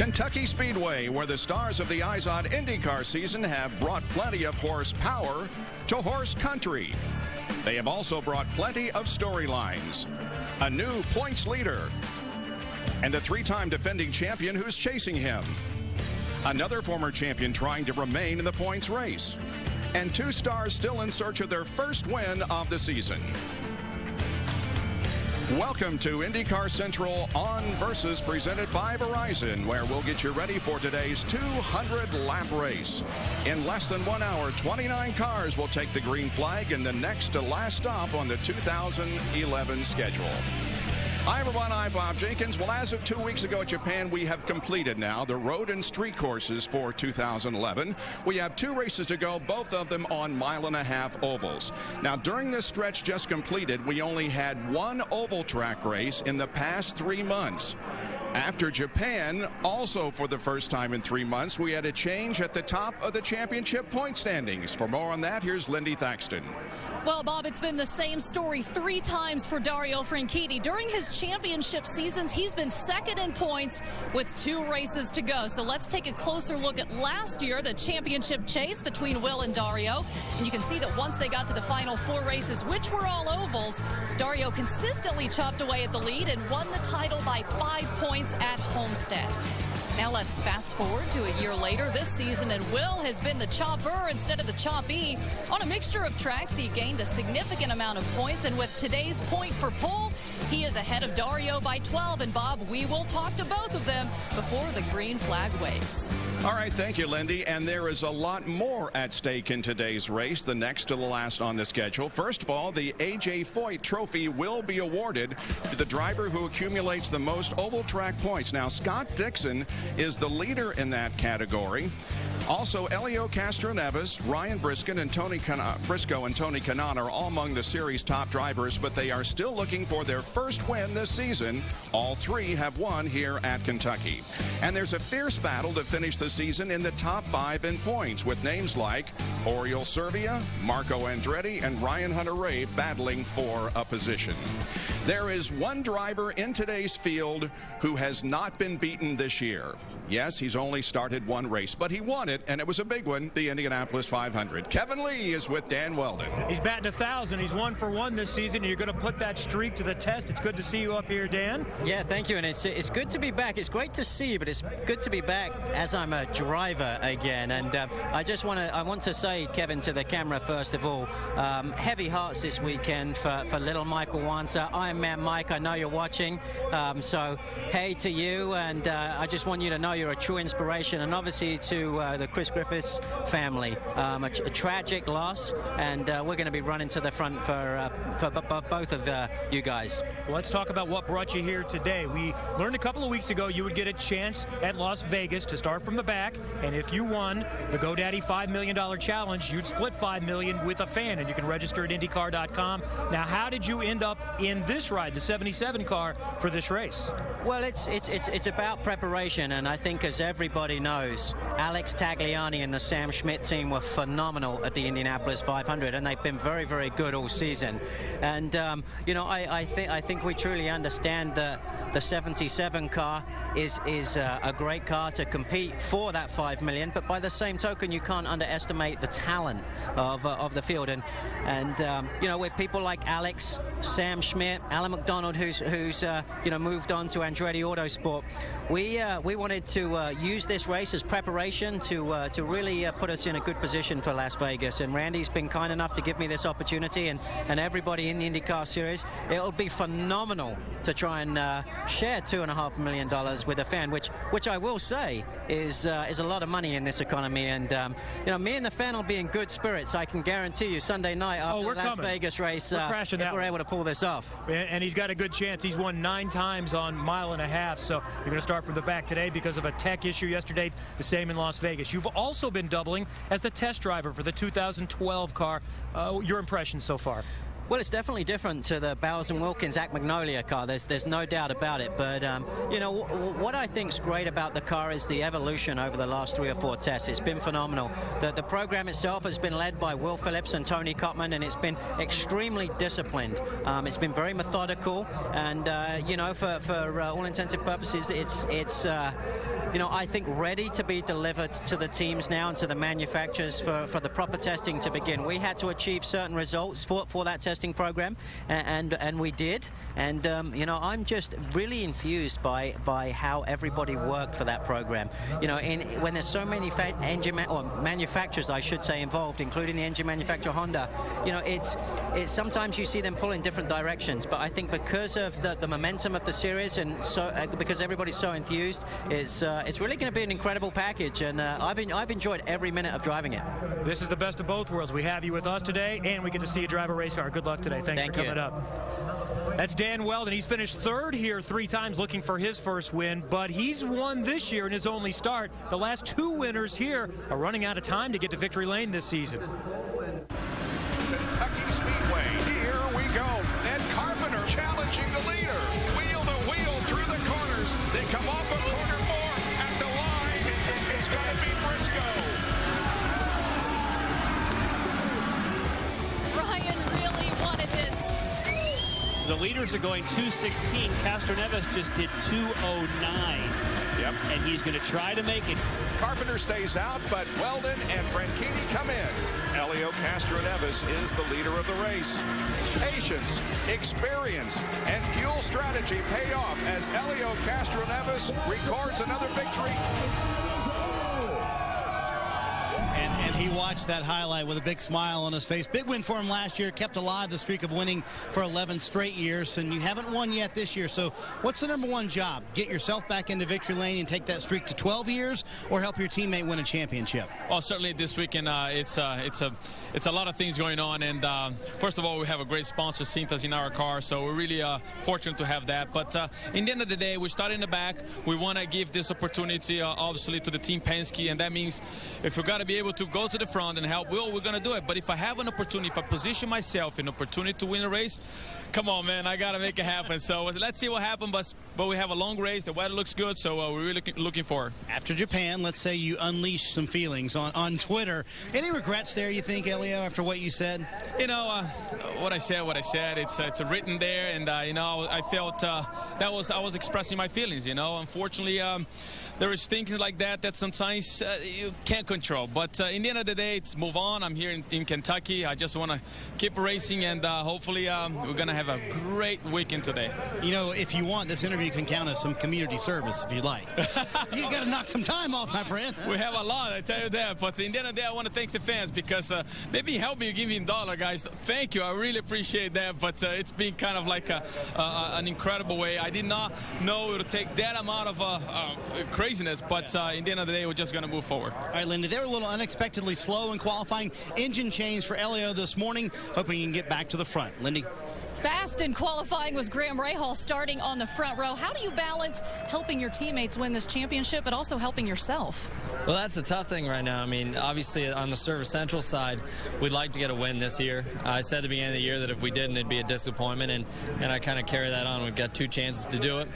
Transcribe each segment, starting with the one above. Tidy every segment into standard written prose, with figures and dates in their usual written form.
Kentucky Speedway, where the stars of the IZOD IndyCar season have brought plenty of horsepower to horse country. They have also brought plenty of storylines, a new points leader, and a three-time defending champion who's chasing him, another former champion trying to remain in the points race, and two stars still in search of their first win of the season. Welcome to IndyCar Central On Versus, presented by Verizon, where we'll get you ready for today's 200-lap race. In less than 1 hour, 29 cars will take the green flag in the next to last stop on the 2011 schedule. Hi, everyone. I'm Bob Jenkins. Well, as of 2 weeks ago at Japan, we have completed now the road and street courses for 2011. We have 2 races to go, both of them on mile-and-a-half ovals. Now, during this stretch just completed, we only had 1 oval track race in the past 3 months. After Japan, also for the first time in 3 months, we had a change at the top of the championship point standings. For more on that, here's Lindy Thaxton. Well, Bob, it's been the same story 3 times for Dario Franchitti. During his championship seasons, he's been second in points with 2 races to go. So let's take a closer look at last year, the championship chase between Will and Dario. And you can see that once they got to the final 4 races, which were all ovals, Dario consistently chopped away at the lead and won the title by 5 points at Homestead. Now let's fast forward to a year later this season, and Will has been the chopper instead of the choppy. On a mixture of tracks, he gained a significant amount of points, and with today's point for pole, he is ahead of Dario by 12. And Bob, we will talk to both of them before the green flag waves. All right, thank you, Lindy. And there is a lot more at stake in today's race, the next to the last on the schedule. First of all, the A.J. Foyt Trophy will be awarded to the driver who accumulates the most oval track points. Now, Scott Dixon is the leader in that category. Also, Elio Castroneves, Ryan Briscoe, and Tony Kanaan are all among the series' top drivers, but they are still looking for their first win this season. All 3 have won here at Kentucky. And there's a fierce battle to finish the season in the top 5 in points, with names like Oriol Servia, Marco Andretti, and Ryan Hunter-Reay battling for a position. There is one driver in today's field who has not been beaten this year. Yes, he's only started 1 race, but he won it, and it was a big one, the Indianapolis 500. Kevin Lee is with Dan Weldon. He's batting 1,000. He's 1 for 1 this season, and you're going to put that streak to the test. It's good to see you up here, Dan. Yeah, thank you, and it's good to be back. It's great to see you, but it's good to be back as I'm a driver again. And I want to say, Kevin, to the camera first of all, heavy hearts this weekend for little Michael Wanser. Iron Man Mike, I know you're watching, so hey to you, and I just want you to know you're a true inspiration, and obviously to the Chris Griffiths family. A tragic loss, and we're going to be running to the front for both of you guys. Well, let's talk about what brought you here today. We learned a couple of weeks ago you would get a chance at Las Vegas to start from the back, and if you won the GoDaddy $5 million challenge, you'd split $5 million with a fan, and you can register at IndyCar.com. Now, how did you end up in this ride, the 77 car, for this race? Well, it's about preparation, and I think, as everybody knows, Alex Tagliani and the Sam Schmidt team were phenomenal at the Indianapolis 500, and they've been very, very good all season. And I think we truly understand that the 77 car is a great car to compete for that $5 million, but by the same token, you can't underestimate the talent of the field. And with people like Alex, Sam Schmidt, Alan McDonald, who's moved on to Andretti Autosport, we wanted to use this race as preparation to really put us in a good position for Las Vegas. And Randy's been kind enough to give me this opportunity, and everybody in the IndyCar series. It'll be phenomenal to try and share $2.5 million with a fan, which I will say is a lot of money in this economy. And me and the fan will be in good spirits. I can guarantee you Sunday night after the Las Vegas race, if we're able to pull this off. And he's got a good chance. He's won 9 times on mile-and-a-half, so you're going to start from the back today because of a tech issue yesterday. The same in Las Vegas. You've also been doubling as the test driver for the 2012 car. Your impressions so far? Well, it's definitely different to the Bowers & Wilkins Act Magnolia car. There's no doubt about it. But, you know, what I think's great about the car is the evolution over the last 3 or 4 tests. It's been phenomenal. The program itself has been led by Will Phillips and Tony Cotman, and it's been extremely disciplined. It's been very methodical, and, you know, for all intensive purposes, it's you know, I think ready to be delivered to the teams now and to the manufacturers for the proper testing to begin. We had to achieve certain results for that testing program, and we did. And you know, I'm just really enthused by how everybody worked for that program. You know, when there's so many manufacturers, I should say, involved, including the engine manufacturer Honda, you know, it's sometimes you see them pull in different directions. But I think because of the momentum of the series, and so because everybody's so enthused, it's really going to be an incredible package, and I've enjoyed every minute of driving it. This is the best of both worlds. We have you with us today, and we get to see you drive a race car. Good luck today. Thanks for coming up. That's Dan Weldon. He's finished 3rd here 3 times, looking for his first win, but he's won this year in his only start. The last 2 winners here are running out of time to get to victory lane this season. Kentucky Speedway, here we go. Ed Carpenter challenging the leader. Wheel to wheel through the corners. They come off of corner 4 at the line. It's going to be Briscoe. Ryan really wanted this. The leaders are going 2:16. Castroneves just did 2:09. Yep. And he's going to try to make it. Carpenter stays out, but Weldon and Franchitti come in. Elio Castroneves is the leader of the race. Patience, experience, and fuel strategy pay off as Elio Castroneves records another victory. And he watched that highlight with a big smile on his face. Big win for him last year. Kept alive the streak of winning for 11 straight years. And you haven't won yet this year. So what's the #1 job? Get yourself back into victory lane and take that streak to 12 years, or help your teammate win a championship? Well, certainly this weekend it's a lot of things going on. And first of all, we have a great sponsor, Cintas, in our car. So we're really fortunate to have that. But in the end of the day, we start in the back. We want to give this opportunity, obviously, to the Team Penske. And that means if we've got to be able to go to the front and help Will, we're going to do it. But if I have an opportunity, if I position myself in an opportunity to win a race, come on, man, I got to make it happen. So let's see what happens. But we have a long race. The weather looks good, so we're really looking forward. After Japan, let's say you unleash some feelings on Twitter. Any regrets there, you think, Elio, after what you said? You know, what I said. It's written there, and you know, I felt I was expressing my feelings. You know, unfortunately, there is things like that sometimes you can't control. But in the end of the day, it's move on. I'm here in Kentucky. I just want to keep racing, and hopefully we're going to have a great weekend today. You know, if you want, this interview can count as some community service if you'd like. You got to knock some time off, my friend. We have a lot, I tell you that. But in the end of the day, I want to thank the fans because they've been helping me, giving me $1, guys. Thank you. I really appreciate that. But it's been kind of like an incredible way. I did not know it would take that amount of craziness. But in the end of the day, we're just going to move forward. All right, Lindy, they were a little unexpectedly slow in qualifying. Engine change for Elio this morning. Hoping he can get back to the front. Lindy? Fast in qualifying was Graham Rahal starting on the front row. How do you balance helping your teammates win this championship, but also helping yourself? Well, that's a tough thing right now. I mean, obviously on the Service Central side, we'd like to get a win this year. I said at the beginning of the year that if we didn't, it'd be a disappointment, and I kind of carry that on. We've got 2 chances to do it.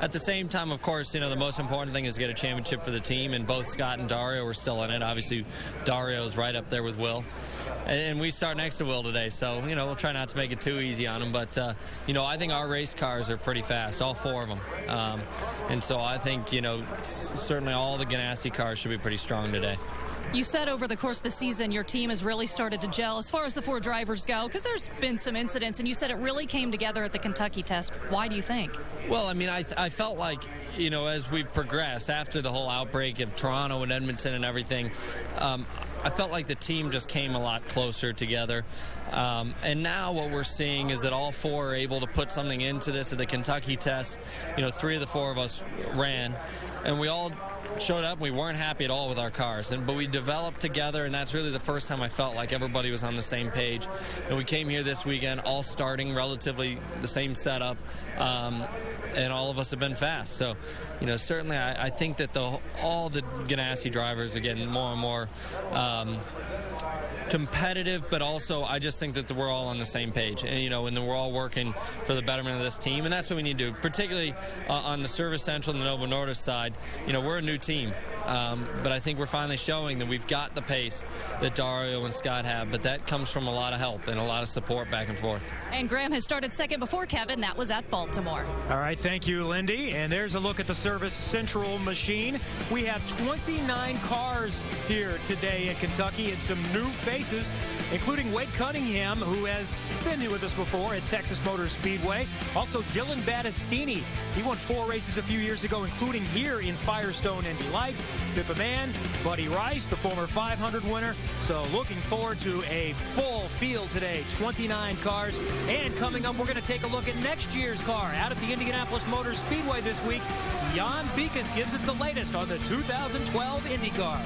At the same time, of course, you know, the most important thing is to get a championship for the team, and both Scott and Dario are still in it. Obviously, Dario's right up there with Will. And we start next to Will today, so, you know, we'll try not to make it too easy on him. But, you know, I think our race cars are pretty fast, all 4 of them. And so I think, you know, certainly all the Ganassi cars should be pretty strong today. You said over the course of the season your team has really started to gel as far as the 4 drivers go, because there's been some incidents, and you said it really came together at the Kentucky test. Why do you think? Well, I mean, I felt like, you know, as we progressed after the whole outbreak of Toronto and Edmonton and everything, I felt like the team just came a lot closer together. And now what we're seeing is that all 4 are able to put something into this at the Kentucky test. You know, 3 of the 4 of us ran, and we all showed up. We weren't happy at all with our cars, but we developed together, and that's really the first time I felt like everybody was on the same page. And we came here this weekend all starting relatively the same setup, and all of us have been fast. So, you know, certainly I think that all the Ganassi drivers are getting more and more competitive, but also I just think that we're all on the same page, and and we're all working for the betterment of this team, and that's what we need to do, particularly on the Service Central and the Novo Nordisk side. We're a new team, but I think we're finally showing that we've got the pace that Dario and Scott have, but that comes from a lot of help and a lot of support back and forth. And Graham has started second before Kevin. That was at Baltimore. All right, thank you, Lindy. And there's a look at the Service Central machine. We have 29 cars here today in Kentucky and some new faces, including Wade Cunningham, who has been here with us before at Texas Motor Speedway. Also, Dylan Battistini. He won 4 races a few years ago, including here in Firestone Indy Lights. Pippa Mann, Buddy Rice, the former 500 winner. So looking forward to a full field today, 29 cars. And coming up, we're going to take a look at next year's car out at the Indianapolis Motor Speedway this week. Jan Beekes gives us the latest on the 2012 IndyCar.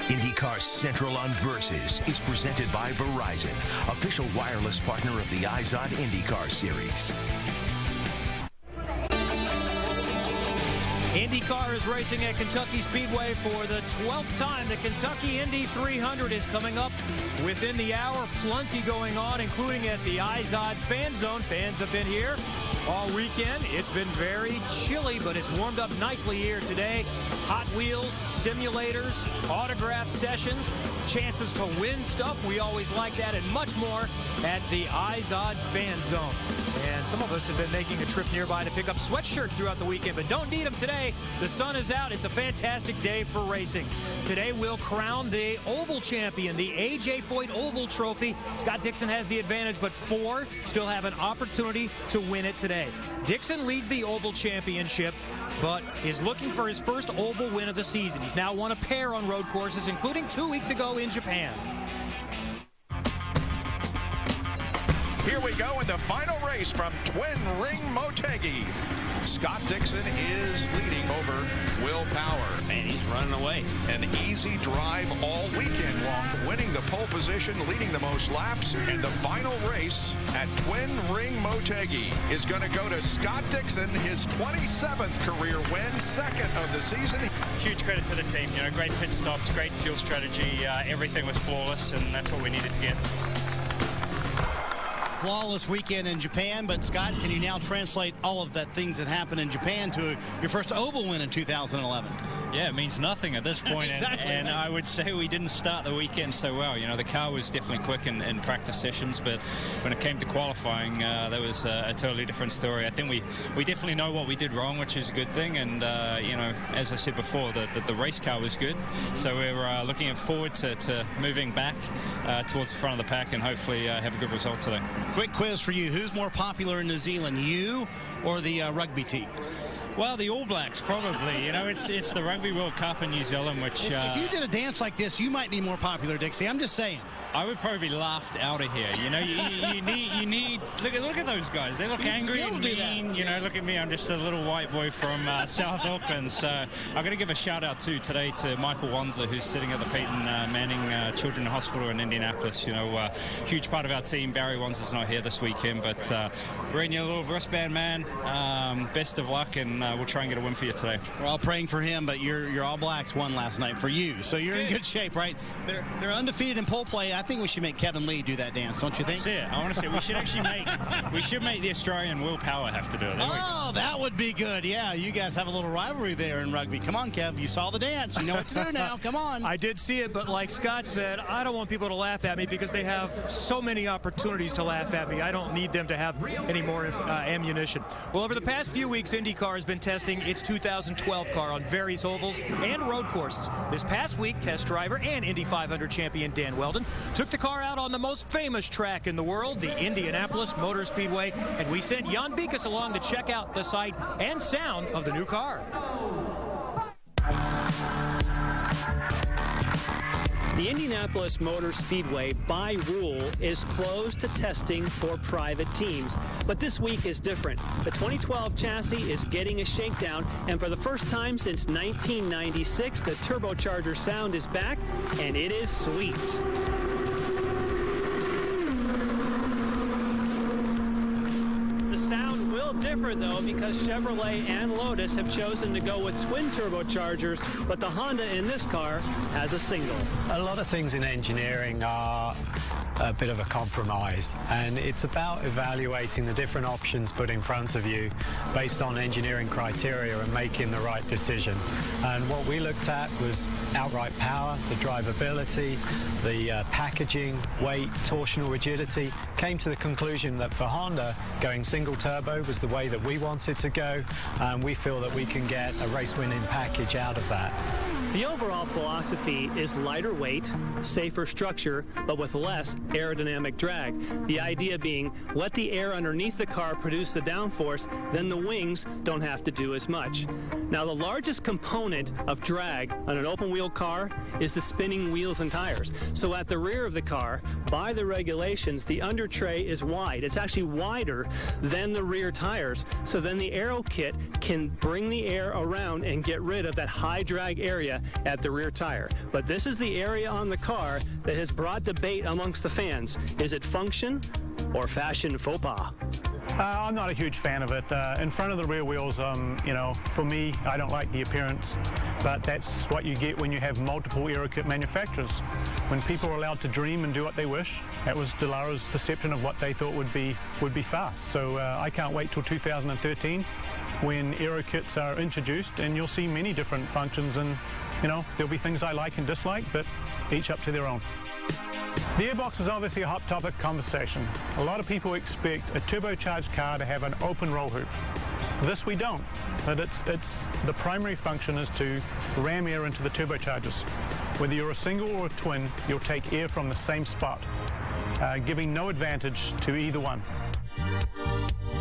IndyCar Central on Versus is presented by Verizon, official wireless partner of the IZOD IndyCar Series. IndyCar is racing at Kentucky Speedway for the 12th time. The Kentucky Indy 300 is coming up within the hour. Plenty going on, including at the IZOD Fan Zone. Fans have been here all weekend. It's been very chilly, but it's warmed up nicely here today. Hot Wheels, simulators, autograph sessions, chances to win stuff. We always like that and much more at the IZOD Fan Zone. And some of us have been making a trip nearby to pick up sweatshirts throughout the weekend, but don't need them today. The sun is out. It's a fantastic day for racing. Today we'll crown the Oval champion, the A.J. Foyt Oval Trophy. Scott Dixon has the advantage, but 4 still have an opportunity to win it today. Dixon leads the Oval Championship, but is looking for his first Oval win of the season. He's now won a pair on road courses, including 2 weeks ago in Japan. Here we go in the final race from Twin Ring Motegi. Scott Dixon is leading over Will Power. Man, he's running away. An easy drive all weekend long, winning the pole position, leading the most laps. And the final race at Twin Ring Motegi is going to go to Scott Dixon, his 27th career win, second of the season. Huge credit to the team. Great pit stops, great fuel strategy. Everything was flawless, and that's what we needed to get. Flawless weekend in Japan, but Scott, can you now translate all of that things that happened in Japan to your first Oval win in 2011? Yeah, it means nothing at this point. Exactly. And I would say we didn't start the weekend so well. The car was definitely quick in practice sessions, but when it came to qualifying, that was a totally different story. I think we definitely know what we did wrong, which is a good thing. And, as I said before, the race car was good. So we're looking forward to moving back towards the front of the pack and hopefully have a good result today. Quick quiz for you. Who's more popular in New Zealand, you or the rugby team? Well, the All Blacks, probably. It's the Rugby World Cup in New Zealand, which... If you did a dance like this, you might be more popular, Dixie. I'm just saying. I would probably be laughed out of here. You need. Look at those guys. They look angry and mean. Look at me. I'm just a little white boy from South Auckland. So I'm going to give a shout out today to Michael Wanzer, who's sitting at the Peyton Manning Children's Hospital in Indianapolis. Huge part of our team. Barry Wanzer's not here this weekend, but wearing your little wristband, man. Best of luck, and we'll try and get a win for you today. We're all praying for him, but your All Blacks won last night for you, so you're in good shape, right? They're undefeated in pole play. I think we should make Kevin Lee do that dance, don't you think? Yeah, I want to say we should actually make the Australian Will Power have to do it. That would be good. Yeah, you guys have a little rivalry there in rugby. Come on, Kev. You saw the dance. You know what to do now. Come on. I did see it, but like Scott said, I don't want people to laugh at me because they have so many opportunities to laugh at me. I don't need them to have any more ammunition. Well, over the past few weeks, IndyCar has been testing its 2012 car on various ovals and road courses. This past week, test driver and Indy 500 champion Dan Weldon took the car out on the most famous track in the world, the Indianapolis Motor Speedway, and we sent Jan Beekes along to check out the sight and sound of the new car. The Indianapolis Motor Speedway, by rule, is closed to testing for private teams. But this week is different. The 2012 chassis is getting a shakedown, and for the first time since 1996, the turbocharger sound is back, and it is sweet. The sound will little different, though, because Chevrolet and Lotus have chosen to go with twin turbochargers, but the Honda in this car has a single. A lot of things in engineering are a bit of a compromise, and it's about evaluating the different options put in front of you based on engineering criteria and making the right decision. And what we looked at was outright power, the drivability, the packaging, weight, torsional rigidity. Came to the conclusion that for Honda, going single turbo was the way that we wanted to go, and we feel that we can get a race-winning package out of that. The overall philosophy is lighter weight, safer structure, but with less aerodynamic drag. The idea being, let the air underneath the car produce the downforce, then the wings don't have to do as much. Now, the largest component of drag on an open-wheel car is the spinning wheels and tires. So at the rear of the car, by the regulations, the under tray is wide. It's actually wider than the rear tires. So then the aero kit can bring the air around and get rid of that high drag area at the rear tire. But this is the area on the car that has brought debate amongst the fans. Is it function or fashion faux pas? I'm not a huge fan of it. In front of the rear wheels, you know, for me, I don't like the appearance, but that's what you get when you have multiple aero kit manufacturers. When people are allowed to dream and do what they wish, that was Dell'Ara's perception of what they thought would be fast. So I can't wait till 2013 when aero kits are introduced, and you'll see many different functions, and you know, there'll be things I like and dislike, but each up to their own. The airbox is obviously a hot topic conversation. A lot of people expect a turbocharged car to have an open roll hoop. This we don't, but the primary function is to ram air into the turbochargers. Whether you're a single or a twin, you'll take air from the same spot, giving no advantage to either one.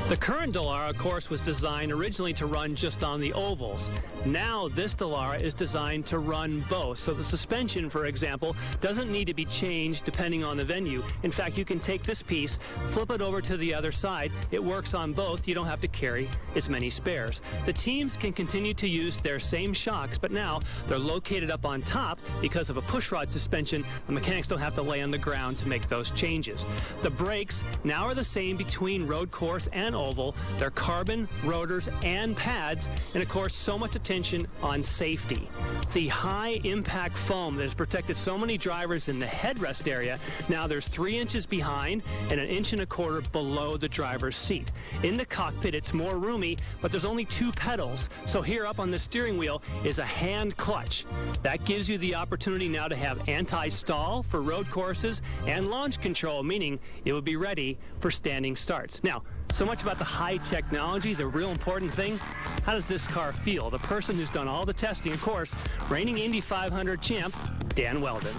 The current Dallara, of course, was designed originally to run just on the ovals. Now this Dallara is designed to run both. So the suspension, for example, doesn't need to be changed depending on the venue. In fact, you can take this piece, flip it over to the other side. It works on both. You don't have to carry as many spares. The teams can continue to use their same shocks, but now they're located up on top because of a pushrod suspension. The mechanics don't have to lay on the ground to make those changes. The brakes now are the same between road course and oval. They're carbon, rotors, and pads, and of course so much attention on safety. The high impact foam that has protected so many drivers in the headrest area, now there's 3 inches behind and 1.25 inches below the driver's seat. In the cockpit it's more roomy, but there's only 2 pedals, so here up on the steering wheel is a hand clutch. That gives you the opportunity now to have anti-stall for road courses and launch control, meaning it would be ready for standing starts. Now, so much about the high technology, the real important thing, how does this car feel? The person who's done all the testing, of course, reigning Indy 500 champ, Dan Weldon.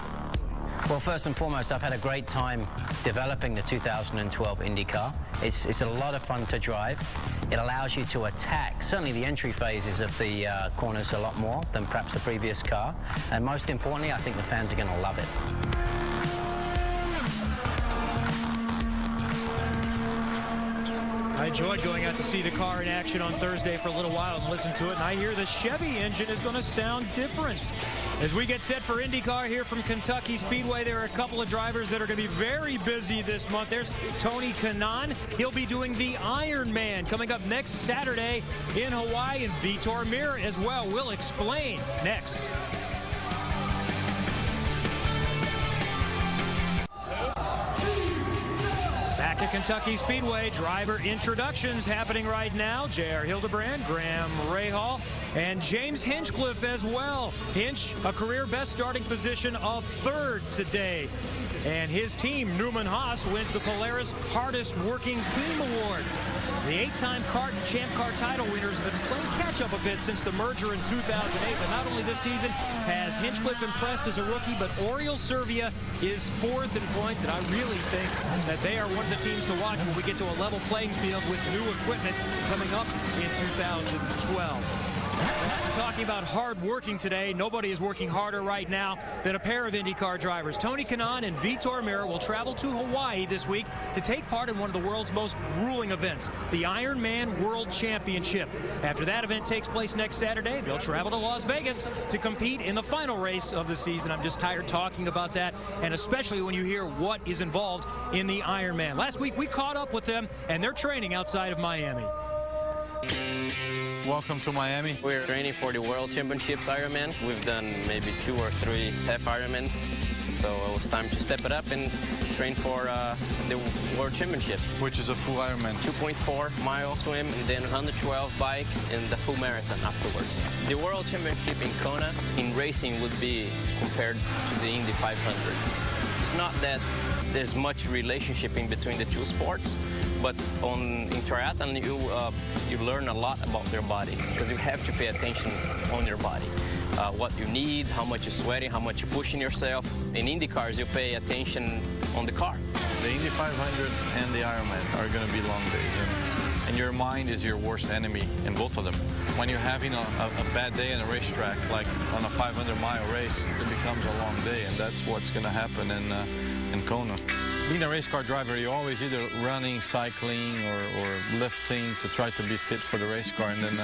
Well, first and foremost, I've had a great time developing the 2012 Indy car. It's a lot of fun to drive. It allows you to attack, certainly the entry phases of the corners a lot more than perhaps the previous car. And most importantly, I think the fans are going to love it. I enjoyed going out to see the car in action on Thursday for a little while and listen to it, and I hear the Chevy engine is going to sound different. As we get set for IndyCar here from Kentucky Speedway, there are a couple of drivers that are going to be very busy this month. There's Tony Kanaan. He'll be doing the Ironman coming up next Saturday in Hawaii, and Vitor Mir as well. We'll explain next. Back at Kentucky Speedway, driver introductions happening right now. J.R. Hildebrand, Graham Rahal, and James Hinchcliffe as well. Hinch, a career best starting position of 3rd today. And his team, Newman Haas, wins the Polaris Hardest Working Team Award. The 8-time Champ Car title winners have been playing catch-up a bit since the merger in 2008. But not only this season has Hinchcliffe impressed as a rookie, but Oriol Servia is 4th in points. And I really think that they are one of the teams to watch when we get to a level playing field with new equipment coming up in 2012. Talking about hard working today, nobody is working harder right now than a pair of IndyCar drivers. Tony Kanaan and Vitor Mir will travel to Hawaii this week to take part in one of the world's most grueling events, the Ironman World Championship. After that event takes place next Saturday, they'll travel to Las Vegas to compete in the final race of the season. I'm just tired talking about that, and especially when you hear what is involved in the Ironman. Last week we caught up with them, and they're training outside of Miami. Welcome to Miami. We're training for the World Championships Ironman. We've done maybe 2 or 3 half Ironmans. So it was time to step it up and train for the World Championships. Which is a full Ironman. 2.4 mile swim and then 112 bike and the full marathon afterwards. The World Championship in Kona in racing would be compared to the Indy 500. It's not that there's much relationship in between the two sports, but in triathlon you learn a lot about your body because you have to pay attention on your body. What you need, how much you're sweating, how much you're pushing yourself. In Indy cars, you pay attention on the car. The Indy 500 and the Ironman are going to be long days, and your mind is your worst enemy in both of them. When you're having a bad day in a racetrack, like on a 500-mile race, it becomes a long day, and that's what's going to happen in Kona. Being a race car driver, you're always either running, cycling, or lifting to try to be fit for the race car. And then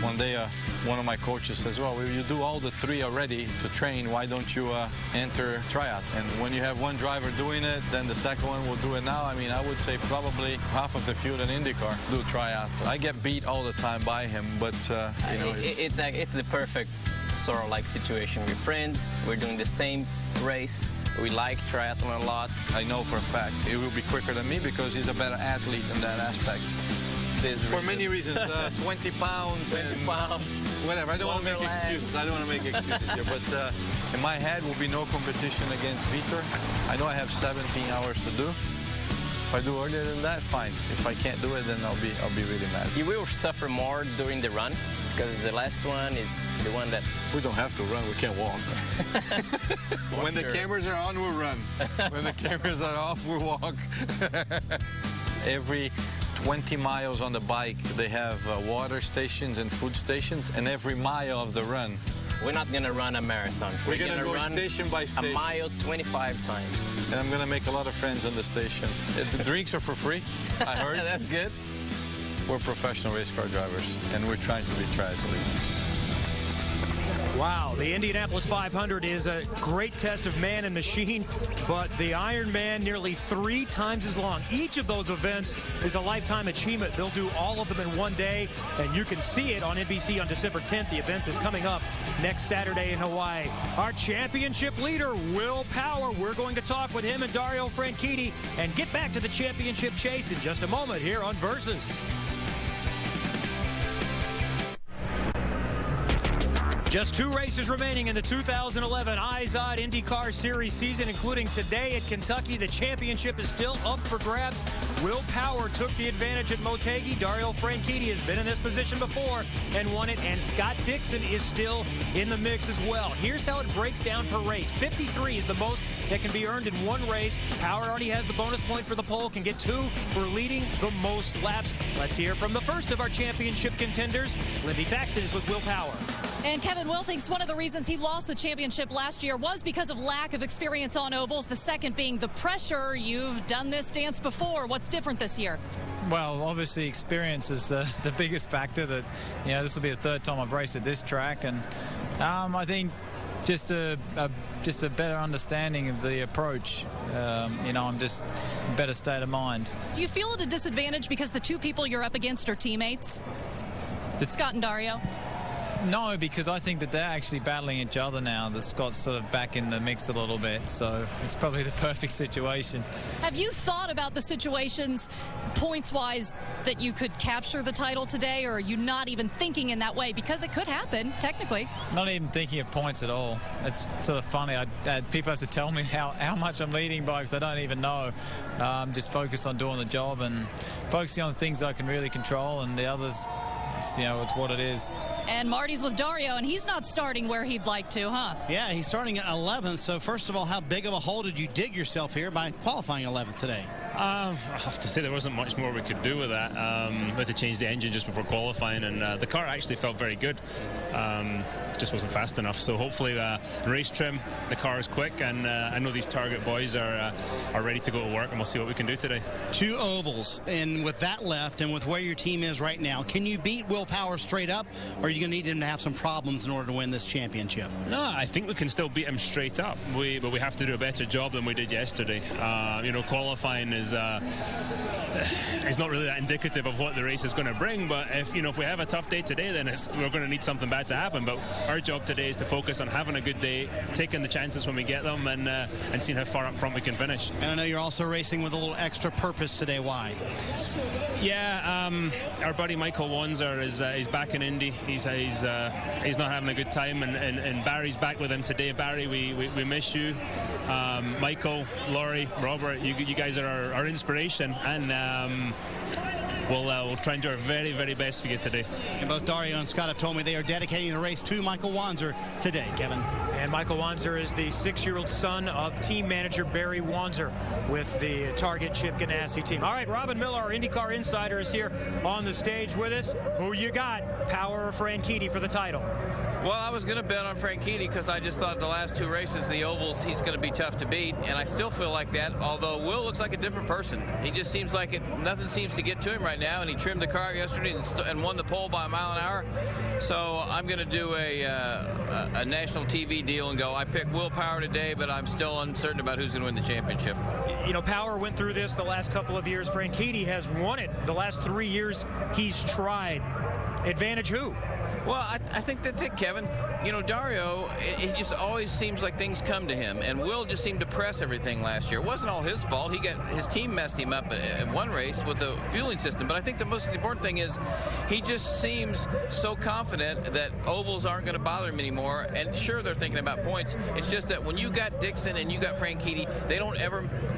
one day, one of my coaches says, well, you do all the 3 already to train, why don't you enter triathlon? And when you have one driver doing it, then the second one will do it now. I mean, I would say probably half of the field in IndyCar do triathlon. I get beat all the time by him, but, you know. It's the perfect sort of like situation. We're friends, we're doing the same race. We like triathlon a lot. I know for a fact he will be quicker than me because he's a better athlete in that aspect. For many reasons, 20 pounds. 20 pounds. Whatever, I don't want to make excuses. I don't want to make excuses here, but in my head will be no competition against Vitor. I know I have 17 hours to do. If I do earlier than that, fine. If I can't do it, then I'll be really mad. You will suffer more during the run because the last one is the one that... We don't have to run, we can walk. When the cameras are on, we'll run. When the cameras are off, we'll walk. Every 20 miles on the bike, they have water stations and food stations, and every mile of the run. We're not going to run a marathon. We're going to go run station by station. A mile 25 times. And I'm going to make a lot of friends on the station. The drinks are for free, I heard. That's good. We're professional race car drivers, and we're trying to be triathletes. Wow, the Indianapolis 500 is a great test of man and machine, but the Ironman nearly 3 times as long. Each of those events is a lifetime achievement. They'll do all of them in one day, and you can see it on NBC on December 10th. The event is coming up next Saturday in Hawaii. Our championship leader, Will Power. We're going to talk with him and Dario Franchitti and get back to the championship chase in just a moment here on Versus. Just 2 races remaining in the 2011 IZOD IndyCar Series season, including today at Kentucky. The championship is still up for grabs. Will Power took the advantage at Motegi. Dario Franchitti has been in this position before and won it, and Scott Dixon is still in the mix as well. Here's how it breaks down per race. 53 is the most that can be earned in one race. Power already has the bonus point for the pole, can get 2 for leading the most laps. Let's hear from the first of our championship contenders. Lindy Thaxton is with Will Power. And Kevin Will thinks one of the reasons he lost the championship last year was because of lack of experience on ovals, the second being the pressure. You've done this dance before. What's different this year? Well, obviously experience is the biggest factor. That, you know, this will be the 3rd time I've raced at this track, and I think just a better understanding of the approach. You know, I'm just in a better state of mind. Do you feel at a disadvantage because the 2 people you're up against are teammates? Scott and Dario? No, because I think that they're actually battling each other now. The Scott's sort of back in the mix a little bit, so it's probably the perfect situation. Have you thought about the situations, points-wise, that you could capture the title today, or are you not even thinking in that way? Because it could happen, technically. Not even thinking of points at all. It's sort of funny. People have to tell me how much I'm leading by because I don't even know. I'm just focused on doing the job and focusing on things I can really control, and the others, you know, it's what it is. And Marty's with Dario, and he's not starting where he'd like to, huh? Yeah, he's starting at 11th. So first of all, how big of a hole did you dig yourself here by qualifying 11th today? I have to say there wasn't much more we could do with that. We had to change the engine just before qualifying, and the car actually felt very good. just wasn't fast enough. So hopefully race trim, the car is quick, and I know these Target boys are ready to go to work, and we'll see what we can do today. 2 ovals, and with that left and with where your team is right now, can you beat Will Power straight up, or are you going to need him to have some problems in order to win this championship? No, I think we can still beat him straight up. But we have to do a better job than we did yesterday. Qualifying is not really that indicative of what the race is going to bring. But if we have a tough day today, then we're going to need something bad to happen. But our job today is to focus on having a good day, taking the chances when we get them, and seeing how far up front we can finish. And I know you're also racing with a little extra purpose today. Why? Yeah, our buddy Michael Wanzer is back in Indy. He's not having a good time, and Barry's back with him today. Barry, we miss you. Michael, Laurie, Robert, you guys are our inspiration, and we'll try and do our very, very best for you today. And both Dario and Scott have told me they are dedicating the race to Michael Wanzer today, Kevin. And Michael Wanzer is the 6-year-old son of team manager Barry Wanzer with the Target Chip Ganassi team. All right, Robin Miller, our IndyCar insider, is here on the stage with us. Who you got, Power or Franchitti, for the title? Well, I was going to bet on Franchitti because I just thought the last 2 races, the ovals, he's going to be tough to beat, and I still feel like that, although Will looks like a different person. He just seems like nothing seems to get to him right now, and he trimmed the car yesterday and won the pole by a mile an hour. So I'm going to do a national TV deal and go, I pick Will Power today, but I'm still uncertain about who's going to win the championship. Power went through this the last couple of years. Franchitti has won it the last 3 years he's tried. Advantage who? Well, I think that's it, Kevin. Dario, it just always seems like things come to him, and Will just seemed to press everything last year. It wasn't all his fault. His team messed him up in one race with the fueling system, but I think the most important thing is he just seems so confident that ovals aren't going to bother him anymore, and sure, they're thinking about points. It's just that when you got Dixon and you got Franchitti,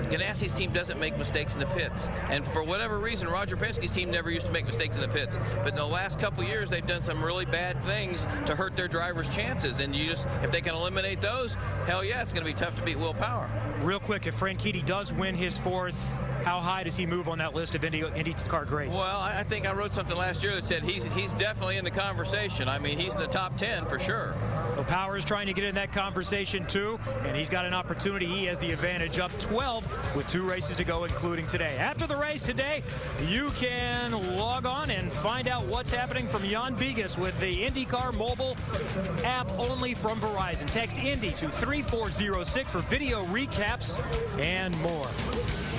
Ganassi's team doesn't make mistakes in the pits, and for whatever reason, Roger Penske's team never used to make mistakes in the pits, but in the last couple of years, they've done some really bad things to hurt their drivers' chances, and if they can eliminate those, hell yeah, it's going to be tough to beat Will Power. Real quick, if Franchitti does win his 4th, how high does he move on that list of IndyCar greats? Well, I think I wrote something last year that said he's definitely in the conversation. I mean, he's in the top 10 for sure. Well, Power is trying to get in that conversation too, and he's got an opportunity. He has the advantage up 12 with 2 races to go, including today. After the race today, you can log on and find out what's happening from Jan Bigas with the IndyCar mobile app only from Verizon. Text Indy to 3406 for video recaps and more.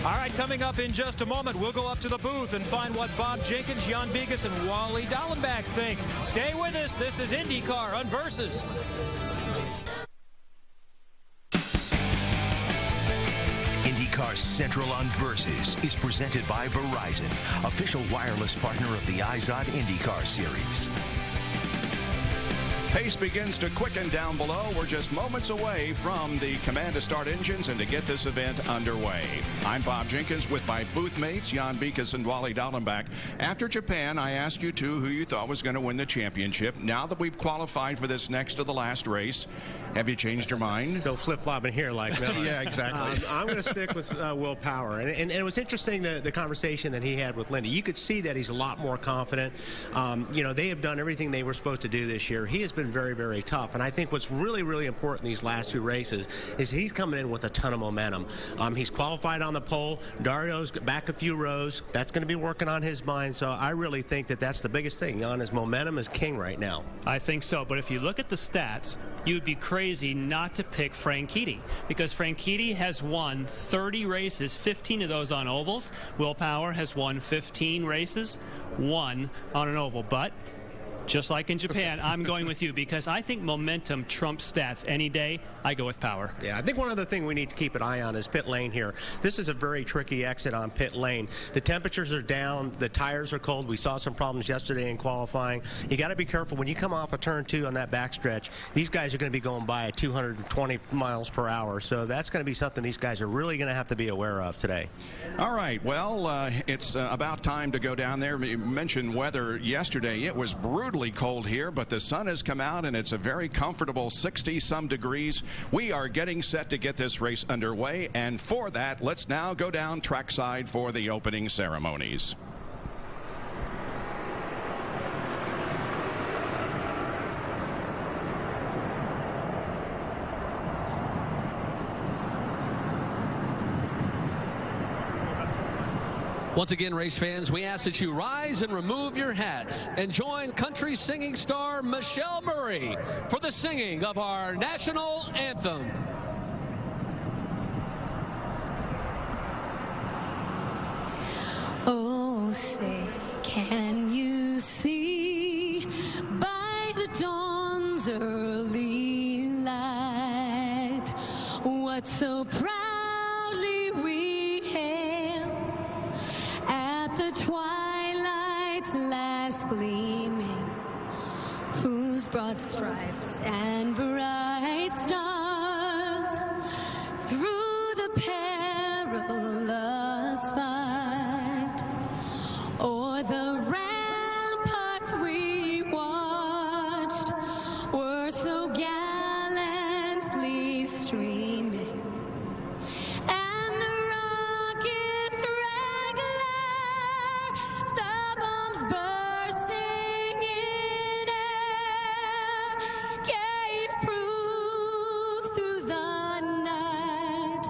All right, coming up in just a moment, we'll go up to the booth and find what Bob Jenkins, Jan Bigas, and Wally Dallenbach think. Stay with us. This is IndyCar on Versus. IndyCar Central on Versus is presented by Verizon, official wireless partner of the IZOD IndyCar Series. Pace begins to quicken down below. We're just moments away from the command to start engines and to get this event underway. I'm Bob Jenkins with my booth mates, Jan Bigas and Wally Dallenbach. After Japan, I asked you two who you thought was going to win the championship. Now that we've qualified for this next to the last race, have you changed your mind? No flip-flopping here like Miller. Yeah, exactly. I'm going to stick with Will Power. And it was interesting, the conversation that he had with Lindy. You could see that he's a lot more confident. They have done everything they were supposed to do this year. He has been very, very tough. And I think what's really, really important in these last 2 races is he's coming in with a ton of momentum. He's qualified on the pole. Dario's back a few rows. That's going to be working on his mind. So I really think that that's the biggest thing. Jan, his momentum is king right now. I think so. But if you look at the stats, you would be crazy not to pick Franchitti, because Franchitti has won 30 races, 15 of those on ovals. Will Power has won 15 races, 1 on an oval. But just like in Japan, I'm going with you because I think momentum trumps stats any day. I go with Power. Yeah, I think one other thing we need to keep an eye on is pit lane here. This is a very tricky exit on pit lane. The temperatures are down. The tires are cold. We saw some problems yesterday in qualifying. You got to be careful when you come off a turn 2 on that backstretch. These guys are going to be going by at 220 miles per hour. So that's going to be something these guys are really going to have to be aware of today. All right. Well, it's about time to go down there. You mentioned weather yesterday. It was brutally cold here, but the sun has come out and it's a very comfortable 60-some degrees. We are getting set to get this race underway, and for that, let's now go down trackside for the opening ceremonies. Once again, race fans, we ask that you rise and remove your hats and join country singing star Michelle Murray for the singing of our national anthem. Oh, say, can you see by the dawn's early light what so proudly we hail at the twilight's last gleaming, whose broad stripes and bright stars through the perilous fight o'er the ramparts we watched were so gallantly streaming, and the rocket's red glare, the bombs bursting in air, gave proof through the night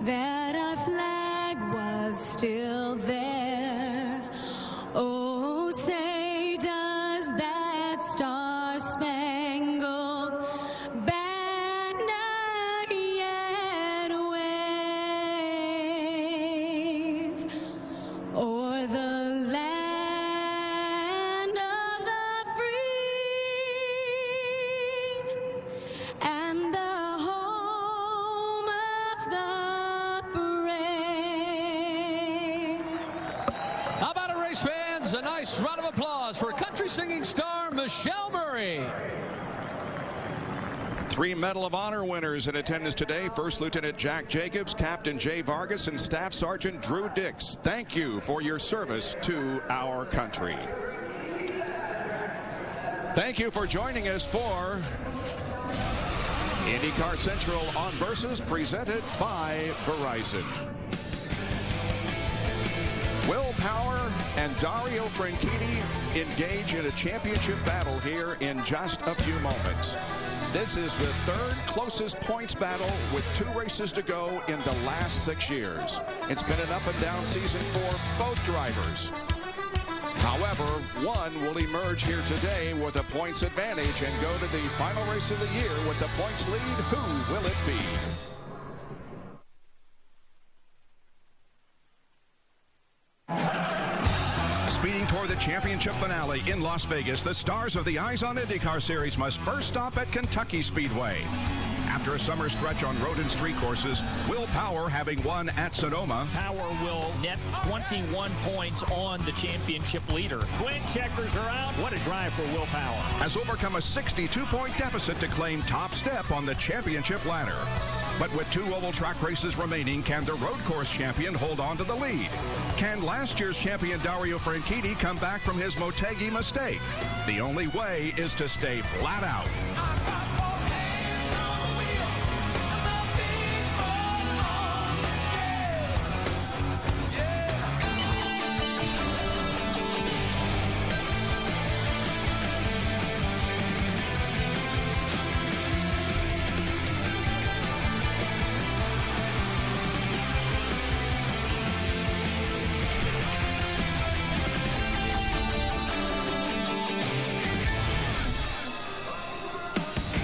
that our flag was still there. Oh, say, does that star-spangled banner yet wave o'er the land of the free and the home of the brave? How about it, race fans? A nice round of applause for country singing star Michelle Murray. 3 Medal of Honor winners in attendance today. First Lieutenant Jack Jacobs, Captain Jay Vargas, and Staff Sergeant Drew Dix. Thank you for your service to our country. Thank you for joining us for IndyCar Central on Versus, presented by Verizon. Will Power and Dario Franchitti engage in a championship battle here in just a few moments. This is the third closest points battle with 2 races to go in the last 6 years. It's been an up and down season for both drivers. However, one will emerge here today with a points advantage and go to the final race of the year with the points lead. Who will it be? Speeding toward the championship finale in Las Vegas, the stars of the Eyes on IndyCar Series must first stop at Kentucky Speedway. After a summer stretch on road and street courses, Will Power, having won at Sonoma, Power will net 21 points on the championship leader. Twin checkers are out. What a drive for Will Power. has overcome a 62-point deficit to claim top step on the championship ladder. But with 2 oval track races remaining, can the road course champion hold on to the lead? Can last year's champion Dario Franchitti come back from his Motegi mistake? The only way is to stay flat out.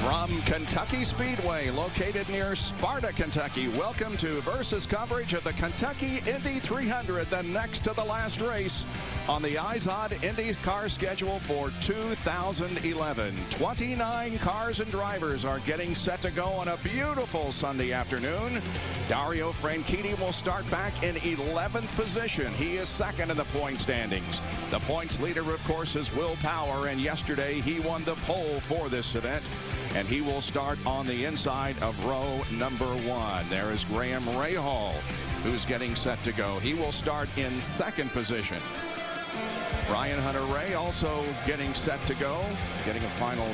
From Kentucky Speedway, located near Sparta, Kentucky, welcome to Versus coverage of the Kentucky Indy 300, the next to the last race on the IZOD IndyCar schedule for 2011. 29 cars and drivers are getting set to go on a beautiful Sunday afternoon. Dario Franchitti will start back in 11th position. He is second in the point standings. The points leader, of course, is Will Power, and yesterday he won the pole for this event. And he will start on the inside of row number 1. There is Graham Rahal, who's getting set to go. He will start in second position. Brian Hunter-Ray also getting set to go, getting a final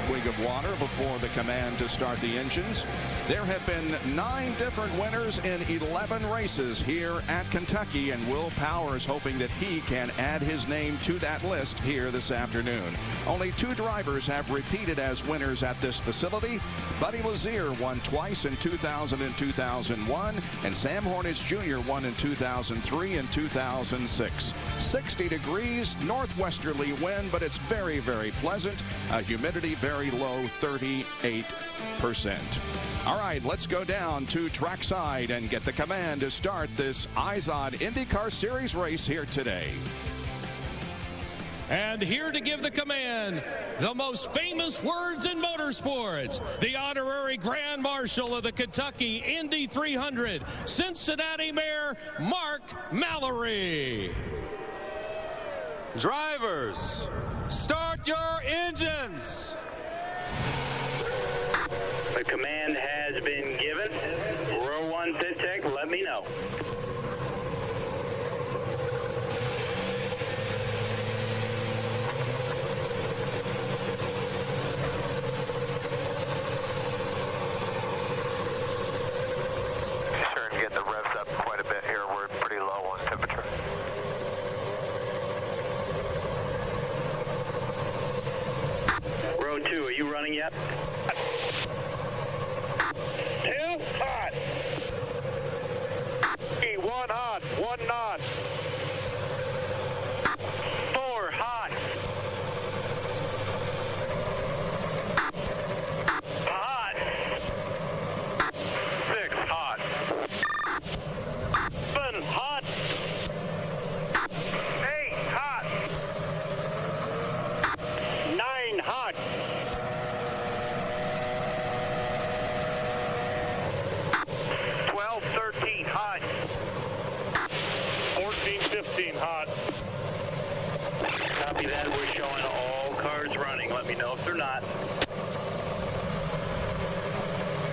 swig of water before the command to start the engines. There have been 9 different winners in 11 races here at Kentucky, and Will Power is hoping that he can add his name to that list here this afternoon. Only 2 drivers have repeated as winners at this facility. Buddy Lazier won twice in 2000 and 2001, and Sam Hornich Jr. won in 2003 and 2006. 60 degrees, northwesterly wind, but it's very, very pleasant. Humidity very low, 38%. All right, let's go down to trackside and get the command to start this IZOD IndyCar Series race here today. And here to give the command, the most famous words in motorsports, the honorary Grand Marshal of the Kentucky Indy 300, Cincinnati Mayor Mark Mallory. Drivers, start your engines. The command has been given. Row 1 pit tech, let me know. Sure, and get the revs up quite a bit here. We're pretty low on temperature. Row 2, are you running yet? 2 hot. 1 hot, 1 knot. 4 hot. Hot. 6 hot. 7 hot. 8 hot. 9 hot. 12, 13 hot. 14, 15 hot. Copy that. We're showing all cars running. Let me know if they're not.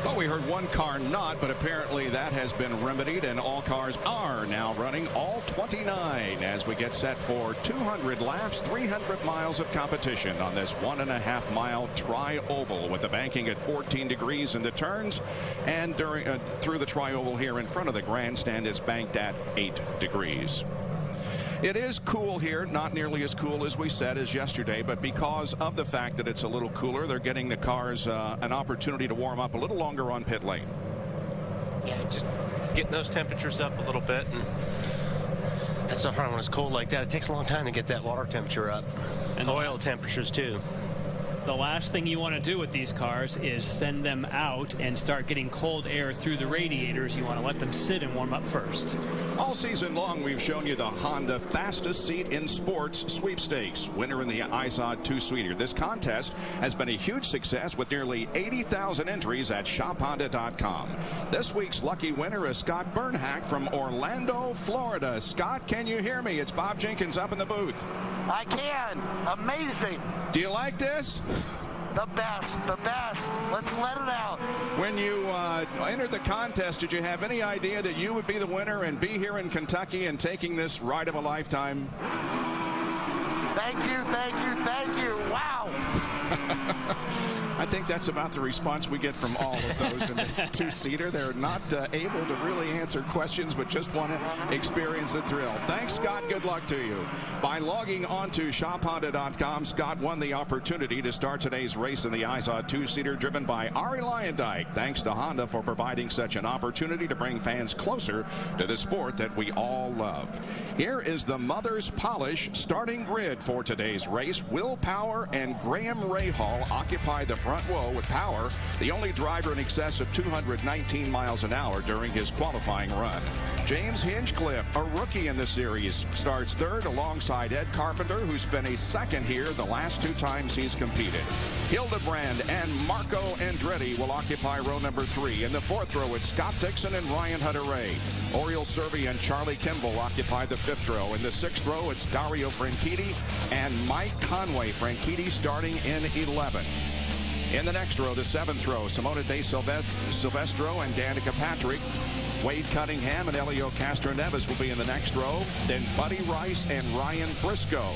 Well, we heard 1 car not, but apparently that has been remedied, and all cars are now running, all 29, as we get set for 200 laps, 300 miles of competition on this 1.5-mile tri-oval, with the banking at 14 degrees in the turns, and through the tri-oval here in front of the grandstand, it's banked at 8 degrees. It is cool here, not nearly as cool as we said as yesterday, but because of the fact that it's a little cooler, they're getting the cars an opportunity to warm up a little longer on pit lane. Yeah, just getting those temperatures up a little bit. And that's so hard when it's cold like that. It takes a long time to get that water temperature up. And oil temperatures, too. The last thing you want to do with these cars is send them out and start getting cold air through the radiators. You want to let them sit and warm up first. All season long, we've shown you the Honda Fastest Seat in Sports sweepstakes, winner in the IZOD 2-seater. This contest has been a huge success with nearly 80,000 entries at shophonda.com. This week's lucky winner is Scott Bernhack from Orlando, Florida. Scott, can you hear me? It's Bob Jenkins up in the booth. I can. Amazing. Do you like this? The best, the best. Let's let it out. When you entered the contest, did you have any idea that you would be the winner and be here in Kentucky and taking this ride of a lifetime? Thank you, thank you, thank you. Wow. I think that's about the response we get from all of those in the 2-seater. They're not able to really answer questions, but just want to experience the thrill. Thanks, Scott. Good luck to you. By logging on to shophonda.com, Scott won the opportunity to start today's race in the IZOD 2-seater driven by Ari Lyondike. Thanks to Honda for providing such an opportunity to bring fans closer to the sport that we all love. Here is the Mother's Polish starting grid for today's race. Will Power and Graham Rahal occupy the front row, with Power the only driver in excess of 219 miles an hour during his qualifying run. James Hinchcliffe, a rookie in the series, starts third alongside Ed Carpenter, who's been a second here the last 2 times he's competed. Hildebrand and Marco Andretti will occupy row number 3. In the 4th row, it's Scott Dixon and Ryan Hunter-Ray. Oriel Survey and Charlie Kimball occupy the 5th row. In the 6th row, it's Dario Franchitti and Mike Conway. Franchitti starting in 11th. In the next row, the 7th row, Simona De Silvestro and Danica Patrick. Wade Cunningham and Elio Castro-Neves will be in the next row. Then Buddy Rice and Ryan Briscoe.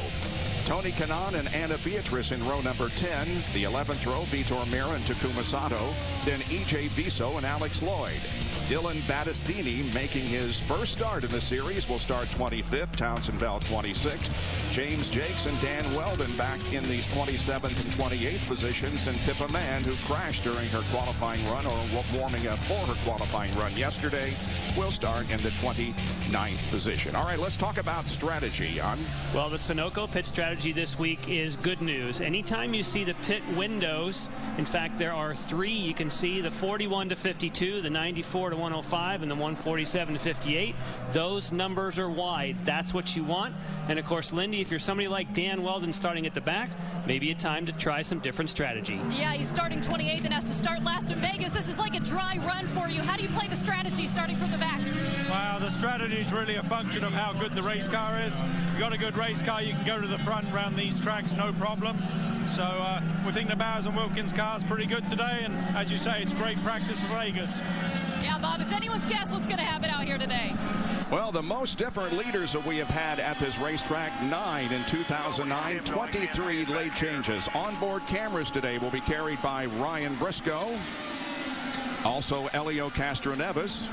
Tony Kanaan and Anna Beatrice in row number 10. The 11th row, Vitor Meira and Takuma Sato. Then E.J. Viso and Alex Lloyd. Dylan Battistini making his first start in the series will start 25th. Townsend Bell 26th. James Jakes and Dan Weldon back in these 27th and 28th positions. And Pippa Mann, who crashed during her qualifying run or warming up for her qualifying run yesterday, will start in the 29th position. All right, let's talk about strategy. Well, the Sunoco pit strategy this week is good news. Anytime you see the pit windows, in fact, there are three. You can see the 41 to 52, the 94 to 105, and the 147 to 58. Those numbers are wide. That's what you want. And of course, Lindy, if you're somebody like Dan Weldon starting at the back, maybe a time to try some different strategy. Yeah, he's starting 28th and has to start last in Vegas. This is like a dry run for you. How do you play the strategy starting from the back? Well, the strategy is really a function of how good the race car is. You've got a good race car, you can go to the front around these tracks, no problem. So we think the Bowers and Wilkins car is pretty good today, and as you say, it's great practice for Vegas. Yeah, Bob, it's anyone's guess what's going to happen out here today. Well, the most different leaders that we have had at this racetrack, 9 in 2009, 23 late changes. Onboard cameras today will be carried by Ryan Briscoe, also Elio Castroneves.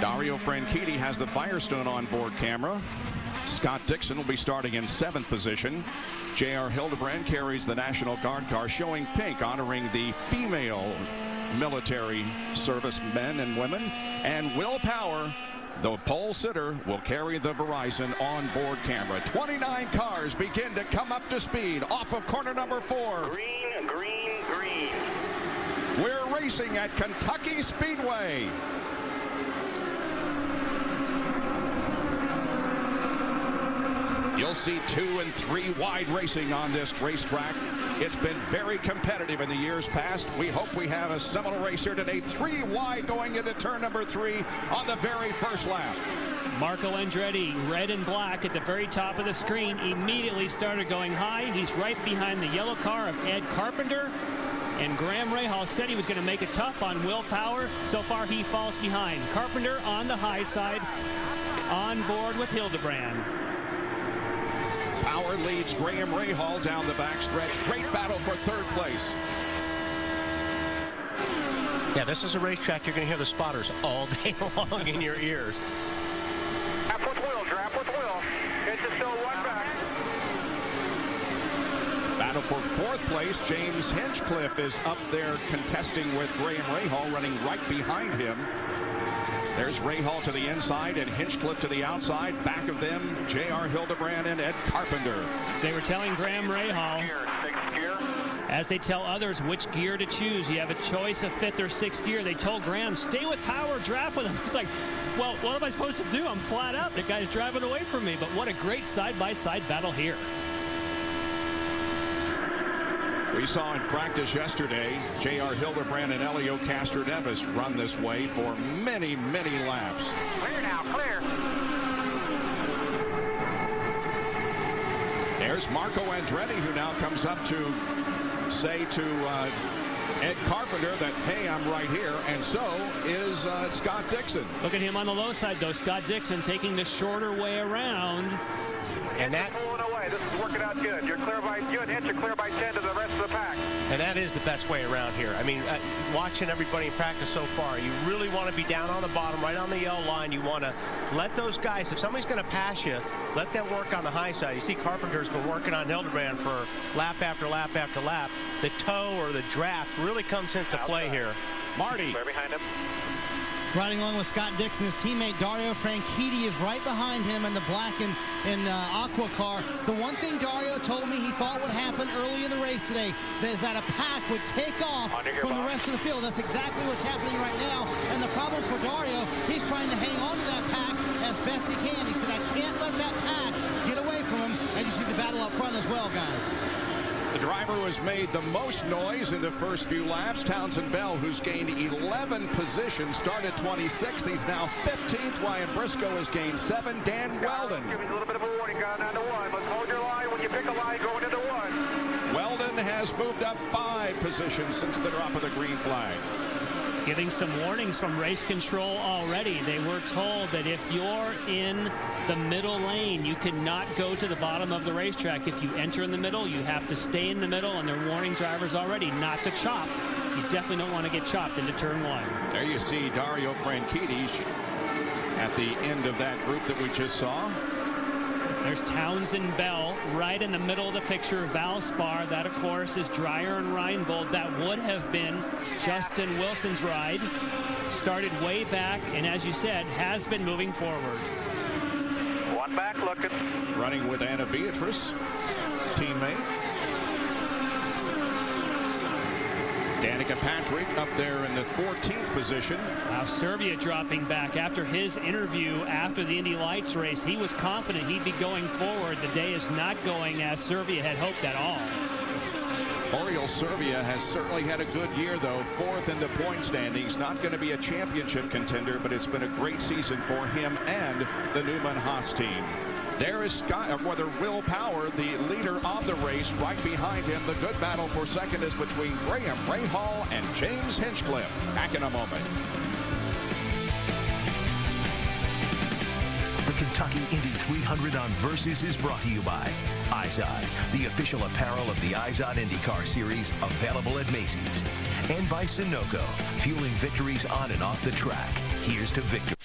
Dario Franchitti has the Firestone onboard camera. Scott Dixon will be starting in 7th position. J.R. Hildebrand carries the National Guard car, showing pink, honoring the female military service men and women. And Will Power, the pole sitter, will carry the Verizon onboard camera. 29 cars begin to come up to speed off of corner number 4. Green, green, green. We're racing at Kentucky Speedway. You'll see 2 and 3 wide racing on this racetrack. It's been very competitive in the years past. We hope we have a similar race here today. 3 wide going into turn number 3 on the very first lap. Marco Andretti, red and black at the very top of the screen, immediately started going high. He's right behind the yellow car of Ed Carpenter. And Graham Rahal said he was going to make it tough on Will Power. So far, he falls behind. Carpenter on the high side, on board with Hildebrand. Power leads Graham Rahal down the backstretch. Great battle for 3rd place. Yeah, this is a racetrack you're going to hear the spotters all day long in your ears. Drap with Will. It's just still 1 back. Battle for 4th place. James Hinchcliffe is up there contesting with Graham Rahal, running right behind him. There's Rahal to the inside and Hinchcliffe to the outside. Back of them, J.R. Hildebrand and Ed Carpenter. They were telling Graham Rahal, as they tell others which gear to choose, you have a choice of 5th or 6th gear. They told Graham, stay with Power, draft with him. It's like, well, what am I supposed to do? I'm flat out. The guy's driving away from me. But what a great side-by-side battle here. We saw in practice yesterday, J.R. Hildebrand and Elio Castroneves run this way for many, many laps. Clear now, clear. There's Marco Andretti, who now comes up to say to Ed Carpenter that, hey, I'm right here, and so is Scott Dixon. Look at him on the low side, though. Scott Dixon taking the shorter way around. And that pulling away. This is working out good. You're clear by you and Hitch are clear by 10 to the rest of the pack. And that is the best way around here. I mean, watching everybody in practice so far, you really want to be down on the bottom, right on the yellow line. You want to let those guys, if somebody's going to pass you, let them work on the high side. You see Carpenter's been working on Hildebrand for lap after lap after lap. The toe or the draft really comes into play here. Marty. Clear behind him. Riding along with Scott Dixon, his teammate Dario Franchitti is right behind him in the black and aqua car. The one thing Dario told me he thought would happen early in the race today is that a pack would take off from the rest of the field. That's exactly what's happening right now. And the problem for Dario, he's trying to hang on to that pack as best he can. He said, I can't let that pack get away from him. And you see the battle up front as well, guys. The driver who has made the most noise in the first few laps, Townsend Bell, who's gained 11 positions, started 26th. He's now 15th. Ryan Briscoe has gained 7. Dan Weldon. Give me a little bit of a warning, gone down to 1. Let's hold your line. When you pick a line, going into 1. Weldon has moved up 5 positions since the drop of the green flag. giving some warnings from race control already. They were told that if you're in the middle lane, you cannot go to the bottom of the racetrack. If you enter in the middle, you have to stay in the middle, and they're warning drivers already not to chop. You definitely don't want to get chopped into turn 1. There you see Dario Franchitti at the end of that group that we just saw. There's Townsend Bell right in the middle of the picture. Valspar, that of course is Dreyer and Reinbold. That would have been Justin Wilson's ride. Started way back, and as you said, has been moving forward. One back looking. Running with Anna Beatrice, teammate. Danica Patrick up there in the 14th position. Now Serbia dropping back after his interview after the Indy Lights race. He was confident he'd be going forward. The day is not going as Serbia had hoped at all. Oriol Serbia has certainly had a good year, though. 4th in the point standings. Not going to be a championship contender, but it's been a great season for him and the Newman Haas team. There is Will Power, the leader of the race, right behind him. The good battle for second is between Graham Rahal and James Hinchcliffe. Back in a moment. The Kentucky Indy 300 on Versus is brought to you by Izod, the official apparel of the Izod IndyCar Series, available at Macy's. And by Sunoco, fueling victories on and off the track. Here's to victory.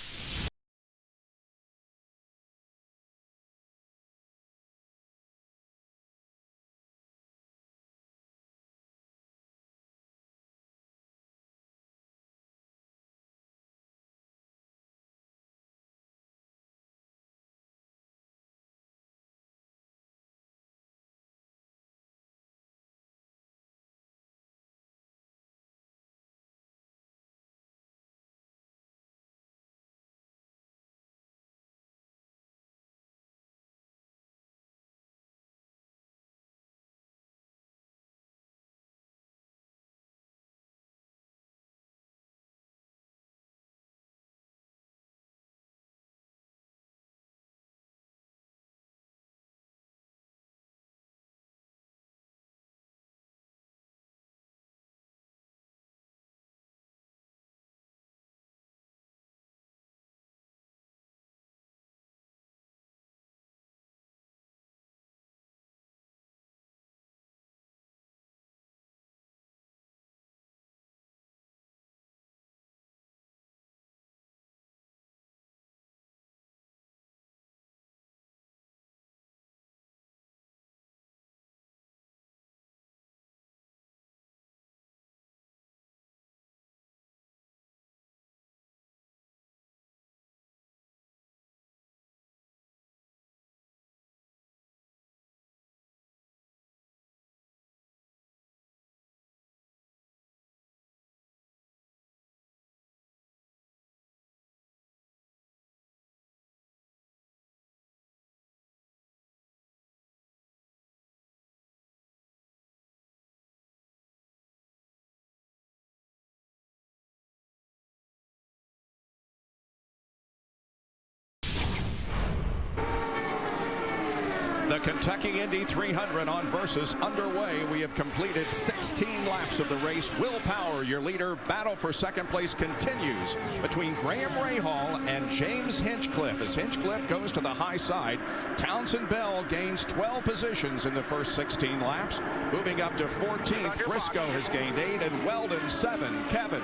The Kentucky Indy 300 on Versus underway. We have completed 16 laps of the race. Will Power, your leader. Battle for second place continues between Graham Rahal and James Hinchcliffe. As Hinchcliffe goes to the high side, Townsend Bell gains 12 positions in the first 16 laps. Moving up to 14th, Briscoe has gained 8 and Weldon 7. Kevin.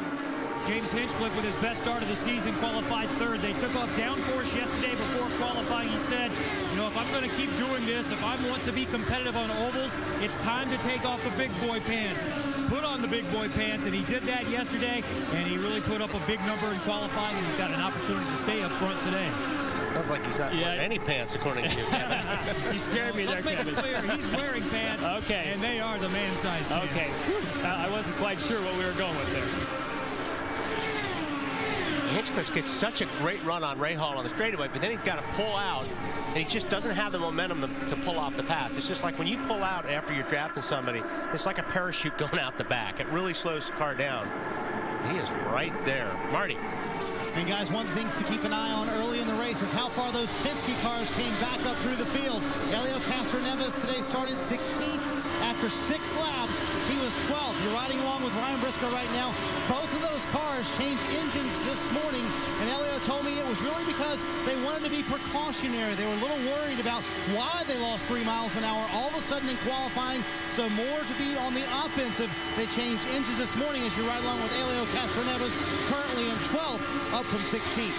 James Hinchcliffe with his best start of the season qualified 3rd. They took off downforce yesterday before qualifying. He said, you know, if I'm going to keep doing this, if I want to be competitive on ovals, it's time to take off the big boy pants. Put on the big boy pants, and he did that yesterday, and he really put up a big number in qualifying, and he's got an opportunity to stay up front today. Sounds like he's not wearing any pants, according to you, Kevin. You scared me there, Kevin. Let's make it clear. He's wearing pants, okay, and they are the man-sized pants. Okay. I wasn't quite sure what we were going with there. Hinchcliffe gets such a great run on Rahal on the straightaway, but then he's got to pull out, and he just doesn't have the momentum to pull off the pass. It's just like when you pull out after you're drafting somebody, it's like a parachute going out the back. It really slows the car down. He is right there. Marty. And guys, one of the things to keep an eye on early in the race is how far those Penske cars came back up through the field. Helio Castroneves today started 16th. After 6 laps, he was 12th. You're riding along with Ryan Briscoe right now. Both of those cars changed engines this morning, and Elio told me it was really because they wanted to be precautionary. They were a little worried about why they lost 3 miles an hour all of a sudden in qualifying, so more to be on the offensive. They changed engines this morning as you ride along with Elio Castroneves, currently in 12th, up from 16th.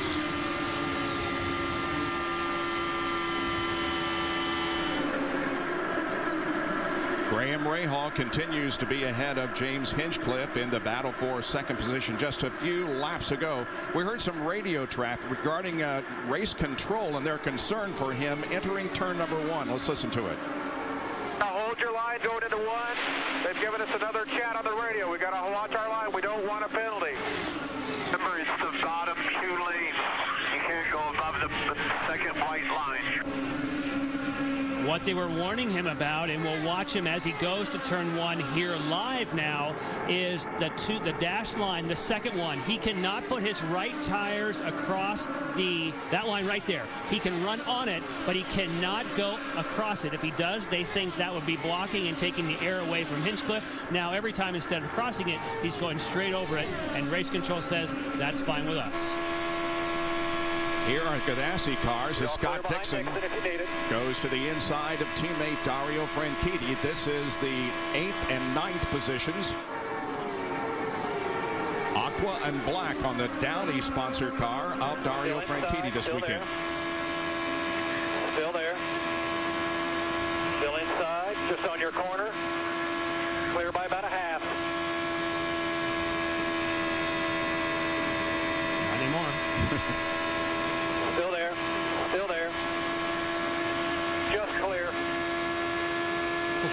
Graham Rahal continues to be ahead of James Hinchcliffe in the battle for second position just a few laps ago. We heard some radio traffic regarding race control and their concern for him entering turn number 1. Let's listen to it. Hold your line going into 1. They've given us another chat on the radio. We got to watch our line. We don't want a penalty. Remember, it's the bottom 2 lanes. You can't go above the second white line. What they were warning him about, and we'll watch him as he goes to turn 1 here live now, is the dash line, the second one. He cannot put his right tires across that line right there. He can run on it, but he cannot go across it. If he does, they think that would be blocking and taking the air away from Hinchcliffe. Now, every time instead of crossing it, he's going straight over it, and race control says that's fine with us. Here are Ganassi cars as Scott Dixon goes to the inside of teammate Dario Franchitti. This is the 8th and 9th positions. Aqua and black on the Downey sponsored car of Dario Franchitti this weekend. Still there. Still inside, just on your corner. Clear by about a half. Not anymore. Still there. Still there. Just clear.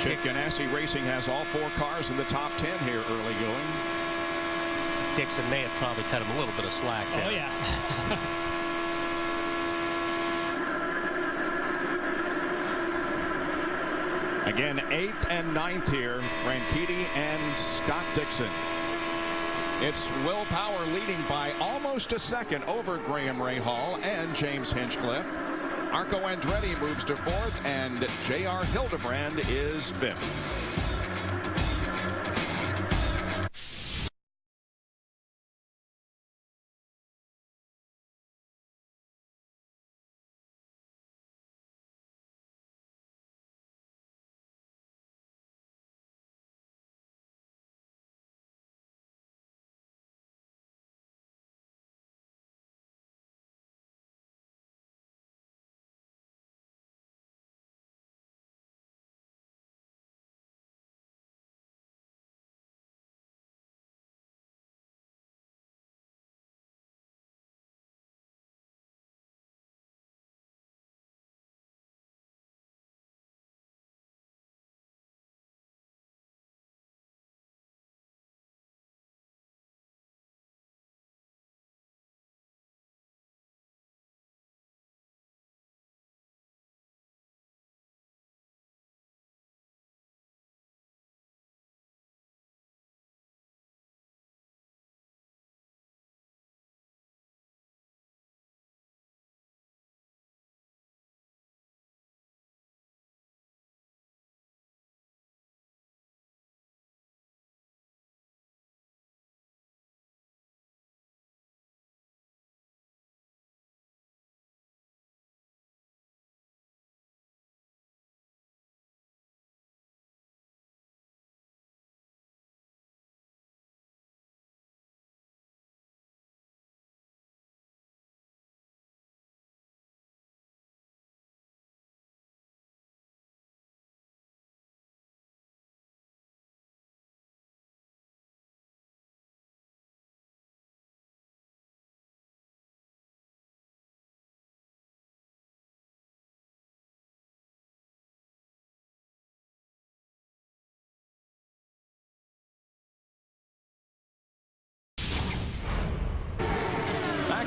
Chip Ganassi Racing has all 4 cars in the top 10 here early going. Dixon may have probably cut him a little bit of slack there. Oh, yeah. Again, 8th and 9th here, Franchitti and Scott Dixon. It's Will Power leading by almost a second over Graham Rahal and James Hinchcliffe. Arco Andretti moves to 4th, and J.R. Hildebrand is 5th.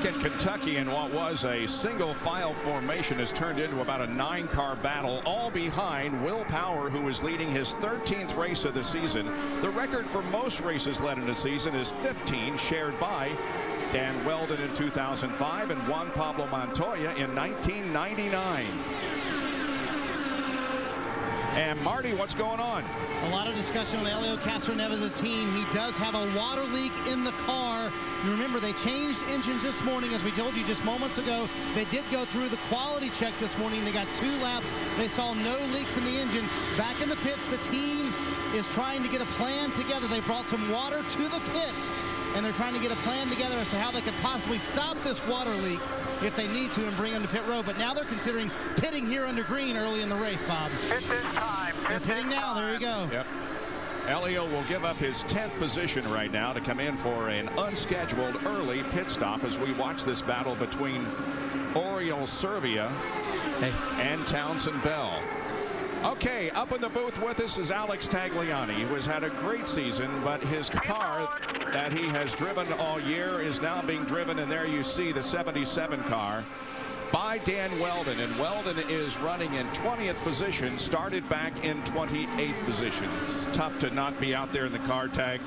At Kentucky, in what was a single file formation, has turned into about a 9-car battle, all behind Will Power, who is leading his 13th race of the season. The record for most races led in a season is 15, shared by Dan Weldon in 2005 and Juan Pablo Montoya in 1999. And Marty, what's going on? A lot of discussion on Helio Castroneves' team. He does have a water leak in the car. You remember they changed engines this morning, as we told you just moments ago. They did go through the quality check this morning. They got 2 laps. They saw no leaks in the engine. Back in the pits, the team is trying to get a plan together. They brought some water to the pits, and they're trying to get a plan together as to how they could possibly stop this water leak if they need to and bring them to pit road. But now they're considering pitting here under green early in the race, Bob. Pit this time. They're pitting now. There you go. Yep. Helio will give up his 10th position right now to come in for an unscheduled early pit stop as we watch this battle between Oriol Servia and Townsend Bell. Okay, up in the booth with us is Alex Tagliani, who has had a great season, but his car that he has driven all year is now being driven, and there you see the 77 car by Dan Weldon, and Weldon is running in 20th position, started back in 28th position. It's tough to not be out there in the car, Tag.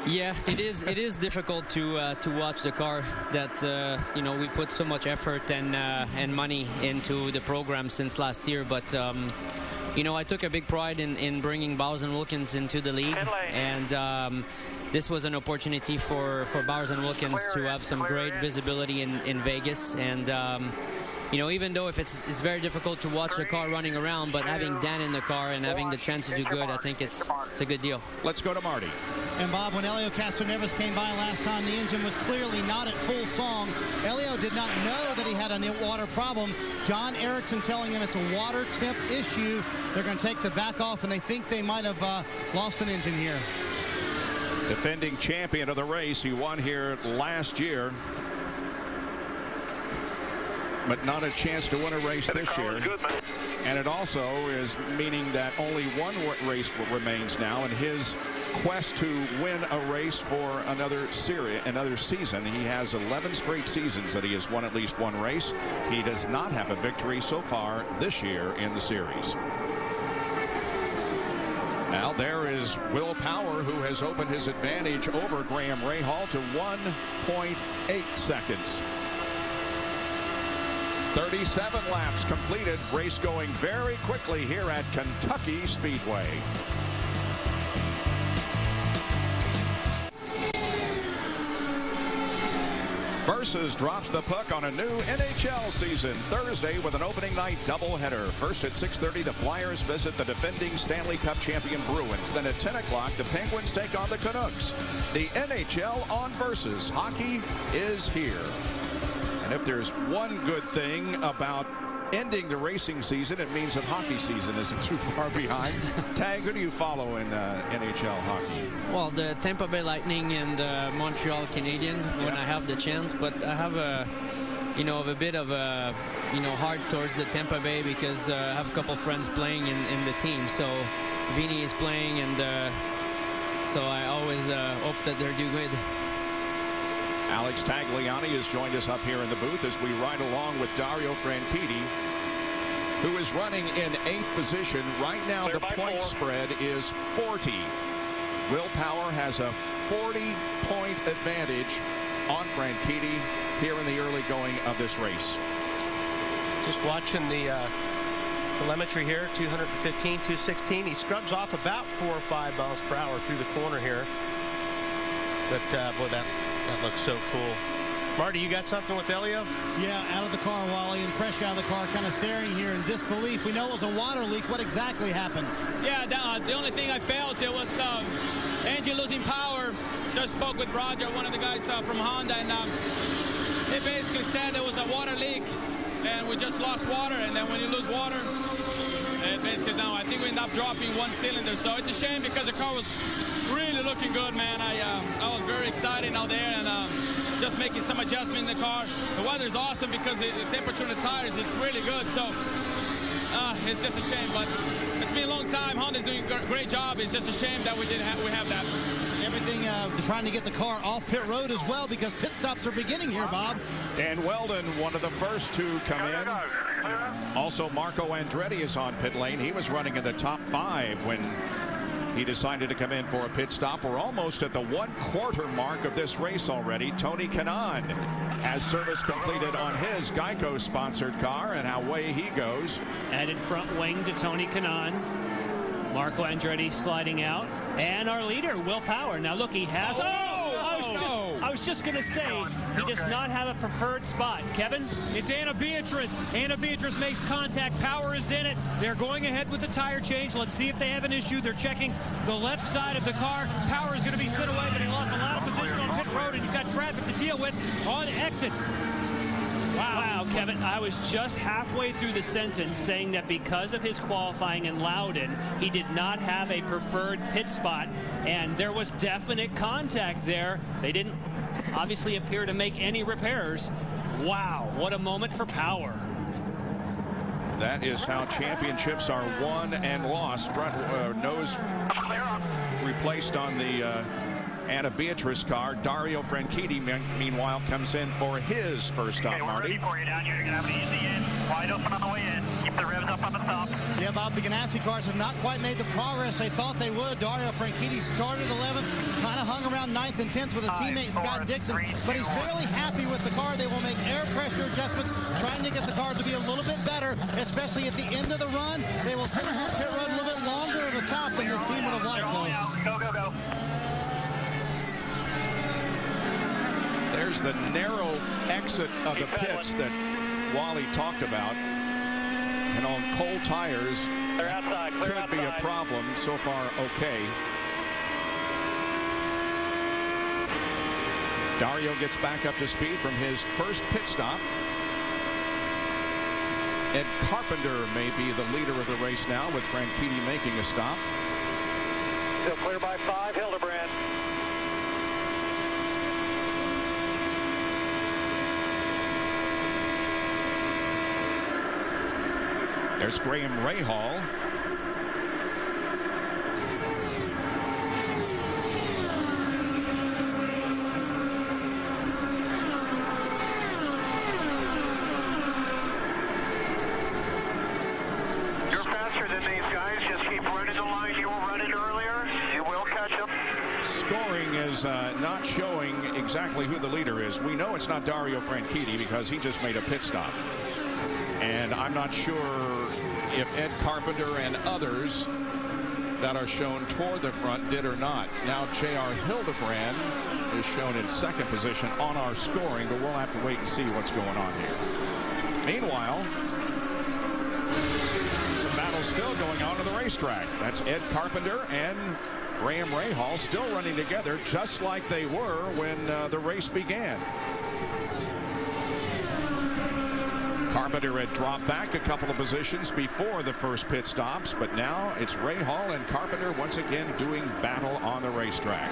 Yeah, it is difficult to watch the car that we put so much effort and money into the program since last year, but I took a big pride in bringing Bowers & Wilkins into the league, and this was an opportunity for Bowers & Wilkins to have some great visibility in Vegas, and even though if it's very difficult to watch the car running around, but having Dan in the car and having the chance to do good, I think it's a good deal. Let's go to Marty. And Bob, when Helio Castroneves came by last time, the engine was clearly not at full song. Helio did not know that he had a water problem. John Erickson telling him it's a water temp issue. They're going to take the back off, and they think they might have lost an engine here. Defending champion of the race, he won here last year, but not a chance to win a race this year. And it also is meaning that only one race remains now, and his quest to win a race for another season. He has 11 straight seasons that he has won at least one race. He does not have a victory so far this year in the series. Now there is Will Power, who has opened his advantage over Graham Rahal to 1.8 seconds. 37 laps completed. Race going very quickly here at Kentucky Speedway. Versus drops the puck on a new NHL season Thursday with an opening night doubleheader. First at 6:30, the Flyers visit the defending Stanley Cup champion Bruins. Then at 10 o'clock, the Penguins take on the Canucks. The NHL on Versus. Hockey is here. And if there's one good thing about ending the racing season, it means that hockey season isn't too far behind. Tag, who do you follow in NHL hockey? Well, the Tampa Bay Lightning and the Montreal Canadiens when I have the chance, but I have a bit of a heart towards the Tampa Bay because I have a couple friends playing in the team. So Vinny is playing, and so I always hope that they're doing good. Alex Tagliani has joined us up here in the booth as we ride along with Dario Franchitti, who is running in 8th position. Right now, the point spread is 40. Will Power has a 40-point advantage on Franchitti here in the early going of this race. Just watching the telemetry here, 215, 216. He scrubs off about 4 or 5 miles per hour through the corner here. But, boy, that looks so cool. Marty, you got something with Helio? Yeah, out of the car, Wally, and fresh out of the car, kind of staring here in disbelief. We know it was a water leak. What exactly happened? Yeah, the only thing I felt, it was engine losing power. Just spoke with Roger, one of the guys from Honda, and he basically said it was a water leak, and we just lost water, and then when you lose water, it basically, now I think we ended up dropping one cylinder, so it's a shame because the car was really looking good, man. I was very excited out there, and just making some adjustment in the car. The weather's awesome because the temperature in the tires, it's really good. So it's just a shame, but it's been a long time. Honda's doing a great job. It's just a shame that we have that. Everything trying to get the car off pit road as well because pit stops are beginning here, Bob. Dan Weldon, one of the first to come in. Also, Marco Andretti is on pit lane. He was running in the top 5 when he decided to come in for a pit stop. We're almost at the 1/4 mark of this race already. Tony Kanaan has service completed on his Geico-sponsored car, and away he goes. Added front wing to Tony Kanaan. Marco Andretti sliding out. And our leader, Will Power. Now, look, he has... I was just going to say, he does not have a preferred spot. Kevin? It's Anna Beatrice. Anna Beatrice makes contact. Power is in it. They're going ahead with the tire change. Let's see if they have an issue. They're checking the left side of the car. Power is going to be sent away, but he lost a lot of position on pit road, and he's got traffic to deal with on exit. Wow, Kevin, I was just halfway through the sentence saying that because of his qualifying in Loudon, he did not have a preferred pit spot, and there was definite contact there. They didn't obviously appear to make any repairs. Wow, what a moment for Power. That is how championships are won and lost. Front nose replaced on the Anna Beatrice car. Dario Franchitti, meanwhile, comes in for his first stop, Marty. Before you're down here, you're going to have an easy in. Wide open on the way in. Keep the revs up on the stop. Yeah, Bob, the Ganassi cars have not quite made the progress they thought they would. Dario Franchitti started 11th, kind of hung around 9th and 10th with his teammate Scott Dixon, but he's fairly happy with the car. They will make air pressure adjustments, trying to get the car to be a little bit better, especially at the end of the run. They will center half pit road a little bit longer of a stop than this team would have liked, though. Go, go, go. There's the narrow exit of the pits that Wally talked about. And on cold tires, that could be a problem. So far, okay. Dario gets back up to speed from his first pit stop. Ed Carpenter may be the leader of the race now, with Franchitti making a stop. Still clear by 5, Hildebrand. There's Graham Rahal. You're faster than these guys. Just keep running the line you were running earlier. You will catch them. Scoring is not showing exactly who the leader is. We know it's not Dario Franchitti because he just made a pit stop. And I'm not sure if Ed Carpenter and others that are shown toward the front did or not. Now J.R. Hildebrand is shown in second position on our scoring, but we'll have to wait and see what's going on here. Meanwhile, some battles still going on the racetrack. That's Ed Carpenter and Graham Rahal still running together just like they were when the race began. Carpenter had dropped back a couple of positions before the first pit stops, but now it's Rahal and Carpenter once again doing battle on the racetrack.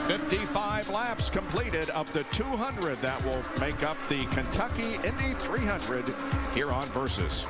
55 laps completed up to 200. That will make up the Kentucky Indy 300 here on Versus.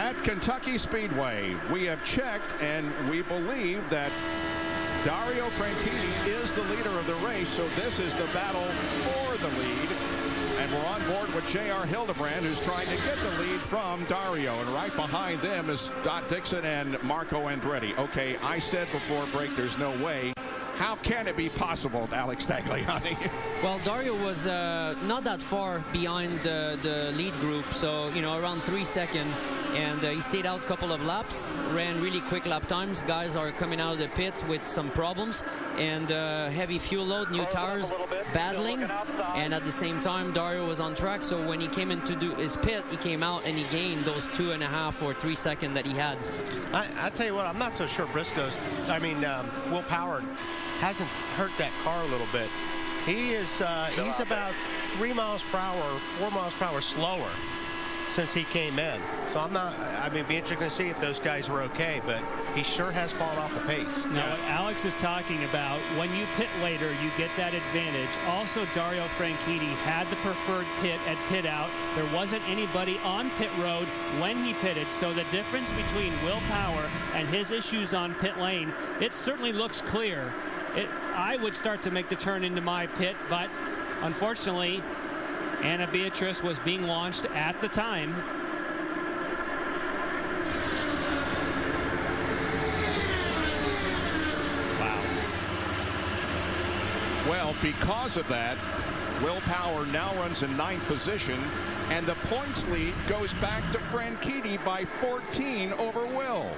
At Kentucky Speedway, we have checked, and we believe that Dario Franchitti is the leader of the race, so this is the battle for the lead. And we're on board with J.R. Hildebrand, who's trying to get the lead from Dario. And right behind them is Scott Dixon and Marco Andretti. Okay, I said before break, there's no way. How can it be possible, Alex Tagliani? Well, Dario was not that far behind the lead group, so, you know, around 3 seconds. And he stayed out a couple of laps, ran really quick lap times. Guys are coming out of the pits with some problems, and heavy fuel load, new tires, battling. And at the same time, Dario was on track, so when he came in to do his pit, he came out and he gained those 2.5 or 3 seconds that he had. I tell you what, I'm not so sure Will Power hasn't hurt that car a little bit. He's about 3 miles per hour, 4 miles per hour slower since he came in. So it'd be interesting to see if those guys were okay, but he sure has fallen off the pace. Now, what Alex is talking about, when you pit later, you get that advantage. Also, Dario Franchitti had the preferred pit at pit out. There wasn't anybody on pit road when he pitted, so the difference between Will Power and his issues on pit lane, it certainly looks clear. I would start to make the turn into my pit, but unfortunately, Anna Beatrice was being launched at the time. Wow. Well, because of that, Will Power now runs in 9th position, and the points lead goes back to Franchitti by 14 over Will.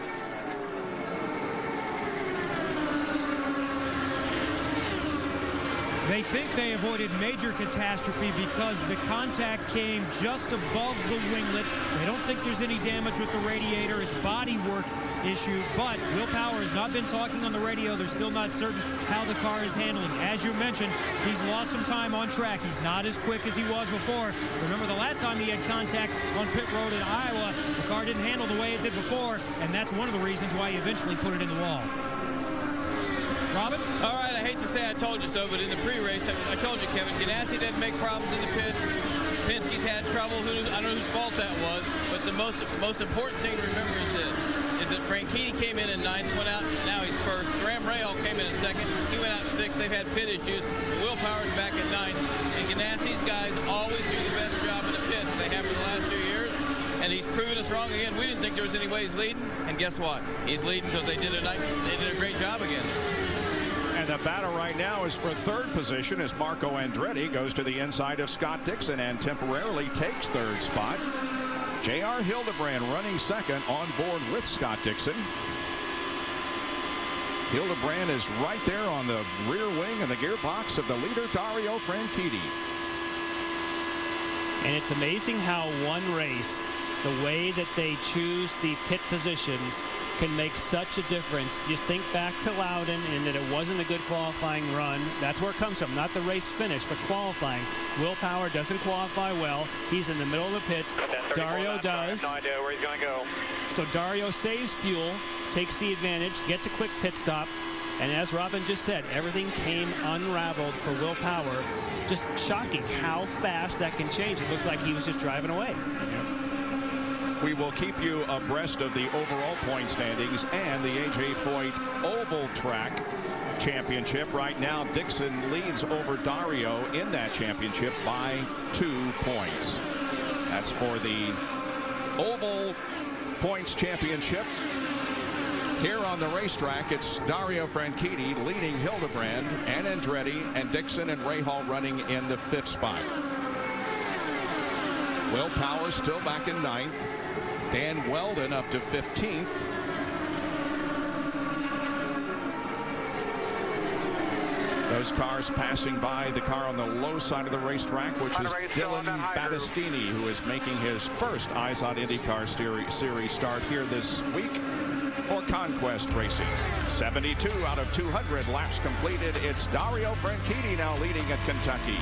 They think they avoided major catastrophe because the contact came just above the winglet. They don't think there's any damage with the radiator. It's body work issue, but Will Power has not been talking on the radio. They're still not certain how the car is handling. As you mentioned, he's lost some time on track. He's not as quick as he was before. Remember the last time he had contact on pit road in Iowa, the car didn't handle the way it did before, and that's one of the reasons why he eventually put it in the wall. Robin? All right, I hate to say I told you so, but in the pre-race, I told you, Kevin, Ganassi didn't make problems in the pits. Penske's had trouble. I don't know whose fault that was, but the most important thing to remember is that Franchitti came in 9th, went out, now he's 1st. Graham Rahal came in 2nd. He went out 6th. They've had pit issues. Will Power's back at 9th. And Ganassi's guys always do the best job in the pits. They have for the last 2 years. And he's proven us wrong again. We didn't think there was any way he's leading. And guess what? He's leading because they did a great job again. And the battle right now is for 3rd position as Marco Andretti goes to the inside of Scott Dixon and temporarily takes 3rd spot. J.R. Hildebrand running 2nd on board with Scott Dixon. Hildebrand is right there on the rear wing and the gearbox of the leader, Dario Franchitti. And it's amazing how one race, the way that they choose the pit positions, can make such a difference. You think back to Loudon and that it wasn't a good qualifying run. That's where it comes from, not the race finish, but qualifying. Will Power doesn't qualify well. He's in the middle of the pits. Dario does. No idea where he's going to go. So Dario saves fuel, takes the advantage, gets a quick pit stop. And as Robin just said, everything came unraveled for Will Power. Just shocking how fast that can change. It looked like he was just driving away. We will keep you abreast of the overall point standings and the A.J. Foyt Oval Track Championship. Right now, Dixon leads over Dario in that championship by 2 points. That's for the Oval Points Championship. Here on the racetrack, it's Dario Franchitti leading Hildebrand and Andretti, and Dixon and Rahal running in the 5th spot. Will Power still back in 9th. Dan Weldon up to 15th. Those cars passing by the car on the low side of the racetrack, which is Dylan Battistini, who is making his first IZOD IndyCar Series start here this week for Conquest Racing. 72 out of 200 laps completed. It's Dario Franchitti now leading at Kentucky.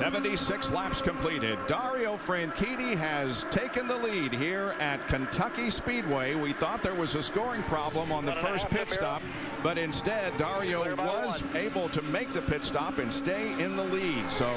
76 laps completed. Dario Franchitti has taken the lead here at Kentucky Speedway. We thought there was a scoring problem on the first pit stop, but instead Dario was able to make the pit stop and stay in the lead. So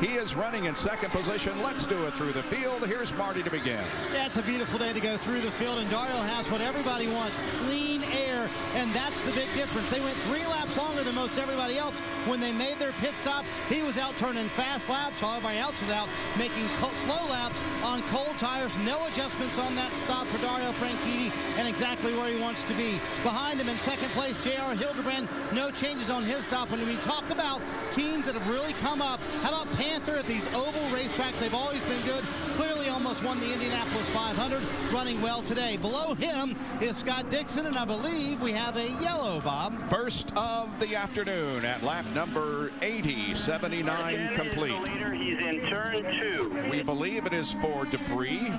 he is running in second position. Let's do it through the field. Here's Marty to begin. Yeah, it's a beautiful day to go through the field, and Dario has what everybody wants, clean air, and that's the big difference. They went 3 laps longer than most everybody else. When they made their pit stop, he was out turning fast laps while everybody else was out making slow laps on cold tires. No adjustments on that stop for Dario Franchitti, and exactly where he wants to be. Behind him in second place, J.R. Hildebrand. No changes on his stop. When we talk about teams that have really come up, how about Panther at these oval racetracks? They've always been good. Clearly almost won the Indianapolis 500, running well today. Below him is Scott Dixon, and I believe we have a yellow, Bob. First of the afternoon at lap number 80, 79 complete. He's in turn 2. We believe it is for debris.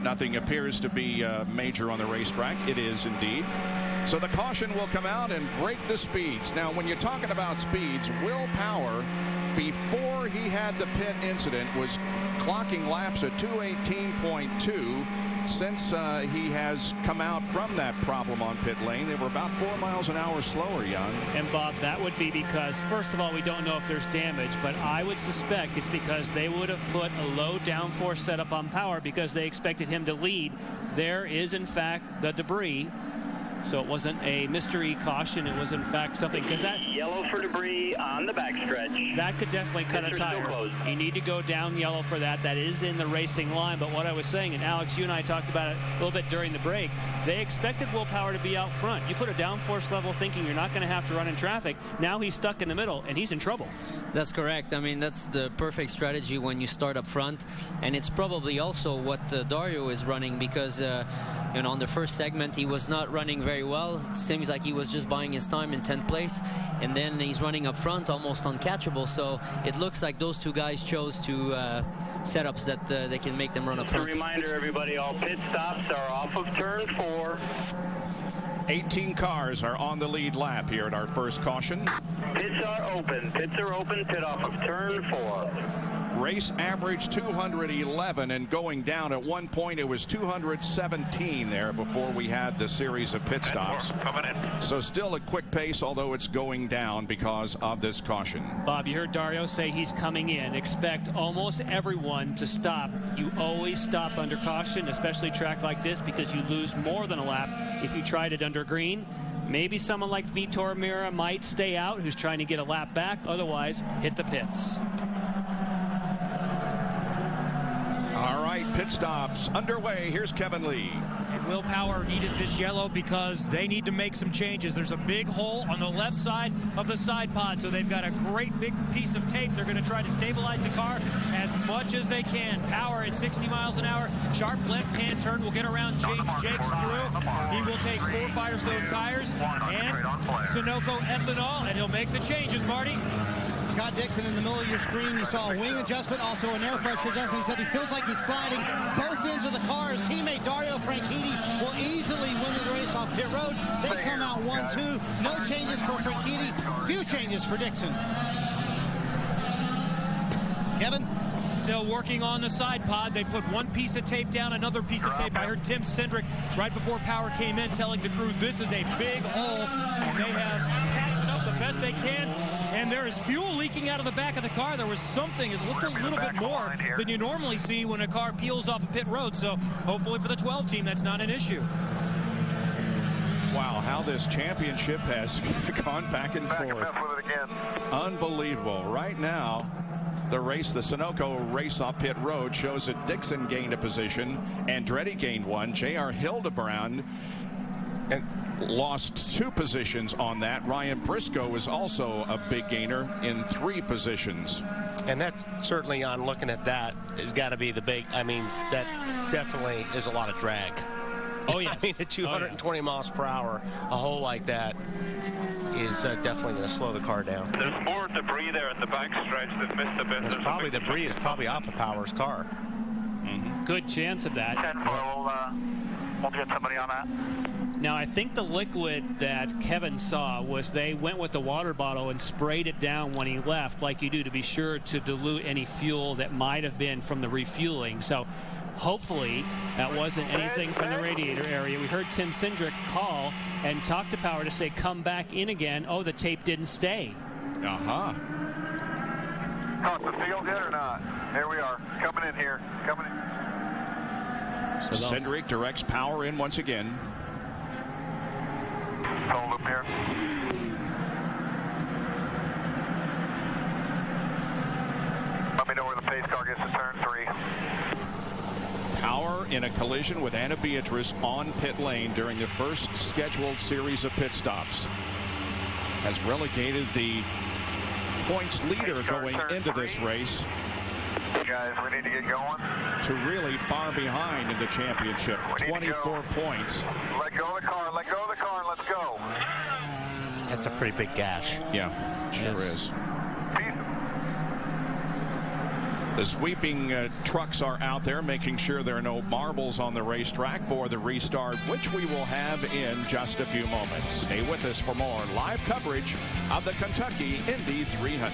Nothing appears to be major on the racetrack. It is indeed. So the caution will come out and break the speeds. Now, when you're talking about speeds, Will Power, before he had the pit incident, was clocking laps at 218.2. Since he has come out from that problem on pit lane, they were about 4 miles an hour slower, Jan. And Bob, that would be because, first of all, we don't know if there's damage, but I would suspect it's because they would have put a low downforce setup on Power because they expected him to lead. There is, in fact, the debris. So it wasn't a mystery caution. It was, in fact, something, because that... Yellow for debris on the backstretch. That could definitely cut a tire. You need to go down yellow for that. That is in the racing line. But what I was saying, and Alex, you and I talked about it a little bit during the break, they expected Will Power to be out front. You put a downforce level thinking you're not going to have to run in traffic. Now he's stuck in the middle, and he's in trouble. That's correct. I mean, that's the perfect strategy when you start up front. And it's probably also what Dario is running because, you know, on the first segment, he was not running very well. It seems like he was just buying his time in 10th place, and then he's running up front almost uncatchable. So it looks like those two guys chose to setups that they can make them run up front. A reminder, everybody, all pit stops are off of turn 4. 18 cars are on the lead lap here at our first caution. Pits are open. Pits are open. Pit off of turn 4. Race average 211, and going down at one point it was 217 there before we had the series of pit stops. So still a quick pace, although it's going down because of this caution. Bob, you heard Dario say he's coming in. Expect almost everyone to stop. You always stop under caution, especially a track like this, because you lose more than a lap if you tried it under green. Maybe someone like Vitor Mira might stay out, who's trying to get a lap back. Otherwise, hit the pits. All right, pit stops underway. Here's Kevin Lee. And Will Power needed this yellow because they need to make some changes. There's a big hole on the left side of the side pod, so they've got a great big piece of tape. They're going to try to stabilize the car as much as they can. Power at 60 miles an hour. Sharp left-hand turn will get around James Jakes through. He will take 4 Firestone tires and Sunoco ethanol, and he'll make the changes, Marty. Scott Dixon in the middle of your screen. You saw a wing adjustment, also an air pressure adjustment. He said he feels like he's sliding both ends of the car. His teammate Dario Franchitti will easily win the race off pit road. They come out 1-2. No changes for Franchitti. Few changes for Dixon. Kevin? Still working on the side pod. They put one piece of tape down, another piece of tape. I heard Tim Cindric right before Power came in telling the crew this is a big hole, and they have patched it up the best they can. And there is fuel leaking out of the back of the car. There was something, it looked a little bit more than you normally see when a car peels off a pit road. So hopefully for the 12 team, that's not an issue. Wow, how this championship has gone back and forth. Unbelievable. Right now, the race, the Sunoco race off pit road, shows that Dixon gained a position, Andretti gained one, J.R. Hildebrand lost 2 positions on that. Ryan Briscoe was also a big gainer in 3 positions. And that's certainly, on looking at that, has got to be the big, I mean, that definitely is a lot of drag. Oh, yes. I mean, at 220 miles per hour, a hole like that is definitely going to slow the car down. There's more debris there at the backstretch that missed a bit. It's probably the debris is probably off of Power's car. Good chance of that. 10-4, we'll get somebody on that. Now, I think the liquid that Kevin saw was they went with the water bottle and sprayed it down when he left, like you do, to be sure to dilute any fuel that might have been from the refueling. So hopefully that wasn't anything from the radiator area. We heard Tim Cindric call and talk to Power to say, come back in again. Oh, the tape didn't stay. Cross the field yet or not? Here we are. Coming in here. Coming in. So Cindric directs Power in once again. Hold up here. Let me know where the pace car gets to turn 3. Power in a collision with Anna Beatrice on pit lane during the first scheduled series of pit stops has relegated the points leader going into this race. Guys, we need to get going. To really far behind in the championship. 24 points. Let go of the car, let go of the car, and let's go. That's a pretty big gash. Yeah, sure is. The sweeping trucks are out there making sure there are no marbles on the racetrack for the restart, which we will have in just a few moments. Stay with us for more live coverage of the Kentucky Indy 300.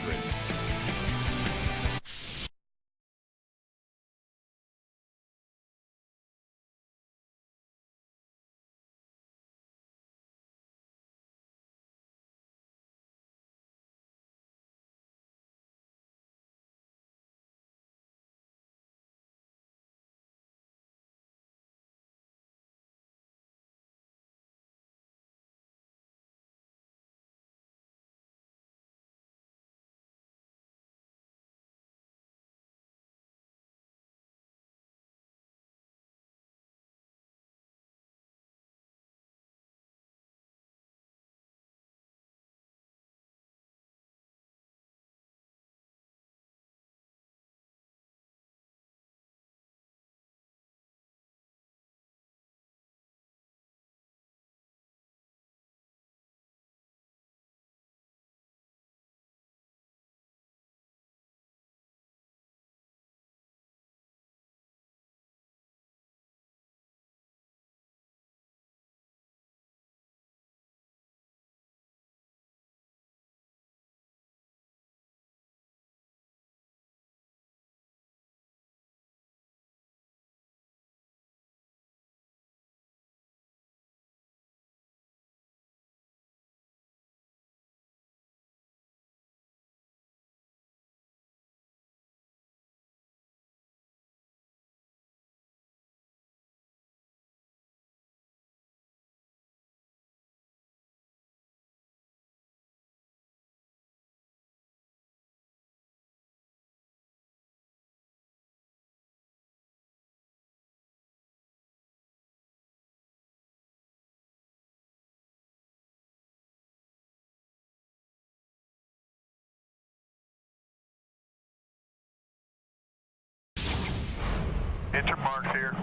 Enter marks here.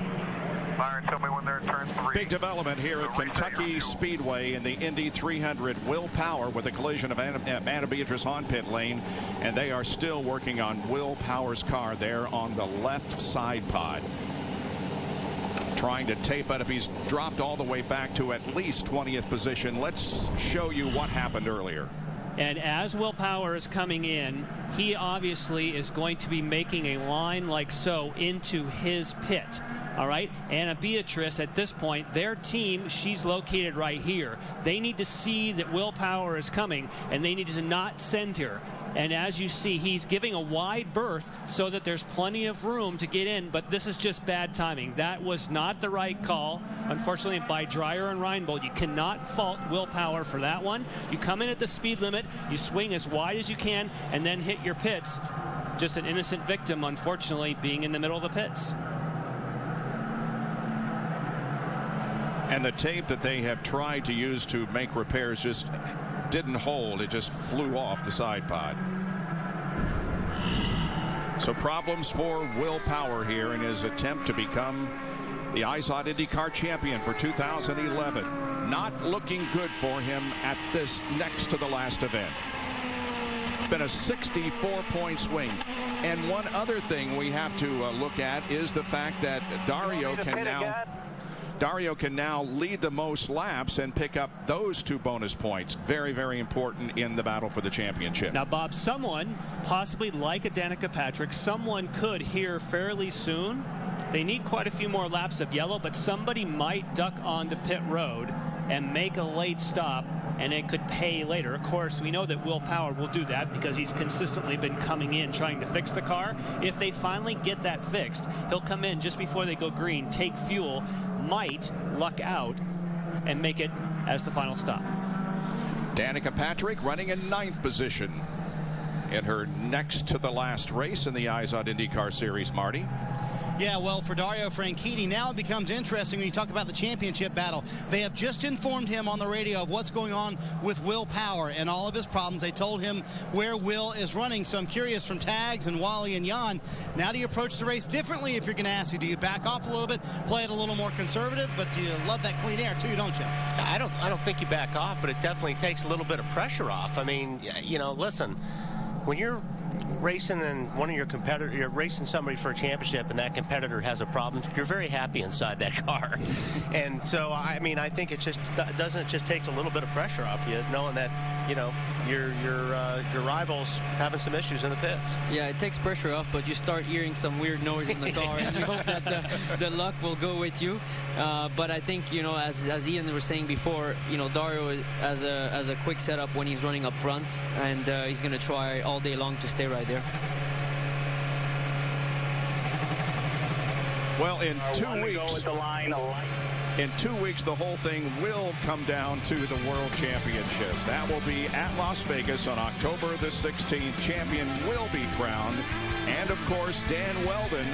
Byron, tell me when they're in turn 3. Big development here at Kentucky Speedway in the Indy 300. Will Power with a collision of Anna Beatrice on pit lane, and they are still working on Will Power's car there on the left side pod. Trying to tape it if he's dropped all the way back to at least 20th position. Let's show you what happened earlier. And as Will Power is coming in, he obviously is going to be making a line like so into his pit. All right, Anna Beatrice at this point, their team, she's located right here. They need to see that Will Power is coming, and they need to not send her. And as you see, he's giving a wide berth so that there's plenty of room to get in, but this is just bad timing. That was not the right call, unfortunately, by Dreyer and Reinbold. You cannot fault Will Power for that one. You come in at the speed limit, you swing as wide as you can, and then hit your pits. Just an innocent victim, unfortunately, being in the middle of the pits. And the tape that they have tried to use to make repairs just didn't hold. It just flew off the side pod. So problems for Will Power here in his attempt to become the IZOD IndyCar champion for 2011. Not looking good for him at this next to the last event. It's been a 64-point swing. And one other thing we have to look at is the fact that Dario can now Dario can now lead the most laps and pick up those 2 bonus points. Very, very important in the battle for the championship. Now, Bob, someone, possibly like a Danica Patrick, someone could here fairly soon. They need quite a few more laps of yellow, but somebody might duck onto pit road and make a late stop, and it could pay later. Of course, we know that Will Power will do that because he's consistently been coming in trying to fix the car. If they finally get that fixed, he'll come in just before they go green, take fuel, might luck out, and make it as the final stop. Danica Patrick running in 9th position in her next to the last race in the IZOD IndyCar Series, Marty. Yeah, well, for Dario Franchitti, now it becomes interesting when you talk about the championship battle. They have just informed him on the radio of what's going on with Will Power and all of his problems. They told him where Will is running. So I'm curious, from Tags and Wally and Jan, now do you approach the race differently if you're Ganassi? Do you back off a little bit, play it a little more conservative, but you love that clean air too, don't you? I don't think you back off, but it definitely takes a little bit of pressure off. I mean, you know, listen, when you're racing and one of your competitors, you're racing somebody for a championship and that competitor has a problem, you're very happy inside that car. And so, I mean, I think it just takes a little bit of pressure off you, knowing that, you know, your rival's having some issues in the pits. Yeah, it takes pressure off, but you start hearing some weird noise in the car, and you hope that the luck will go with you. But I think, you know, as Ian was saying before, you know, Dario has a quick setup when he's running up front, and he's going to try all day long to stay right there. Well, in 2 weeks, in 2 weeks, the whole thing will come down to the World Championships. That will be at Las Vegas on October the 16th. Champion will be crowned. And, of course, Dan Weldon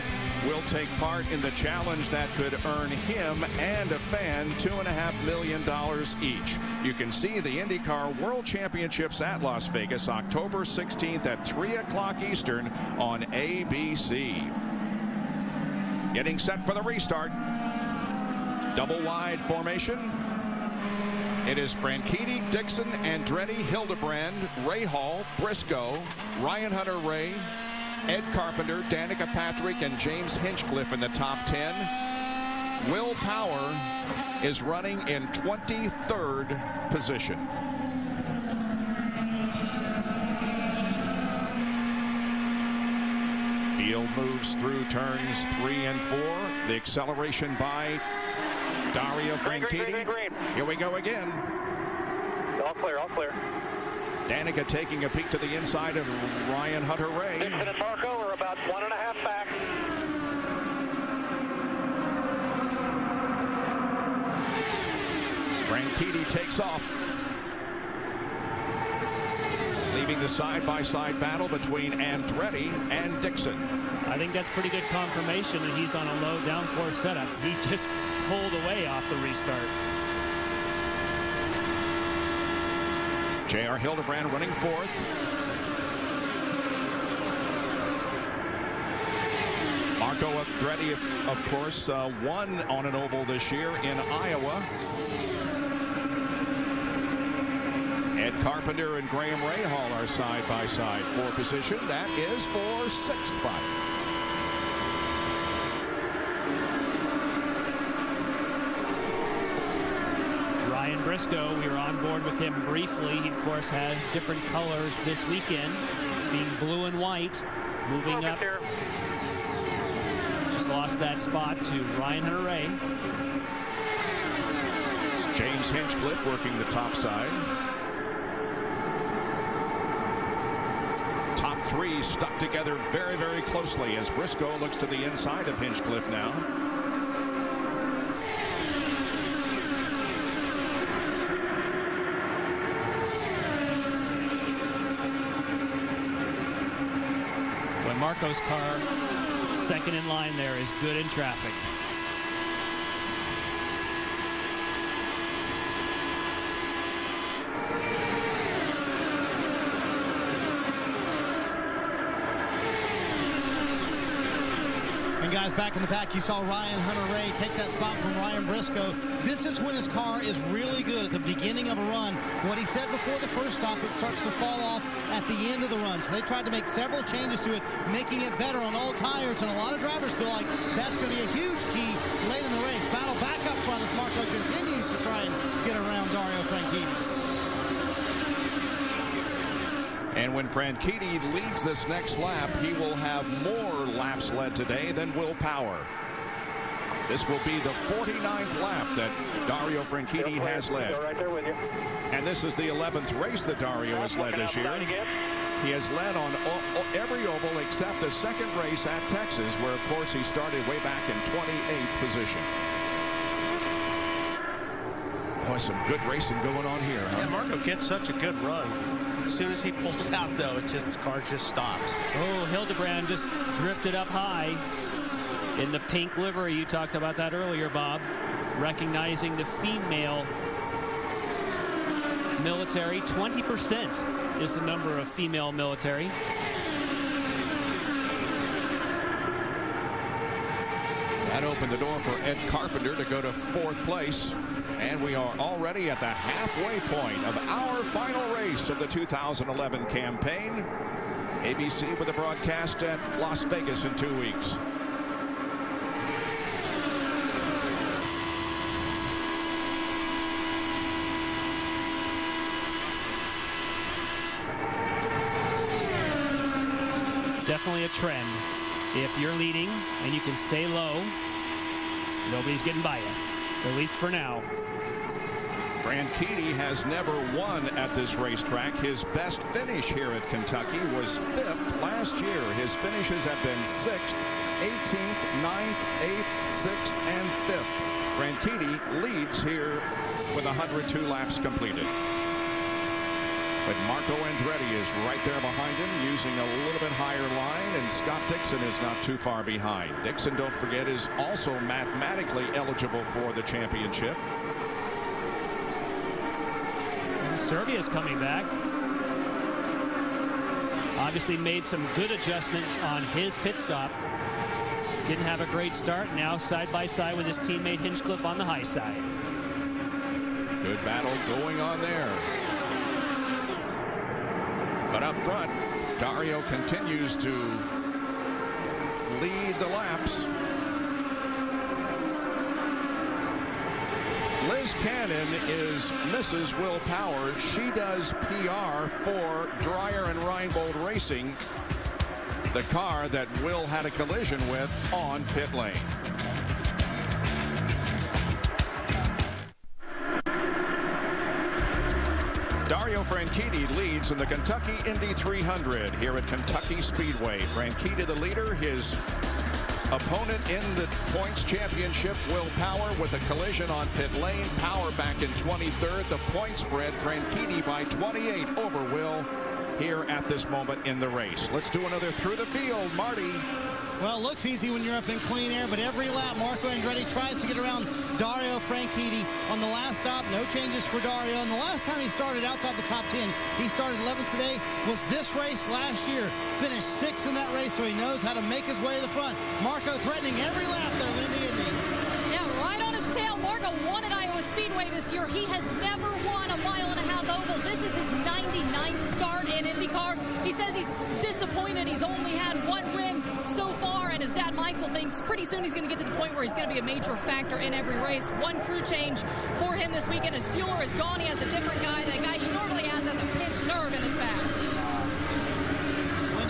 will take part in the challenge that could earn him and a fan $2.5 million each. You can see the IndyCar World Championships at Las Vegas, October 16th at 3 o'clock Eastern on ABC. Getting set for the restart. Double wide formation. It is Franchitti, Dixon, Andretti, Hildebrand, Rahal, Briscoe, Ryan Hunter-Reay, Ed Carpenter, Danica Patrick, and James Hinchcliffe in the top 10. Will Power is running in 23rd position. Field moves through turns 3 and 4. The acceleration by Dario Franchitti. Here we go again. All clear, all clear. Danica taking a peek to the inside of Ryan Hunter-Reay. Dixon and Marco are about 1.5 back. Franchitti takes off, leaving the side-by-side battle between Andretti and Dixon. I think that's pretty good confirmation that he's on a low downforce setup. He just pulled away off the restart. J.R. Hildebrand running 4th. Marco Andretti, of course, won on an oval this year in Iowa. Ed Carpenter and Graham Rahal are side by side for position. That is for 6th spot. Ryan Briscoe, we were on board with him briefly. He, of course, has different colors this weekend, being blue and white, moving up. Just lost that spot to Ryan Hunter-Reay. James Hinchcliffe working the top side. Top 3 stuck together very, very closely as Briscoe looks to the inside of Hinchcliffe now. When Marco's car, second in line there, is good in traffic. Guys, back in the back, you saw Ryan Hunter-Reay take that spot from Ryan Briscoe. This is when his car is really good at the beginning of a run. What he said before the first stop, it starts to fall off at the end of the run. So they tried to make several changes to it, making it better on all tires, and a lot of drivers feel like that's going to be a huge key late in the race. Battle back up front. And when Franchitti leads this next lap, he will have more laps led today than Will Power. This will be the 49th lap that Dario Franchitti has led. Right there with you. And this is the 11th race that Dario has led this year. He has led on every oval except the second race at Texas, where, of course, he started way back in 28th position. Boy, some good racing going on here, huh? Yeah, Marco gets such a good run. As soon as he pulls out, though, the car just stops. Oh, Hildebrand just drifted up high in the pink livery. You talked about that earlier, Bob. Recognizing the female military. 20% is the number of female military. That opened the door for Ed Carpenter to go to 4th place. And we are already at the halfway point of our final race of the 2011 campaign. ABC with a broadcast at Las Vegas in 2 weeks. Definitely a trend. If you're leading and you can stay low, nobody's getting by you, at least for now. Franchitti has never won at this racetrack. His best finish here at Kentucky was 5th last year. His finishes have been 6th, 18th, 9th, 8th, 6th, and 5th. Franchitti leads here with 102 laps completed. But Marco Andretti is right there behind him, using a little bit higher line, and Scott Dixon is not too far behind. Dixon, don't forget, is also mathematically eligible for the championship. Servia's coming back. Obviously made some good adjustment on his pit stop. Didn't have a great start. Now side by side with his teammate Hinchcliffe on the high side. Good battle going on there. But up front, Dario continues to lead the laps. Liz Cannon is Mrs. Will Power. She does PR for Dreyer and Reinbold Racing, the car that Will had a collision with on pit lane. Dario Franchitti leads in the Kentucky Indy 300 here at Kentucky Speedway. Franchitti the leader. His opponent in the points championship, Will Power, with a collision on pit lane. Power back in 23rd. The point spread, Franchitti by 28 over Will here at this moment in the race. Let's do another through the field. Marty. Well, it looks easy when you're up in clean air, but every lap Marco Andretti tries to get around Dario Franchitti. On the last stop, no changes for Dario. And the last time he started outside the top 10, he started 11th today, was this race last year. Finished 6th in that race, so he knows how to make his way to the front. Marco threatening every lap there, Lindy. Yeah, right on his tail. Marco won at Iowa Speedway this year. He has never won a mile-and-a-half oval. This is his 99th start in IndyCar. He says he's disappointed. He's only had one win so far, and his dad Michael thinks pretty soon he's going to get to the point where he's going to be a major factor in every race. One crew change for him this weekend. His fueler is gone. He has a different guy. The guy he normally has a pinched nerve in his back.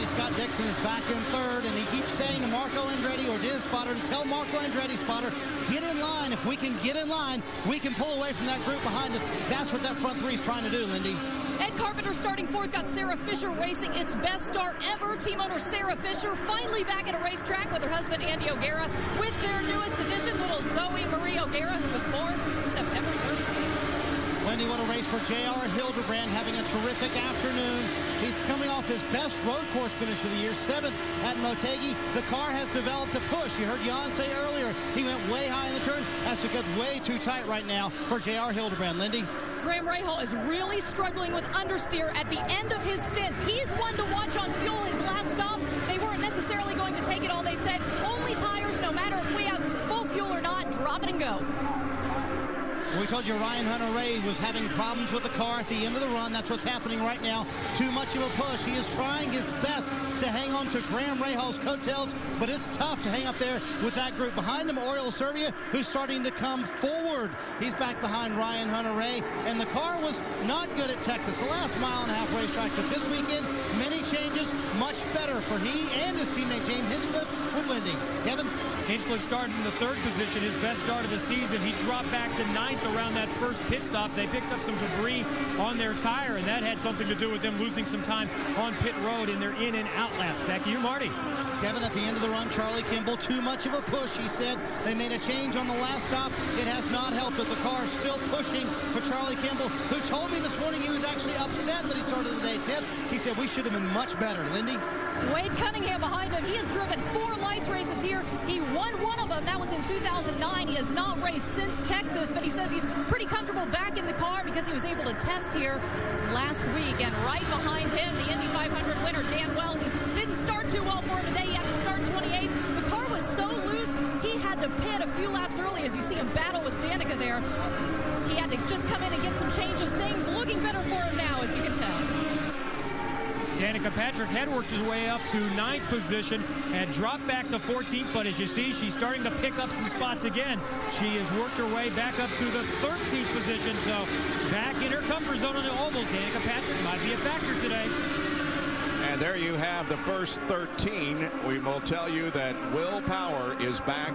Scott Dixon is back in 3rd, and he keeps saying to Marco Andretti or Diz Spotter to tell Marco Andretti, Spotter, get in line. If we can get in line, we can pull away from that group behind us. That's what that front three is trying to do, Lindy. Ed Carpenter starting 4th, got Sarah Fisher racing its best start ever. Team owner Sarah Fisher finally back at a racetrack with her husband Andy O'Gara with their newest addition, little Zoe Marie O'Gara, who was born September 13th. Lindy, what a race for J.R. Hildebrand, having a terrific afternoon. He's coming off his best road course finish of the year, 7th at Motegi. The car has developed a push. You heard Jan say earlier, he went way high in the turn. That's because way too tight right now for J.R. Hildebrand. Lindy? Graham Rahal is really struggling with understeer at the end of his stints. He's one to watch on fuel his last stop. They weren't necessarily going to take it all. They said, only tires, no matter if we have full fuel or not, drop it and go. We told you Ryan Hunter-Reay was having problems with the car at the end of the run. That's what's happening right now. Too much of a push. He is trying his best to hang on to Graham Rahal's coattails, but it's tough to hang up there with that group. Behind him, Oriol Servia, who's starting to come forward. He's back behind Ryan Hunter-Reay, and the car was not good at Texas, the last mile-and-a-half racetrack, but this weekend, many changes, much better for he and his teammate James Hinchcliffe with Lindy. Kevin? Hinchcliffe started in the 3rd position, his best start of the season. He dropped back to 9th around that first pit stop. They picked up some debris on their tire, and that had something to do with them losing some time on pit road in their in and out laps. Back to you, Marty. Kevin, at the end of the run, Charlie Kimball, too much of a push, he said. They made a change on the last stop. It has not helped, but the car is still pushing for Charlie Kimball, who told me this morning he was actually upset that he started the day 10th. He said, we should have been much better. Lindy? Wade Cunningham behind him. He has driven 4 lights races here. He won one of them. That was in 2009. He has not raced since Texas, but he says he's pretty comfortable back in the car because he was able to test here last week. And right behind him, the Indy 500 winner, Dan Welton, didn't start too well for him today. He had to start 28th. The car was so loose, he had to pit a few laps early as you see him battle with Danica there. He had to just come in and get some changes. Things looking better for him now, as you can tell. Danica Patrick had worked his way up to 9th position, had dropped back to 14th, but as you see, she's starting to pick up some spots again. She has worked her way back up to the 13th position, so back in her comfort zone on the ovals. Danica Patrick might be a factor today. And there you have the first 13. We will tell you that Will Power is back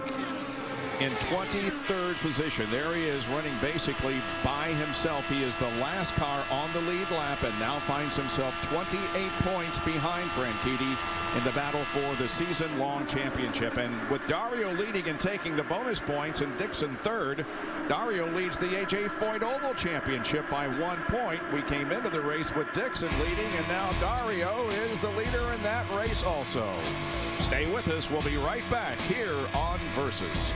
in 23rd position. There he is, running basically by himself. He is the last car on the lead lap and now finds himself 28 points behind Franchitti in the battle for the season-long championship. And with Dario leading and taking the bonus points and Dixon third, Dario leads the A.J. Foyt Oval Championship by 1 point. We came into the race with Dixon leading, and now Dario is the leader in that race also. Stay with us. We'll be right back here on Versus.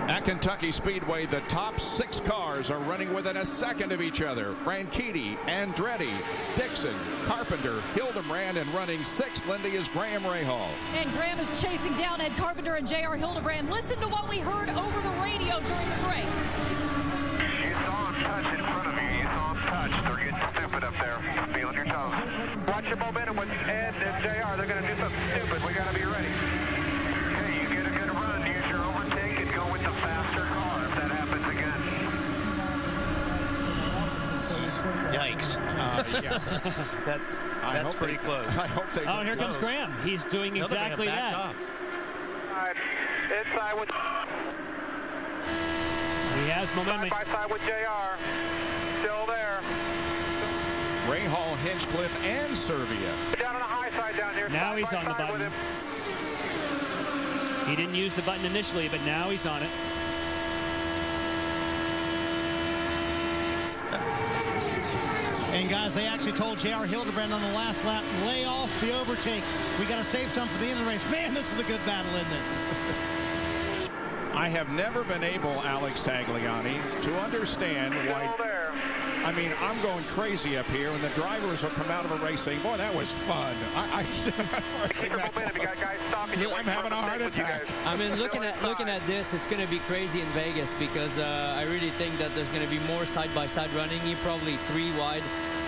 At Kentucky Speedway, the top 6 cars are running within a second of each other. Franchitti, Andretti, Dixon, Carpenter, Hildebrand, and running 6th, Lindy, is Graham Rahal. And Graham is chasing down Ed Carpenter and J.R. Hildebrand. Listen to what we heard over the radio during the break. You saw him touch in front of you. You saw him touch. They're getting stupid up there. Be on your toes. Watch your momentum with Ed and J.R. They're going to do something stupid. We got to be ready. Okay, you get a good run. Use your overtake and go with the faster car if that happens again. Yikes. Yeah. That's pretty close. I hope they. Oh, here comes Graham. He's doing exactly that. All right, inside with. He has momentum. Side by side with JR. Still there. Rahal, Hinchcliffe, and Servia. Down on the high side down here. Now he's on the button. He didn't use the button initially, but now he's on it. And guys, they actually told J.R. Hildebrand on the last lap, lay off the overtake. We got to save some for the end of the race. Man, this is a good battle, isn't it? I have never been able, Alex Tagliani, to understand why. I mean, I'm going crazy up here, and the drivers will come out of a race saying, boy, that was fun. I'm having a heart attack. I mean, looking at this, it's going to be crazy in Vegas because I really think that there's going to be more side-by-side running, probably 3 wide,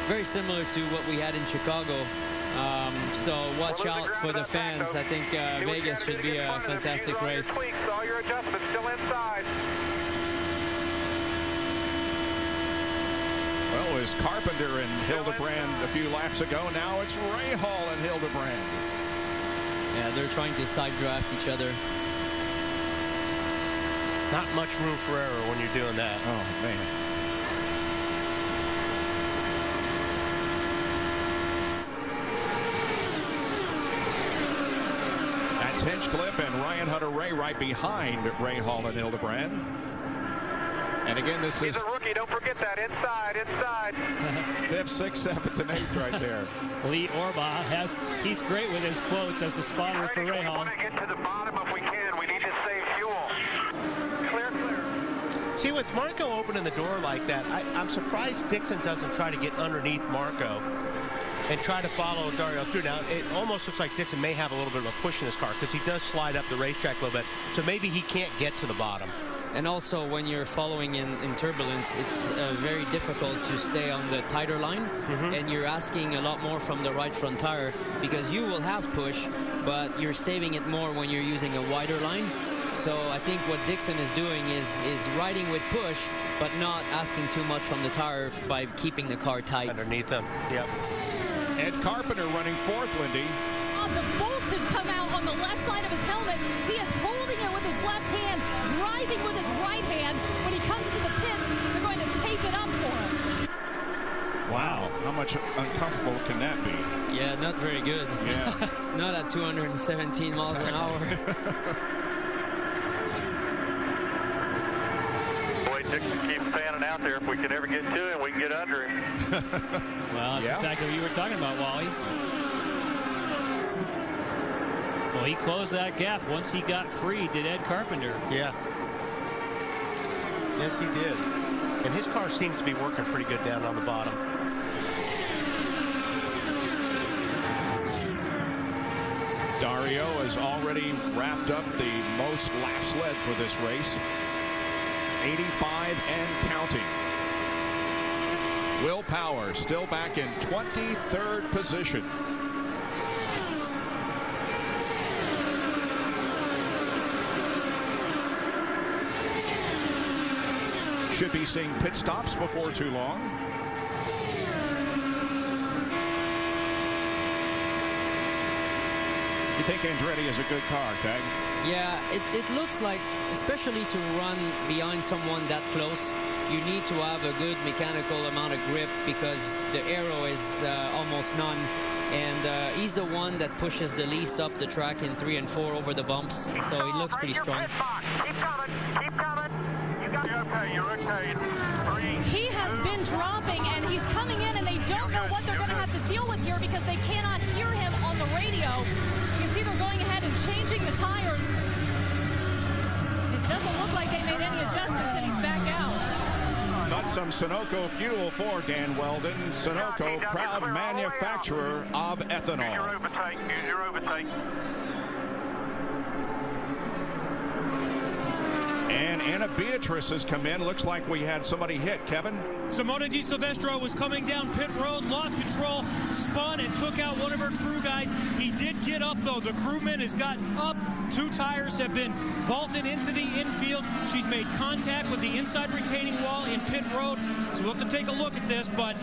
very similar to what we had in Chicago. So watch out for the fans. I think Vegas should be a fantastic race. All your adjustments still inside. Well, it was Carpenter and Hildebrand a few laps ago. Now it's Rahal and Hildebrand. Yeah, they're trying to side draft each other. Not much room for error when you're doing that. Oh, man. That's Hinchcliffe and Ryan Hunter-Ray right behind Rahal and Hildebrand. And again, this is... He's a rookie, don't forget that. Inside. 5th, 6th, 7th, and 8th right there. Lee Orbaugh he's great with his quotes as the spotter for Rahal. We want to get to the bottom if we can. We need to save fuel. Clear. See, with Marco opening the door like that, I'm surprised Dixon doesn't try to get underneath Marco and try to follow Dario through. Now, it almost looks like Dixon may have a little bit of a push in his car because he does slide up the racetrack a little bit. So maybe he can't get to the bottom. And also, when you're following in turbulence, it's very difficult to stay on the tighter line. And you're asking a lot more from the right front tire because you will have push, but you're saving it more when you're using a wider line. So I think what Dixon is doing is riding with push, but not asking too much from the tire by keeping the car tight. Underneath them, yep. Ed Carpenter running 4th, Lindy. The bolts have come out on the left side of his helmet. He is holding it with his left hand, driving with his right hand. When he comes into the pits, they're going to tape it up for him. Wow, how much uncomfortable can that be? Yeah, not very good. Yeah. Not at 217 miles an hour. Boy, Dixon keeps fanning out there. If we can ever get to him, we can get under him. Well, that's exactly what you were talking about, Wally. Well, he closed that gap once he got free, did Ed Carpenter. Yeah. Yes, he did. And his car seems to be working pretty good down on the bottom. Dario has already wrapped up the most laps led for this race. 85 and counting. Will Power still back in 23rd position. Should be seeing pit stops before too long. You think Andretti is a good car, Tag? Yeah, it looks like, especially to run behind someone that close, you need to have a good mechanical amount of grip because the aero is almost none. And He's the one that pushes the least up the track in 3 and 4 over the bumps, so he looks pretty strong. Keep coming, keep coming. You're okay. He has been dropping, and he's coming in, and they don't know what they're going to have to deal with here because they cannot hear him on the radio. You see they're going ahead and changing the tires. It doesn't look like they made any adjustments, and he's back out. Got some Sunoco fuel for Dan Weldon. Sunoco, proud manufacturer of ethanol. Use your overtake. And Anna Beatrice has come in. Looks like we had somebody hit. Kevin? Simona Di Silvestro was coming down pit road, lost control, spun, and took out one of her crew guys. He did get up, though. The crewman has gotten up. 2 tires have been vaulted into the infield. She's made contact with the inside retaining wall in pit road. So we'll have to take a look at this, but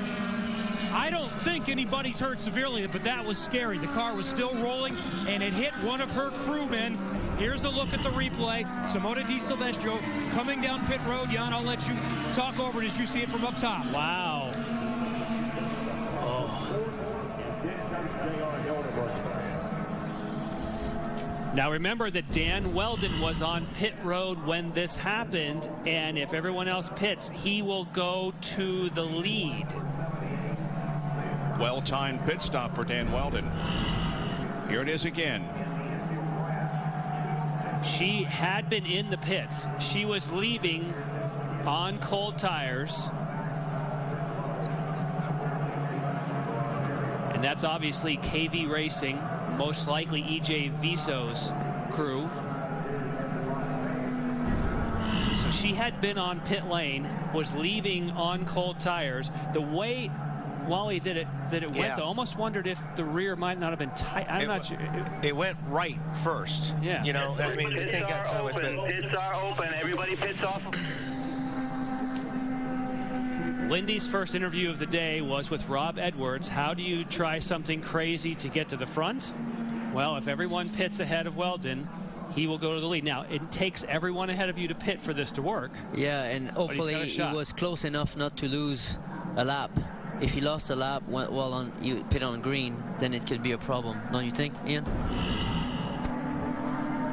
I don't think anybody's hurt severely, but that was scary. The car was still rolling, and it hit one of her crewmen. Here's a look at the replay. Simona Di Silvestro coming down pit road. Jan, I'll let you talk over it as you see it from up top. Wow. Now remember that Dan Weldon was on pit road when this happened, and if everyone else pits, he will go to the lead. Well-timed pit stop for Dan Weldon. Here it is again. She had been in the pits. She was leaving on cold tires. And that's obviously KV Racing, most likely EJ Viso's crew. So she had been on pit lane, was leaving on cold tires. The way Wally did it went, though, almost wondered if the rear might not have been tight. I'm not sure. It went right first. Yeah. You know, I mean, the thing got so it's been. Pits are open. Everybody pits off. Lindy's first interview of the day was with Rob Edwards. How do you try something crazy to get to the front? Well, if everyone pits ahead of Weldon, he will go to the lead. Now, it takes everyone ahead of you to pit for this to work. Yeah, and hopefully he was close enough not to lose a lap. If he lost a lap while you pit on green, then it could be a problem. Don't you think, Ian?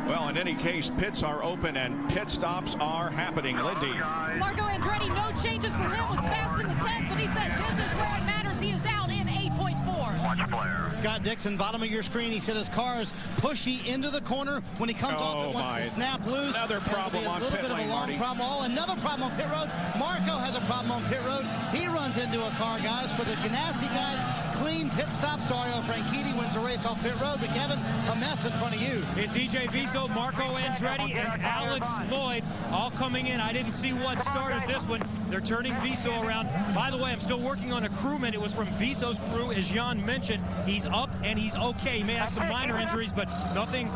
Well, in any case, pits are open and pit stops are happening. Lindy. Marco Andretti, no changes for him, was fast in the test, but he says this is where it matters. He is out in 8.4. Watch a player. Scott Dixon, bottom of your screen, he said his car is pushy into the corner. When he comes off, it wants to snap loose. Another problem on pit lane, Marty. Another problem on pit road. Marco has a problem on pit road. He runs into a car, guys. For the Ganassi guys, clean pit stop. Dario Franchitti wins the race off pit road. But Kevin, a mess in front of you. It's EJ Viso, Marco Andretti, and Alex Lloyd all coming in. I didn't see what started this one. They're turning Viso around. By the way, I'm still working on a crewman. It was from Viso's crew, as Jan mentioned. He's up and he's okay. He may have some minor injuries, but nothing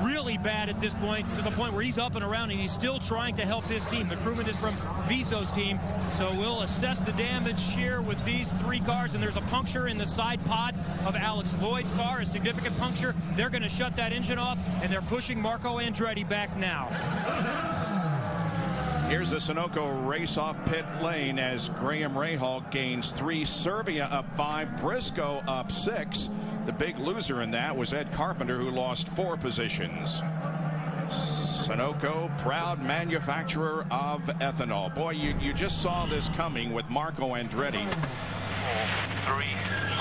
really bad at this point, to the point where he's up and around and he's still trying to help his team. The crewman is from Viso's team, so we'll assess the damage here with these three cars. And there's a puncture in the side pod of Alex Lloyd's car, a significant puncture. They're going to shut that engine off, and they're pushing Marco Andretti back now. Here's the Sunoco race off pit lane as Graham Rahal gains 3, Serbia up 5, Briscoe up 6. The big loser in that was Ed Carpenter, who lost 4 positions. Sunoco, proud manufacturer of ethanol. Boy, you just saw this coming with Marco Andretti. 3, 2,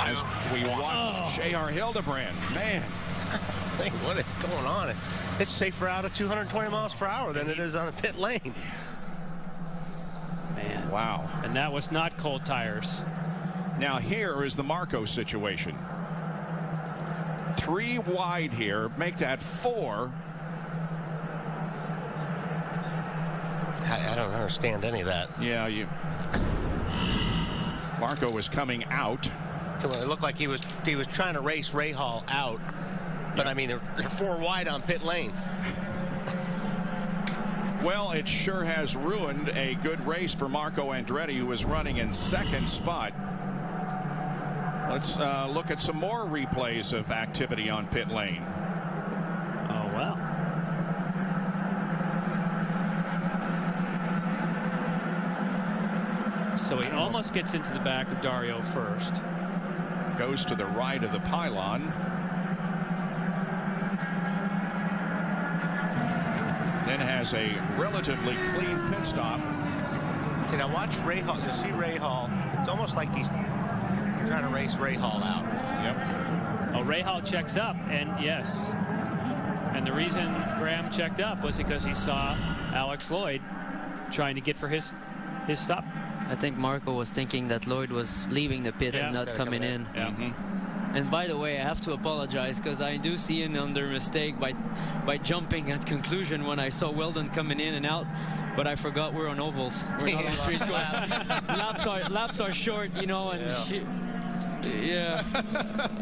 as we watch J.R. Hildebrand. Man. What is going on? It's safer out of 220 miles per hour than it is on the pit lane. Man. Wow. And that was not cold tires. Now here is the Marco situation. 3 wide here, make that 4. I don't understand any of that. Yeah, Marco was coming out. Well, it looked like he was trying to race Rahal out, but I mean they're 4 wide on pit lane. Well, it sure has ruined a good race for Marco Andretti, who was running in 2nd spot. Let's look at some more replays of activity on pit lane. Oh, well. So he almost gets into the back of Dario first. Goes to the right of the pylon. Then has a relatively clean pit stop. See, now watch Rahal. You'll see Rahal. It's almost like he's trying to race Rahal out. Yep. Oh, Rahal checks up, and yes. And the reason Graham checked up was because he saw Alex Lloyd trying to get for his stop. I think Marco was thinking that Lloyd was leaving the pits and not coming in. Yeah. And by the way, I have to apologize because I do see an under mistake by jumping at conclusion when I saw Weldon coming in and out, but I forgot we're on ovals. We're not on street course. Laps are short, you know, and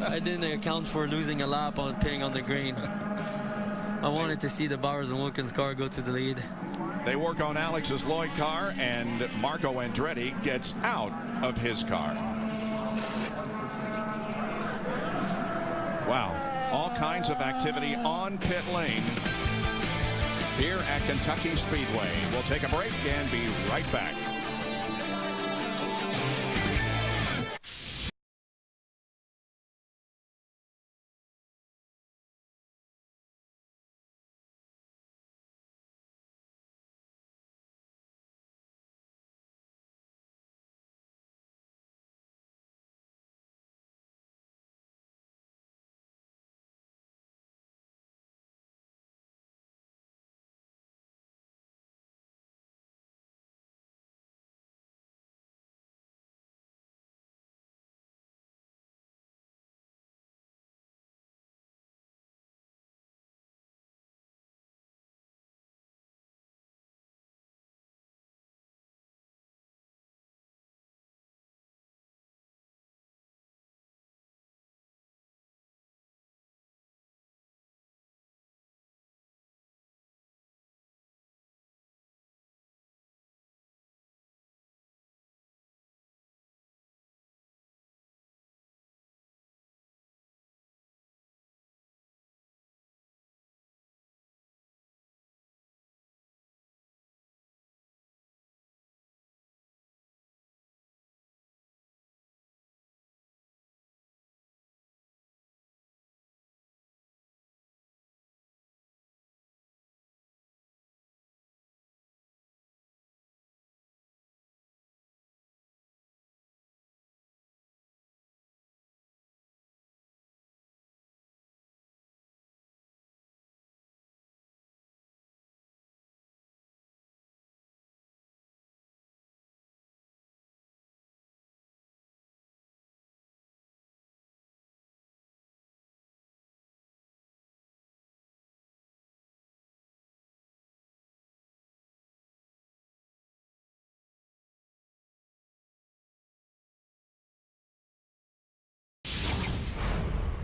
I didn't account for losing a lap on pitting on the green. I wanted to see the Bowers and Wilkins car go to the lead. They work on Alex's Lloyd car, and Marco Andretti gets out of his car. Wow, all kinds of activity on pit lane here at Kentucky Speedway. We'll take a break and be right back.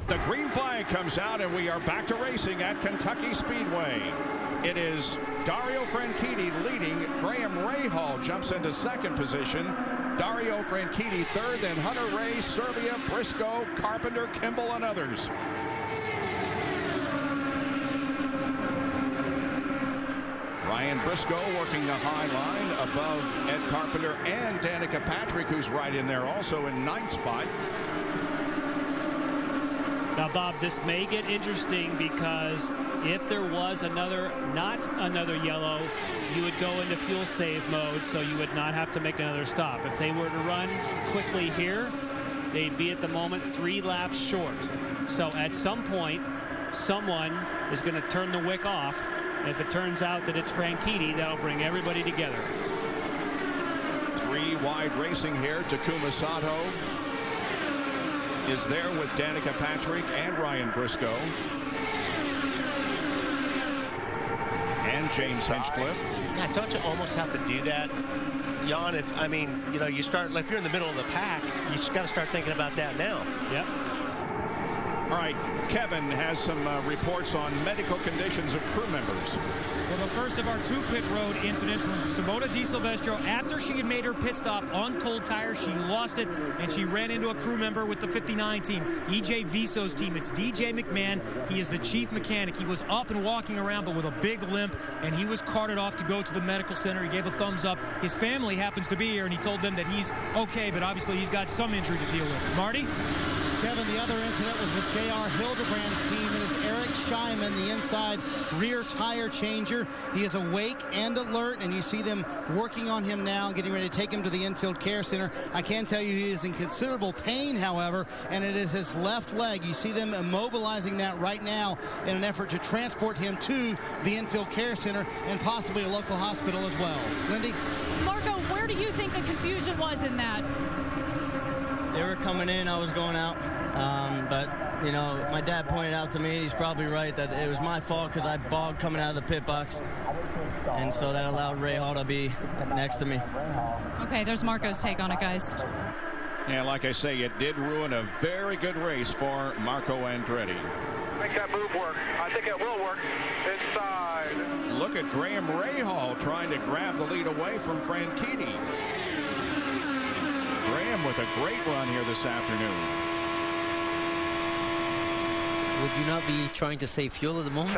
The green flag comes out, and we are back to racing at Kentucky Speedway. It is Dario Franchitti leading. Graham Rahal jumps into second position. Dario Franchitti third, then Hunter Ray, Serbia, Briscoe, Carpenter, Kimball, and others. Ryan Briscoe working the high line above Ed Carpenter and Danica Patrick, who's right in there also in ninth spot. Now, Bob, this may get interesting because if there was not another yellow, you would go into fuel save mode, so you would not have to make another stop. If they were to run quickly here, they'd be at the moment 3 laps short. So at some point, someone is going to turn the wick off. If it turns out that it's Franchitti, that'll bring everybody together. 3 wide racing here. Takuma Sato is there with Danica Patrick and Ryan Briscoe. And James Hinchcliffe. Guys, don't you almost have to do that, Jan? If you're in the middle of the pack, you just got to start thinking about that now. Yep. All right, Kevin has some reports on medical conditions of crew members. Well, the first of our 2 pit road incidents was Simona Di Silvestro. After she had made her pit stop on cold tires, she lost it, and she ran into a crew member with the 59 team, EJ Viso's team. It's DJ McMahon. He is the chief mechanic. He was up and walking around, but with a big limp, and he was carted off to go to the medical center. He gave a thumbs up. His family happens to be here, and he told them that he's okay, but obviously he's got some injury to deal with. Marty? Kevin, the other incident was with J.R. Hildebrand's team. It is Eric Scheinman, the inside rear tire changer. He is awake and alert, and you see them working on him now, getting ready to take him to the infield care center. I can tell you he is in considerable pain, however, and it is his left leg. You see them immobilizing that right now in an effort to transport him to the infield care center and possibly a local hospital as well. Lindy? Marco, where do you think the confusion was in that? They were coming in, I was going out. But, you know, my dad pointed out to me, he's probably right, that it was my fault because I bogged coming out of the pit box. And so that allowed Ray Hall to be next to me. Okay, there's Marco's take on it, guys. Yeah, like I say, it did ruin a very good race for Marco Andretti. Make that move work. I think it will work. Inside. Look at Graham Rahal trying to grab the lead away from Franchitti. Graham with a great run here this afternoon. Would you not be trying to save fuel at the moment?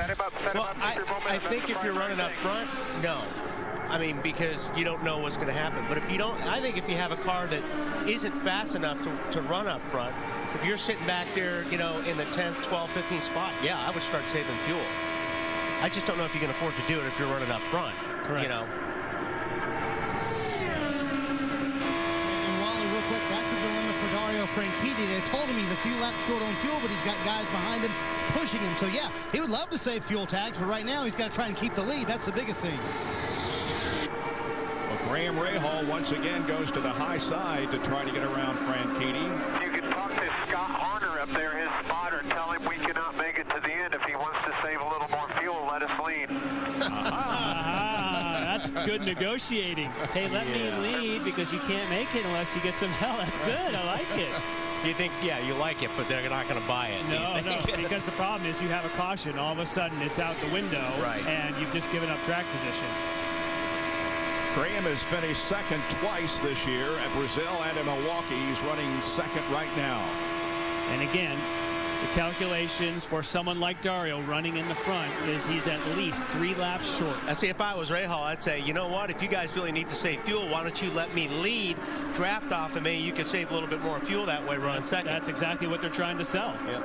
Well, I think if you're running up front, no. I mean, because you don't know what's going to happen. But if you don't, I think if you have a car that isn't fast enough to run up front, if you're sitting back there, you know, in the 10th, 12th, 15th spot, yeah, I would start saving fuel. I just don't know if you can afford to do it if you're running up front. Correct. You know. And Wally, real quick, that's a dilemma for Dario Franchitti. They told him he's a few laps short on fuel, but he's got guys behind him pushing him. So, yeah, he would love to save fuel tags, but right now he's got to try and keep the lead. That's the biggest thing. Graham Rahal once again goes to the high side to try to get around Franchitti. You can talk to Scott Harner up there, his spotter, tell him we cannot make it to the end. If he wants to save a little more fuel, let us lead. That's good negotiating. Hey, let me lead because you can't make it unless you get some help. That's good. I like it. You think, yeah, you like it, but they're not going to buy it. No, because the problem is you have a caution. All of a sudden, it's out the window, and you've just given up track position. Graham has finished second twice this year at Brazil and in Milwaukee. He's running second right now. And again, the calculations for someone like Dario running in the front is he's at least 3 laps short. I see, if I was Rahal, I'd say, you know what, if you guys really need to save fuel, why don't you let me lead, draft off of me, you can save a little bit more fuel that way, run second. That's exactly what they're trying to sell. Yeah.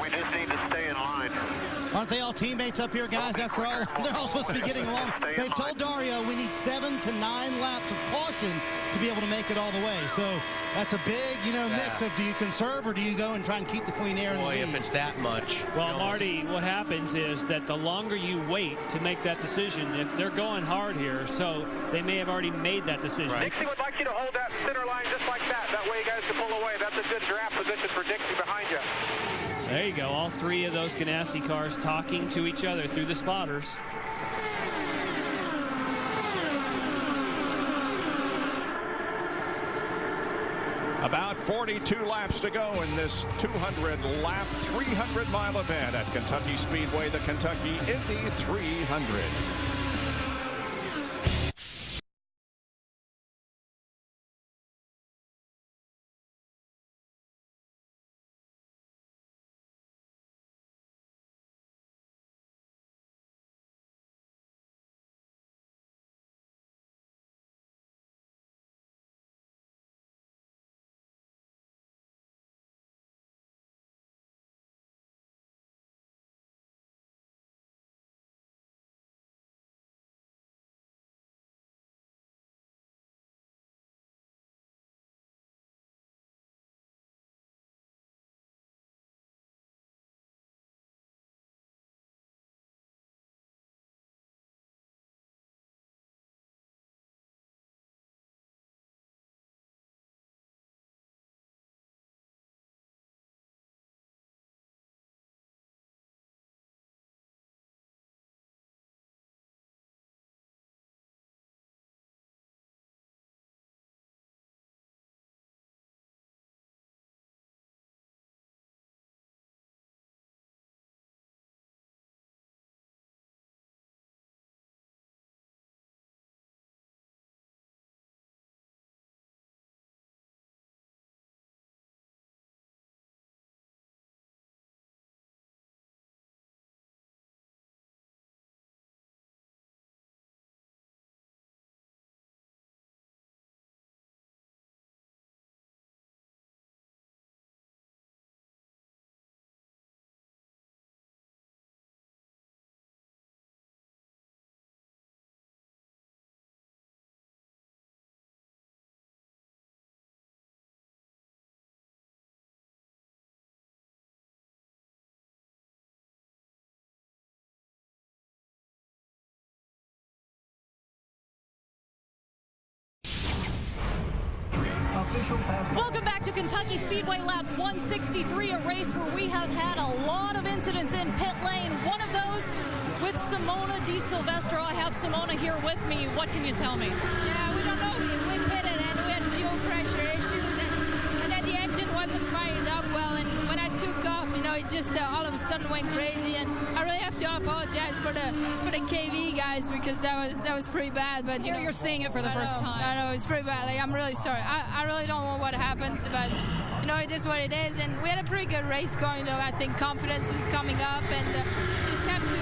We just need to stay in line. Aren't they all teammates up here, guys? After all, they're all supposed to be getting along. They've told Dario we need 7 to 9 laps of caution to be able to make it all the way. So that's a big, mix of do you conserve or do you go and try and keep the clean air in the lead? If it's that much. Well, Marty, what happens is that the longer you wait to make that decision, if they're going hard here, so they may have already made that decision. Right. Dixie would like you to hold that center line just like that. That way you guys can pull away. That's a good draft position for Dixie behind you. There you go. All 3 of those Ganassi cars talking to each other through the spotters. About 42 laps to go in this 200-lap, 300-mile event at Kentucky Speedway, the Kentucky Indy 300. Welcome back to Kentucky Speedway Lap 163, a race where we have had a lot of incidents in pit lane. One of those with Simona Di Silvestro. I have Simona here with me. What can you tell me? Yeah, we don't know. We pitted and we had fuel pressure issues, and then the engine wasn't firing up well. And when I took off, it just all of a sudden went crazy, and I really have to apologize for the KV guys, because that was pretty bad. But you're seeing it for the first time. I know it's pretty bad. Like, I'm really sorry. I really don't know what happens, but it is what it is. And we had a pretty good race going. I think confidence was coming up, and just have to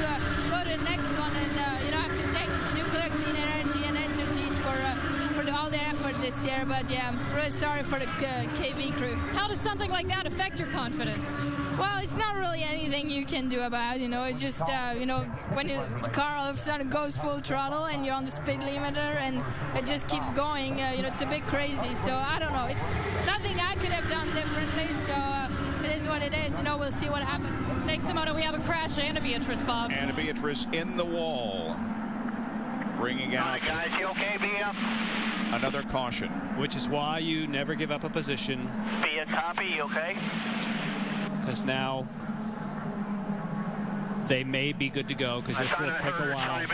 go to the next one, and have to take nuclear clean energy and Interchange for all their effort this year. But yeah, I'm really sorry for the KV crew. How does something like that affect your confidence? Well, it's not really anything you can do about it. It just when the car all of a sudden goes full throttle and you're on the speed limiter and it just keeps going, it's a bit crazy. So I don't know. It's nothing I could have done differently. So it is what it is. We'll see what happens. Thanks, Simona. We have a crash. Anna Beatrice, Bob. Anna Beatrice in the wall, bringing out. All right, guys, you okay, Bia? Another caution. Which is why you never give up a position. Bia, copy, you okay? Because now they may be good to go, because this will take a while.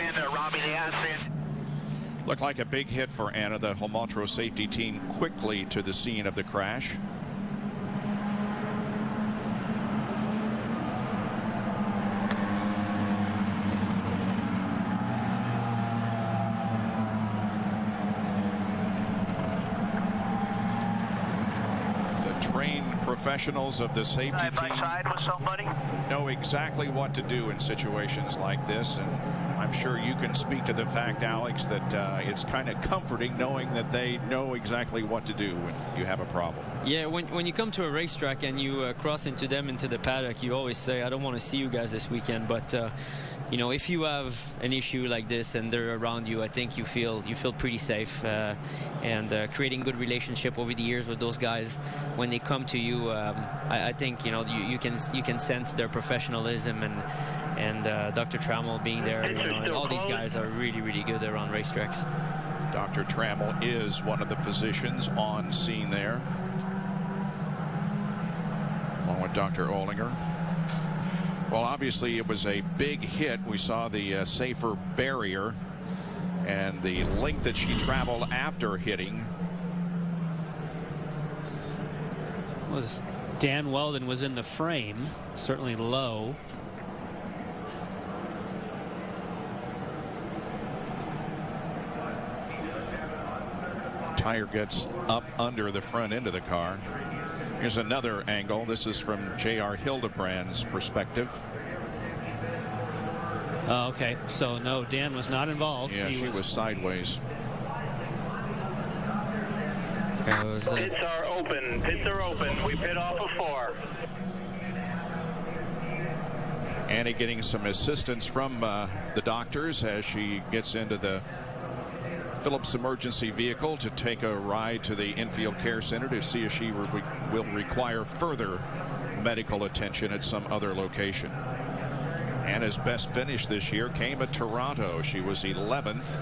Looked like a big hit for Anna. The Holmatro safety team quickly to the scene of the crash. Professionals of the safety team know exactly what to do in situations like this, and I'm sure you can speak to the fact, Alex, that it's kind of comforting knowing that they know exactly what to do when you have a problem. Yeah, when you come to a racetrack and you cross into the paddock, you always say, I don't want to see you guys this weekend, but if you have an issue like this and they're around you, I think you feel pretty safe, and creating good relationship over the years with those guys. When they come to you, I think you can sense their professionalism, and Dr. Trammell being there. And all these guys are really, really good around racetracks. Dr. Trammell is one of the physicians on scene there, along with Dr. Olinger. Well, obviously, it was a big hit. We saw the safer barrier and the length that she traveled after hitting. Dan Weldon was in the frame, certainly low. Tire gets up under the front end of the car. Here's another angle. This is from J.R. Hildebrand's perspective. Okay, so no, Dan was not involved. Yeah, she was sideways. Pits are open. Pits are open. We pit off of 4. Annie getting some assistance from the doctors as she gets into the Phillips emergency vehicle to take a ride to the infield care center to see if she will require further medical attention at some other location. Anna's best finish this year came at Toronto. She was 11th.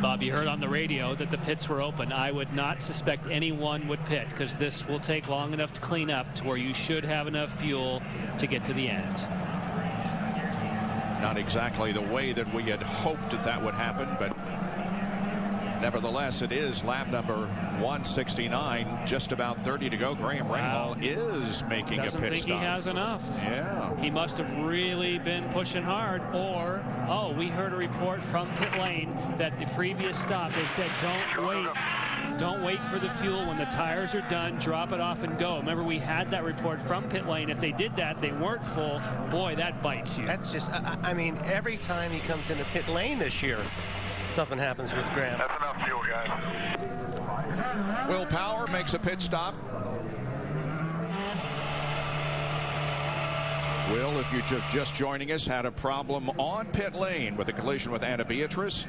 Bob, you heard on the radio that the pits were open. I would not suspect anyone would pit, because this will take long enough to clean up to where you should have enough fuel to get to the end. Not exactly the way that we had hoped that would happen, but nevertheless, it is lap number 169, just about 30 to go. Graham Rahal is making a pit stop. Doesn't think he has enough. Yeah. He must have really been pushing hard, or, we heard a report from pit lane that the previous stop, they said, don't wait for the fuel. When the tires are done, drop it off and go. Remember, we had that report from pit lane. If they did that, they weren't full. Boy, that bites you. That's just, I mean, every time he comes into pit lane this year, something happens with Graham. That's enough fuel, guys. Will Power makes a pit stop. Will, if you're just joining us, had a problem on pit lane with a collision with Anna Beatrice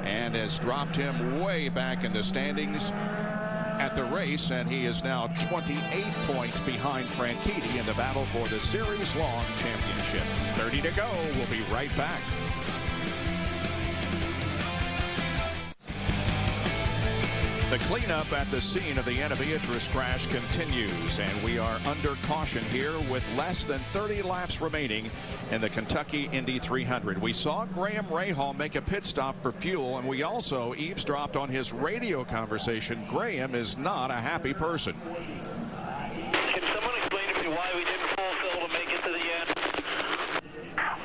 and has dropped him way back in the standings at the race, and he is now 28 points behind Franchitti in the battle for the Series Long Championship. 30 to go. We'll be right back. The cleanup at the scene of the Anna Beatrice crash continues, and we are under caution here with less than 30 laps remaining in the Kentucky Indy 300. We saw Graham Rahal make a pit stop for fuel, and we also eavesdropped on his radio conversation. Graham is not a happy person. Can someone explain to me why we didn't fulfill to make it to the end?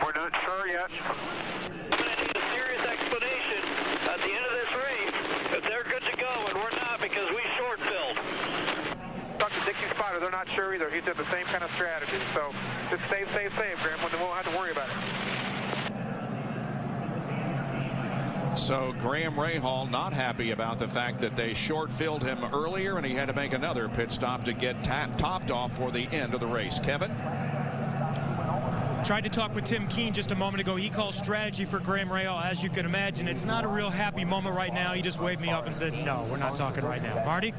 We're not sure yet. I'm going to need a serious explanation at the end of this race if they're good to go and we're not because we short filled. Talk to Dixie Spotter. They're not sure either. He said the same kind of strategy. So just save, Graham. We won't have to worry about it. So Graham Rahal not happy about the fact that they short-filled him earlier, and he had to make another pit stop to get topped off for the end of the race. Kevin? Tried to talk with Tim Keene just a moment ago. He calls strategy for Graham Rahal. As you can imagine, it's not a real happy moment right now. He just waved me off and said, no, we're not talking right now. Marty?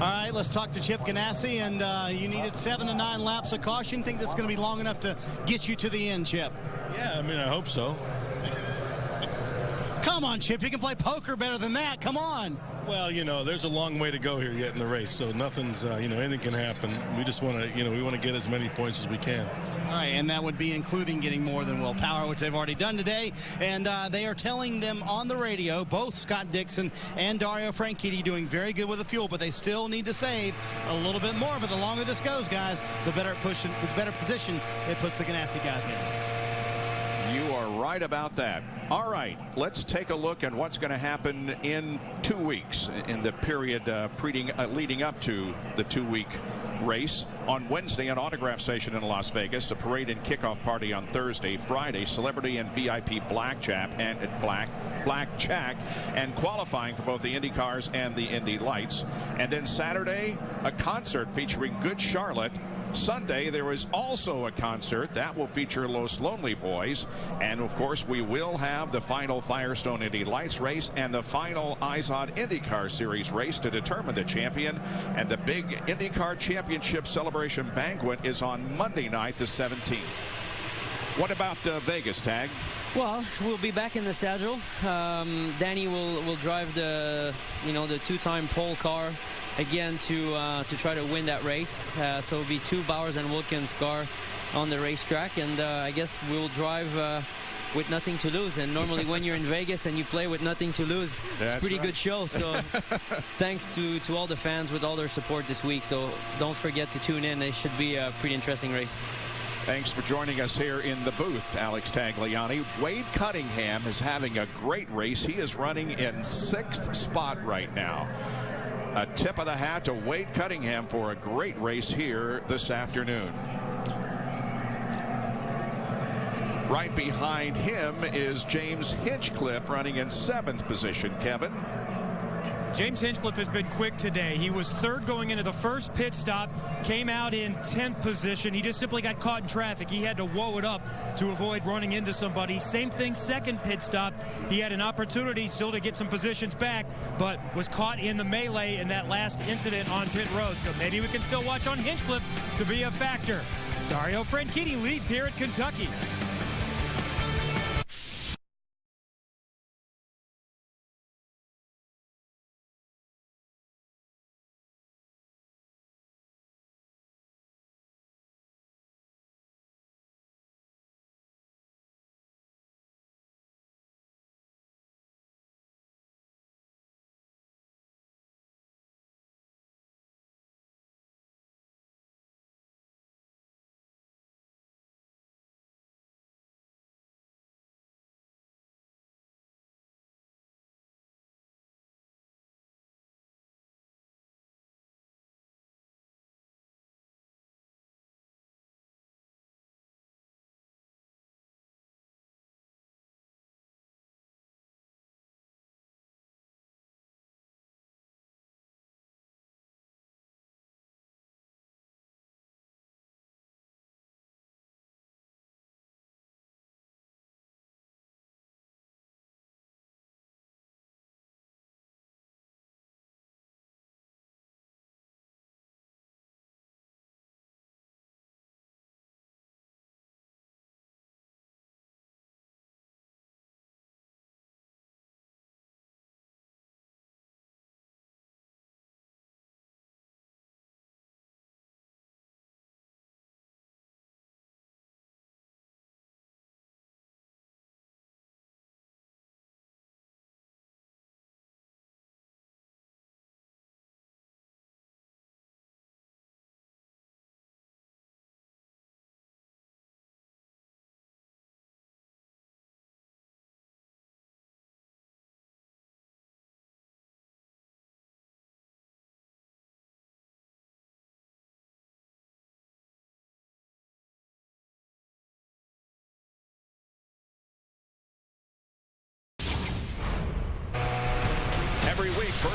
All right, let's talk to Chip Ganassi, and you needed 7 to 9 laps of caution. Think that's going to be long enough to get you to the end, Chip? Yeah, I mean, I hope so. Come on, Chip, you can play poker better than that. Come on. Well, you know, there's a long way to go here yet in the race, so nothing's, anything can happen. We just want to, we want to get as many points as we can. All right, and that would be including getting more than Will Power, which they've already done today. And they are telling them on the radio, both Scott Dixon and Dario Franchitti doing very good with the fuel, but they still need to save a little bit more. But the longer this goes, guys, the better position it puts the Ganassi guys in. You are right about that. All right, let's take a look at what's going to happen in 2 weeks in the period leading up to the 2-week race. On Wednesday, an autograph session in Las Vegas, a parade and kickoff party on Thursday, Friday, celebrity and VIP blackjack and qualifying for both the Indy cars and the Indy Lights. And then Saturday, a concert featuring Good Charlotte. Sunday, there is also a concert that will feature Los Lonely Boys. And, of course, we will have the final Firestone Indy Lights race and the final IZOD IndyCar Series race to determine the champion. And the big IndyCar Championship Celebration Banquet is on Monday night, the 17th. What about Vegas, Tag? Well, we'll be back in the saddle. Danny will drive the two-time pole car again to try to win that race. So it'll be 2 Bowers and Wilkins car on the racetrack, and I guess we'll drive with nothing to lose. And normally when you're in Vegas and you play with nothing to lose, it's a pretty good show. So thanks to all the fans with all their support this week. So don't forget to tune in. It should be a pretty interesting race. Thanks for joining us here in the booth, Alex Tagliani. Wade Cunningham is having a great race. He is running in 6th spot right now. A tip of the hat to Wade Cunningham for a great race here this afternoon. Right behind him is James Hinchcliffe running in 7th position. Kevin? James Hinchcliffe has been quick today. He was 3rd going into the first pit stop, came out in 10th position. He just simply got caught in traffic. He had to whoa it up to avoid running into somebody. Same thing, 2nd pit stop. He had an opportunity still to get some positions back, but was caught in the melee in that last incident on pit road. So maybe we can still watch on Hinchcliffe to be a factor. Dario Franchitti leads here at Kentucky.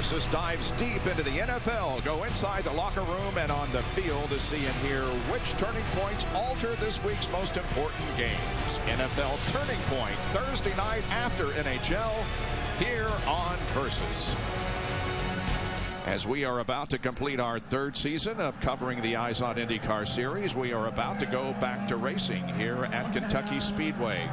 Versus dives deep into the NFL. Go inside the locker room and on the field to see and hear which turning points alter this week's most important games. NFL Turning Point, Thursday night after NHL, here on Versus. As we are about to complete our third season of covering the Eyes on IndyCar Series, we are about to go back to racing here at Kentucky Speedway.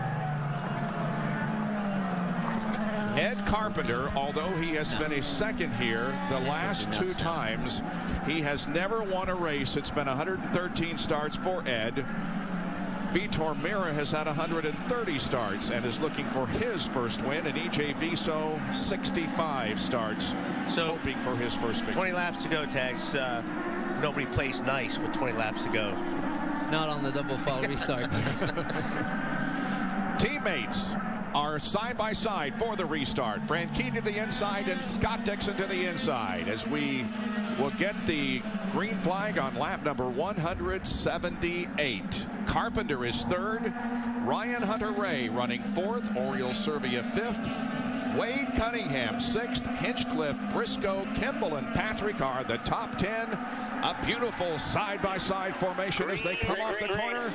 Ed Carpenter, although he has finished second here the last two times, he has never won a race. It's been 113 starts for Ed. Vitor Meira has had 130 starts and is looking for his first win. And E.J. Viso, 65 starts, so hoping for his first victory. 20 laps to go, Tags. Nobody plays nice with 20 laps to go. Not on the double foul restart. Teammates are side by side for the restart. Franchitti to the inside and Scott Dixon to the inside as we will get the green flag on lap number 178. Carpenter is third. Ryan Hunter-Reay running fourth. Oriol Servia fifth. Wade Cunningham sixth. Hinchcliffe, Briscoe, Kimball, and Patrick are the top 10. A beautiful side-by-side formation as they come off the corner.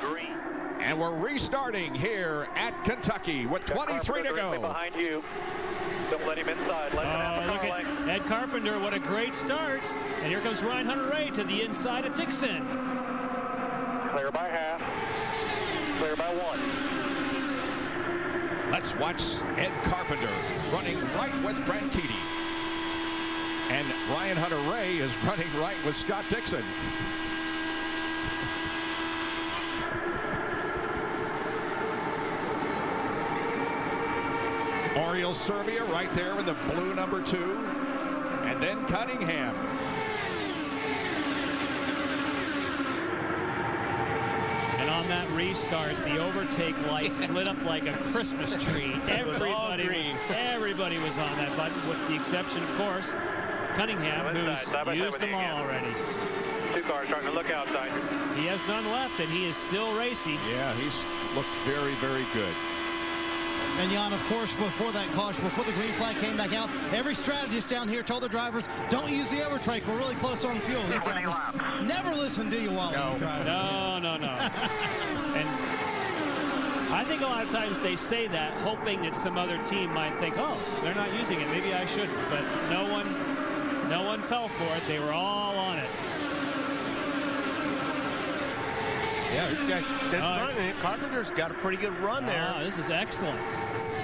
And we're restarting here at Kentucky with 23 to go. Behind you. Don't let him inside. Let him look at Ed Carpenter. What a great start. And here comes Ryan Hunter-Reay to the inside of Dixon. Clear by half. Clear by one. Let's watch Ed Carpenter running right with Franchitti. And Ryan Hunter-Reay is running right with Scott Dixon. Oriol Servia right there in the blue number 2. And then Cunningham. And on that restart, the overtake lights lit up like a Christmas tree. Everybody was on that button, with the exception, of course, Cunningham, who's used them all already. Two cars trying to look outside. He has none left, and he is still racing. Yeah, he's looked very, very good. And Jan, of course, before that caution, before the green flag came back out, every strategist down here told the drivers, don't use the overtake. We're really close on fuel. The drivers never listen, do you, Wally? No. And I think a lot of times they say that hoping that some other team might think, oh, they're not using it. Maybe I shouldn't. But no one fell for it. They were all on it. Yeah, these guys running. Carpenter's got a pretty good run there. This is excellent.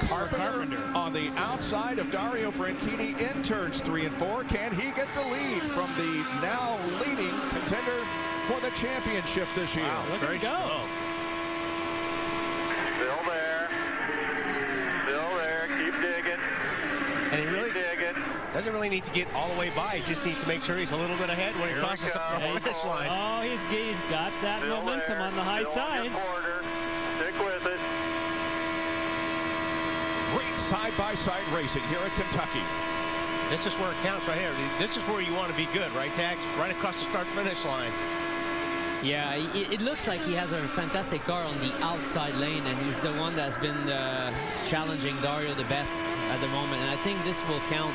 Carpenter on the outside of Dario Franchitti in turns 3 and 4. Can he get the lead from the now leading contender for the championship this year? Wow, look at him go. Still there. Still there. Keep digging. And he really doesn't really need to get all the way by. He just needs to make sure he's a little bit ahead when he crosses the finish line. Oh, he's got that momentum on the high side. Stick with it. Great side-by-side racing here at Kentucky. This is where it counts right here. This is where you want to be good, right, Tags? Right across the start-finish line. Yeah, it looks like he has a fantastic car on the outside lane, and he's the one that's been challenging Dario the best at the moment. And I think this will count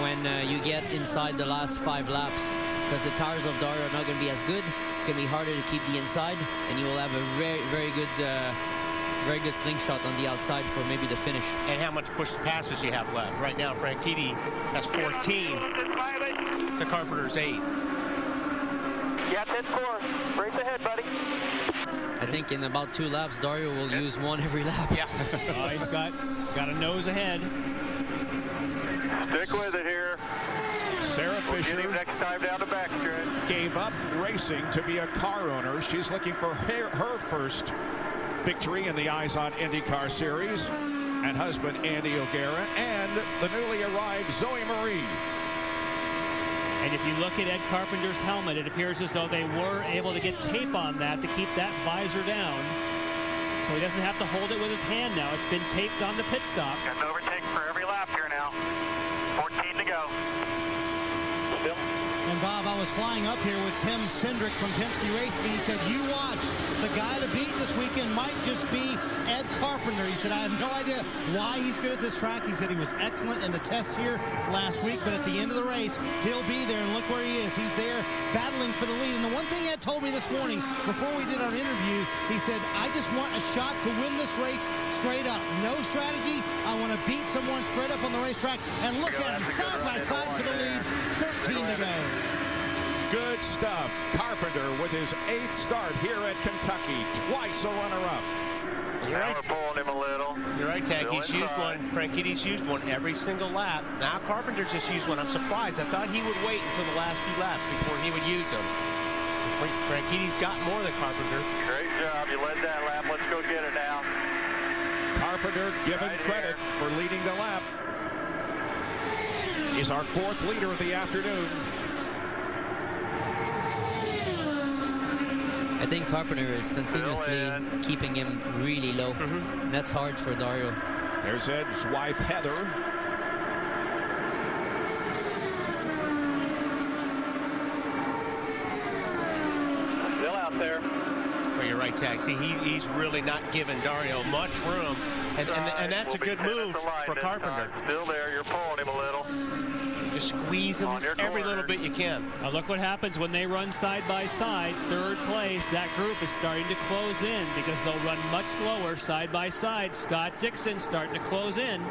when you get inside the last 5 laps, because the tires of Dario are not going to be as good. It's going to be harder to keep the inside, and you will have a very good slingshot on the outside for maybe the finish. And how much push passes you have left? Right now, Franchitti has 14 to Carpenter's 8. Yeah, 10 course. Race ahead, buddy. I think in about 2 laps, Dario will use one every lap. Yeah. He's got a nose ahead. Stick with it here. Sarah Fisher get him next time down the backstretch. Gave up racing to be a car owner. She's looking for her first victory in the Eyes on IndyCar Series. And husband Andy O'Gara and the newly arrived Zoe Marie. And if you look at Ed Carpenter's helmet, it appears as though they were able to get tape on that to keep that visor down. So he doesn't have to hold it with his hand now. It's been taped on the pit stop. Got an overtake for every lap here now. 14 to go. Still. And Bob, I was flying up here with Tim Cindric from Penske Racing. He said, you watch. The guy to beat this weekend might just be Ed Carpenter. He said, I have no idea why he's good at this track. He said he was excellent in the test here last week, but at the end of the race, he'll be there, and look where he is. He's there battling for the lead. And the one thing Ed told me this morning before we did our interview, he said, I just want a shot to win this race straight up. No strategy. I want to beat someone straight up on the racetrack. And look at him, side by side for the lead. 13 to go. Good stuff. Carpenter with his 8th start here at Kentucky. Twice a runner-up. You're right. We're pulling him a little. You're right, Tag. He's used one. Franchitti's used one every single lap. Now Carpenter's just used one. I'm surprised. I thought he would wait until the last few laps before he would use them. Franchitti's got more than Carpenter. Great job. You led that lap. Let's go get it now. Carpenter given credit for leading the lap. He's our 4th leader of the afternoon. I think Carpenter is continuously keeping him really low. That's hard for Dario. There's Ed's wife, Heather. Still out there. Well, you're right, Tag. See, he's really not giving Dario much room. And that's a good move for Carpenter. Still there. You're pulling him a little. Just squeeze him every little bit you can. Now look what happens when they run side by side. 3rd place, that group is starting to close in because they'll run much slower side by side. Scott Dixon starting to close in.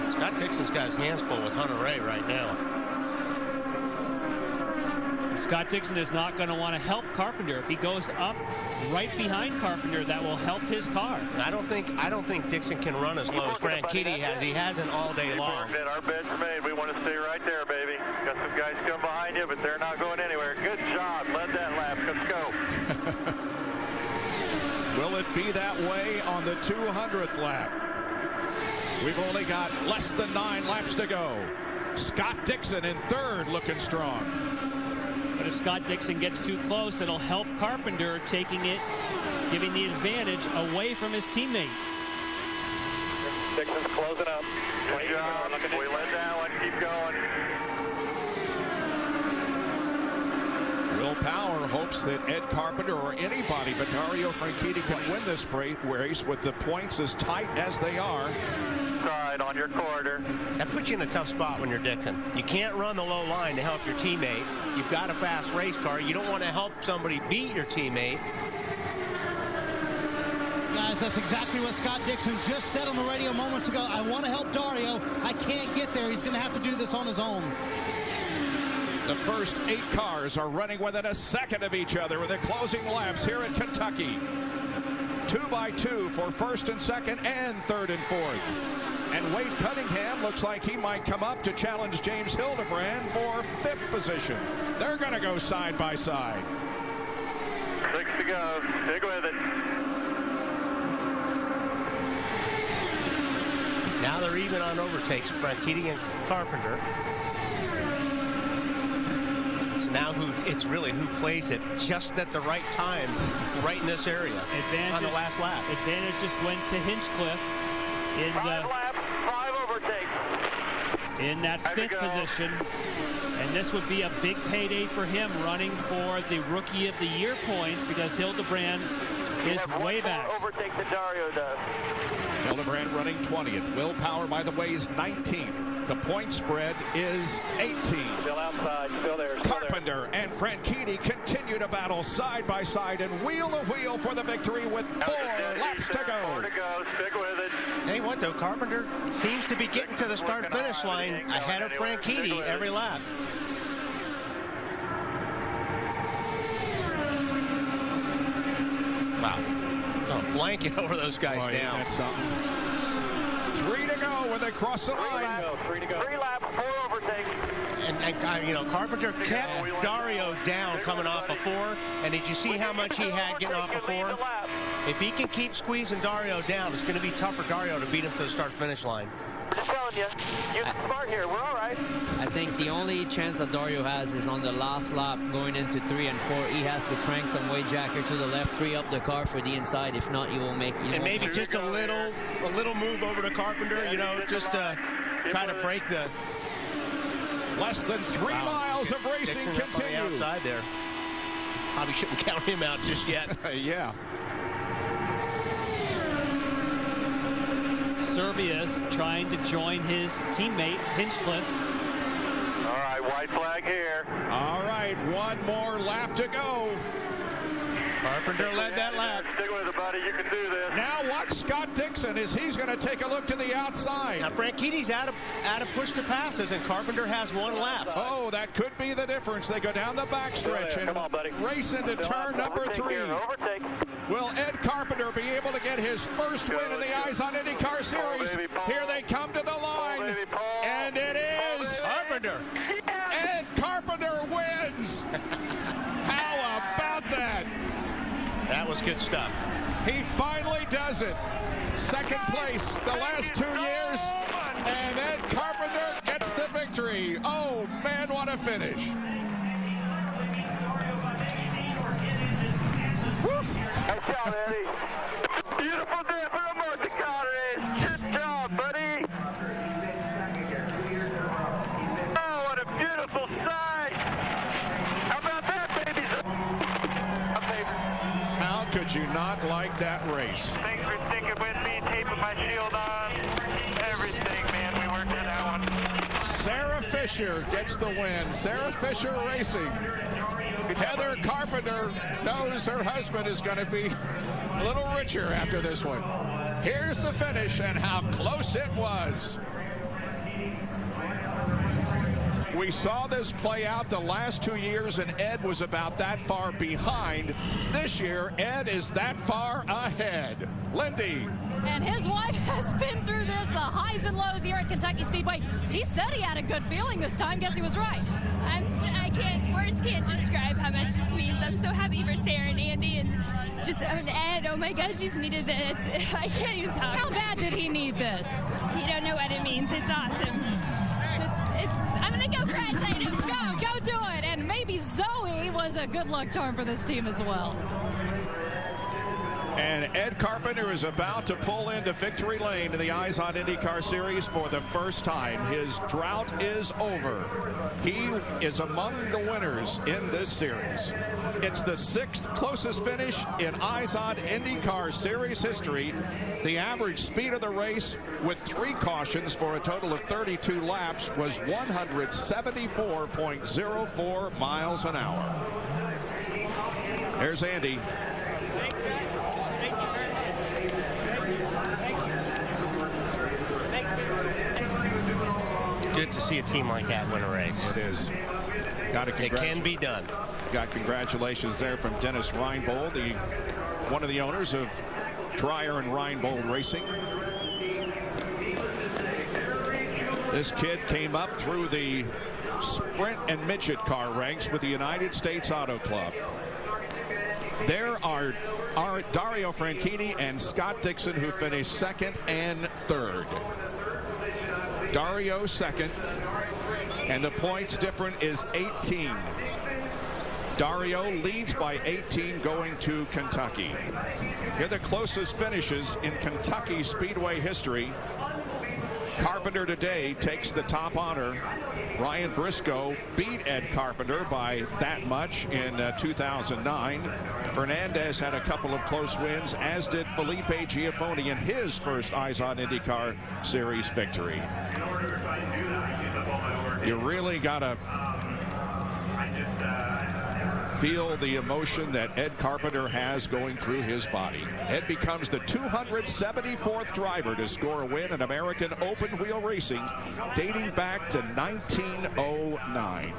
Scott Dixon's got his hands full with Hunter Ray right now. Scott Dixon is not going to want to help Carpenter. If he goes up right behind Carpenter, that will help his car. I don't think Dixon can run as low as Franchitti has. He hasn't all day long. Our bed's made. We want to stay right there, baby. Got some guys come behind you, but they're not going anywhere. Good job. Led that lap. Let's go. Will it be that way on the 200th lap? We've only got less than 9 laps to go. Scott Dixon in 3rd, looking strong. But if Scott Dixon gets too close, it'll help Carpenter, taking it, giving the advantage away from his teammate. Dixon's closing up. Good job. We led that one. Keep going. Will Power hopes that Ed Carpenter or anybody but Dario Franchitti can win this race with the points as tight as they are. Side on your quarter. That puts you in a tough spot when you're Dixon. You can't run the low line to help your teammate. You've got a fast race car. You don't want to help somebody beat your teammate. Guys, that's exactly what Scott Dixon just said on the radio moments ago. I want to help Dario. I can't get there. He's going to have to do this on his own. The first 8 cars are running within a second of each other with the closing laps here at Kentucky. 2 by 2 for 1st and 2nd and 3rd and 4th. And Wade Cunningham looks like he might come up to challenge James Hildebrand for 5th position. They're going to go side by side. 6 to go. Stick with it. Now they're even on overtakes, Franchitti and Carpenter. So now it's really who plays it just at the right time, right in this area, on the last lap. Advantage just went to Hinchcliffe in 5 laps, 5 overtakes. In that 5th position. And this would be a big payday for him, running for the Rookie of the Year points, because Hildebrand is way back. Overtake that Dario does. Hildebrand running 20th. Will Power, by the way, is 19th. The point spread is 18. Still outside. Still there. Carpenter and Franchitti continue to battle side by side and wheel to wheel for the victory with 4 laps to go. 4 to go. Stick with it. Tell you what, though, Carpenter seems to be getting to the start-finish line ahead of Franchitti every lap. Wow. It's a blanket over those guys now. Yeah, that's something. 3 to go when they cross the line. 3 to go. 3 laps, 4 overtakes. And you know, Carpenter kept Dario down coming off of 4. And did you see how much he had getting off of 4? If he can keep squeezing Dario down, it's going to be tough for Dario to beat him to the start-finish line. I'm just telling you, you're smart here. We're all right. I think the only chance that Dario has is on the last lap going into 3 and 4. He has to crank some weight jacker to the left, free up the car for the inside. If not, you will make it. And maybe just a little move over to Carpenter, you know, just to try to break the... Less than 3 miles of racing continues. continues. Outside there. probably shouldn't count him out just yet. Yeah. Servius trying to join his teammate, Hinchcliffe. All right, white flag here. All right, one more lap to go. Carpenter led that lap. Stick with it, buddy. You can do this. Now watch Scott Dixon as he's going to take a look to the outside. Now Franchitti's out of push to passes, and Carpenter has one left. Oh, that could be the difference. They go down the backstretch and race into turn number 3. Overtake. Will Ed Carpenter be able to get his first win in the Eyes on IndyCar Series? Here they come to the line, and it is Carpenter. Ed Carpenter wins. How about that? That was good stuff. He finally does it. Second place the last 2 years, and Ed Carpenter gets the victory. Oh, man, what a finish. Nice job, Eddie. Beautiful day for the North Dakota. Good job, buddy. Oh, what a beautiful sight. How about that, baby? How could you not like that race? Thanks for sticking with me, taping my shield on. Everything, man. We worked on that one. Sarah Fisher gets the win. Sarah Fisher Racing. Heather Carpenter knows her husband is going to be a little richer after this one. Here's the finish and how close it was. We saw this play out the last 2 years, and Ed was about that far behind. This year, Ed is that far ahead. Lindy. And his wife has been through this, the highs and lows here at Kentucky Speedway. He said he had a good feeling this time. Guess he was right. Words can't describe how much this means. I'm so happy for Sarah and Andy and just Ed. Oh my gosh, he's needed this. I can't even talk. How bad did he need this? You don't know what it means. It's awesome. I'm gonna go congratulate him. Go do it. And maybe Zoe was a good luck charm for this team as well. And Ed Carpenter is about to pull into victory lane in the Eyes on IndyCar Series for the first time. His drought is over. He is among the winners in this series. It's the 6th closest finish in Eyes on IndyCar Series history. The average speed of the race with 3 cautions for a total of 32 laps was 174.04 miles an hour. There's Andy. Thanks, guys. Thank you very much. Good to see a team like that win a race. It is. It can be done. Got congratulations there from Dennis Reinbold, one of the owners of Dreyer and Reinbold Racing. This kid came up through the sprint and midget car ranks with the United States Auto Club. There are Dario Franchitti and Scott Dixon, who finished 2nd and 3rd. Dario 2nd, and the points difference is 18. Dario leads by 18 going to Kentucky. Here are the closest finishes in Kentucky Speedway history. Carpenter today takes the top honor. Ryan Briscoe beat Ed Carpenter by that much in 2009. Fernandez had a couple of close wins, as did Felipe Giafoni in his first Eyes on IndyCar Series victory. You really got to feel the emotion that Ed Carpenter has going through his body. Ed becomes the 274th driver to score a win in American open wheel racing dating back to 1909.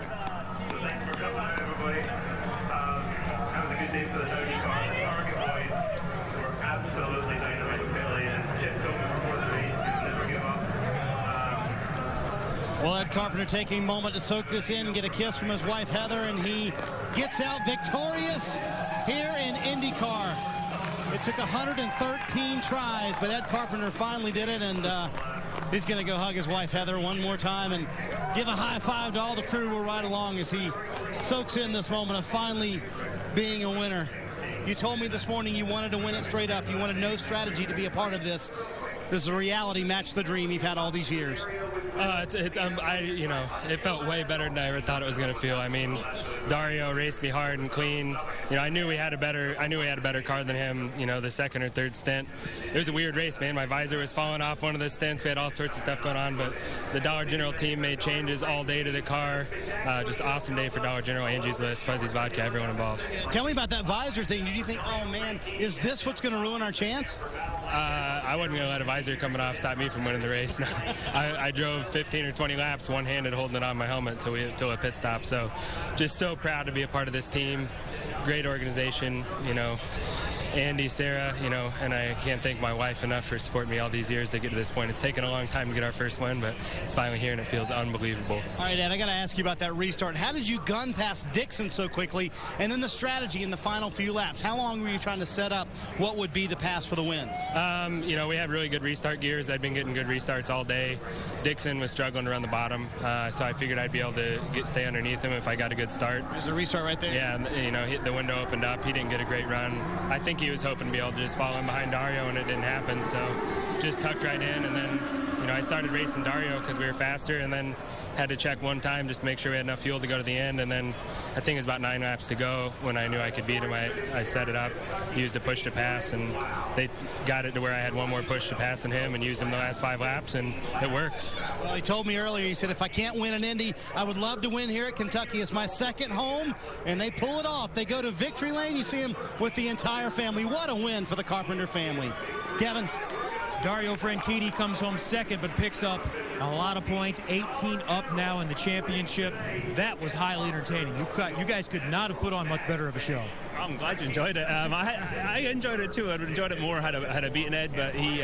Well, Ed Carpenter taking a moment to soak this in and get a kiss from his wife, Heather, and he gets out victorious here in IndyCar. It took 113 tries, but Ed Carpenter finally did it, and he's going to go hug his wife, Heather, one more time and give a high five to all the crew who were right along as he soaks in this moment of finally being a winner. You told me this morning you wanted to win it straight up. You wanted no strategy to be a part of this. this is a reality match the dream you've had all these years? It felt way better than I ever thought it was going to feel. I mean, Dario raced me hard and clean. I knew we had a better car than him. The second or third stint, it was a weird race, man. My visor was falling off one of the stints. We had all sorts of stuff going on, but the Dollar General team made changes all day to the car. Just awesome day for Dollar General, Angie's List, Fuzzy's Vodka, everyone involved. Tell me about that visor thing. Did you think, oh man, is this what's going to ruin our chance? I wasn't going to let a visor coming off stop me from winning the race. No. I drove 15 or 20 laps one-handed holding it on my helmet till a pit stop. So just so proud to be a part of this team. Great organization, Andy, Sarah, and I can't thank my wife enough for supporting me all these years to get to this point. It's taken a long time to get our first win, but it's finally here, and it feels unbelievable. All right, Ed, I got to ask you about that restart. How did you gun past Dixon so quickly? And then the strategy in the final few laps. How long were you trying to set up what would be the pass for the win? We had really good restart gears. I'd been getting good restarts all day. Dixon was struggling around the bottom, so I figured I'd be able to stay underneath him if I got a good start. There's a restart right there. Yeah, the window opened up. He didn't get a great run. I think he was hoping to be able to just fall in behind Dario, and it didn't happen. So just tucked right in, and then I started racing Dario because we were faster, and then had to check one time just to make sure we had enough fuel to go to the end. And then I think it was about 9 laps to go when I knew I could beat him. I set it up, used a push to pass, and they got it to where I had one more push to pass than him and used him the last 5 laps, and it worked. Well, he told me earlier, he said, if I can't win an Indy, I would love to win here at Kentucky. It's my second home, and they pull it off. They go to victory lane. You see him with the entire family. What a win for the Carpenter family. Kevin? Dario Franchitti comes home second, but picks up a lot of points. 18 up now in the championship. That was highly entertaining. You guys could not have put on much better of a show. I'm glad you enjoyed it. I enjoyed it too. I enjoyed it more had I beaten Ed, but he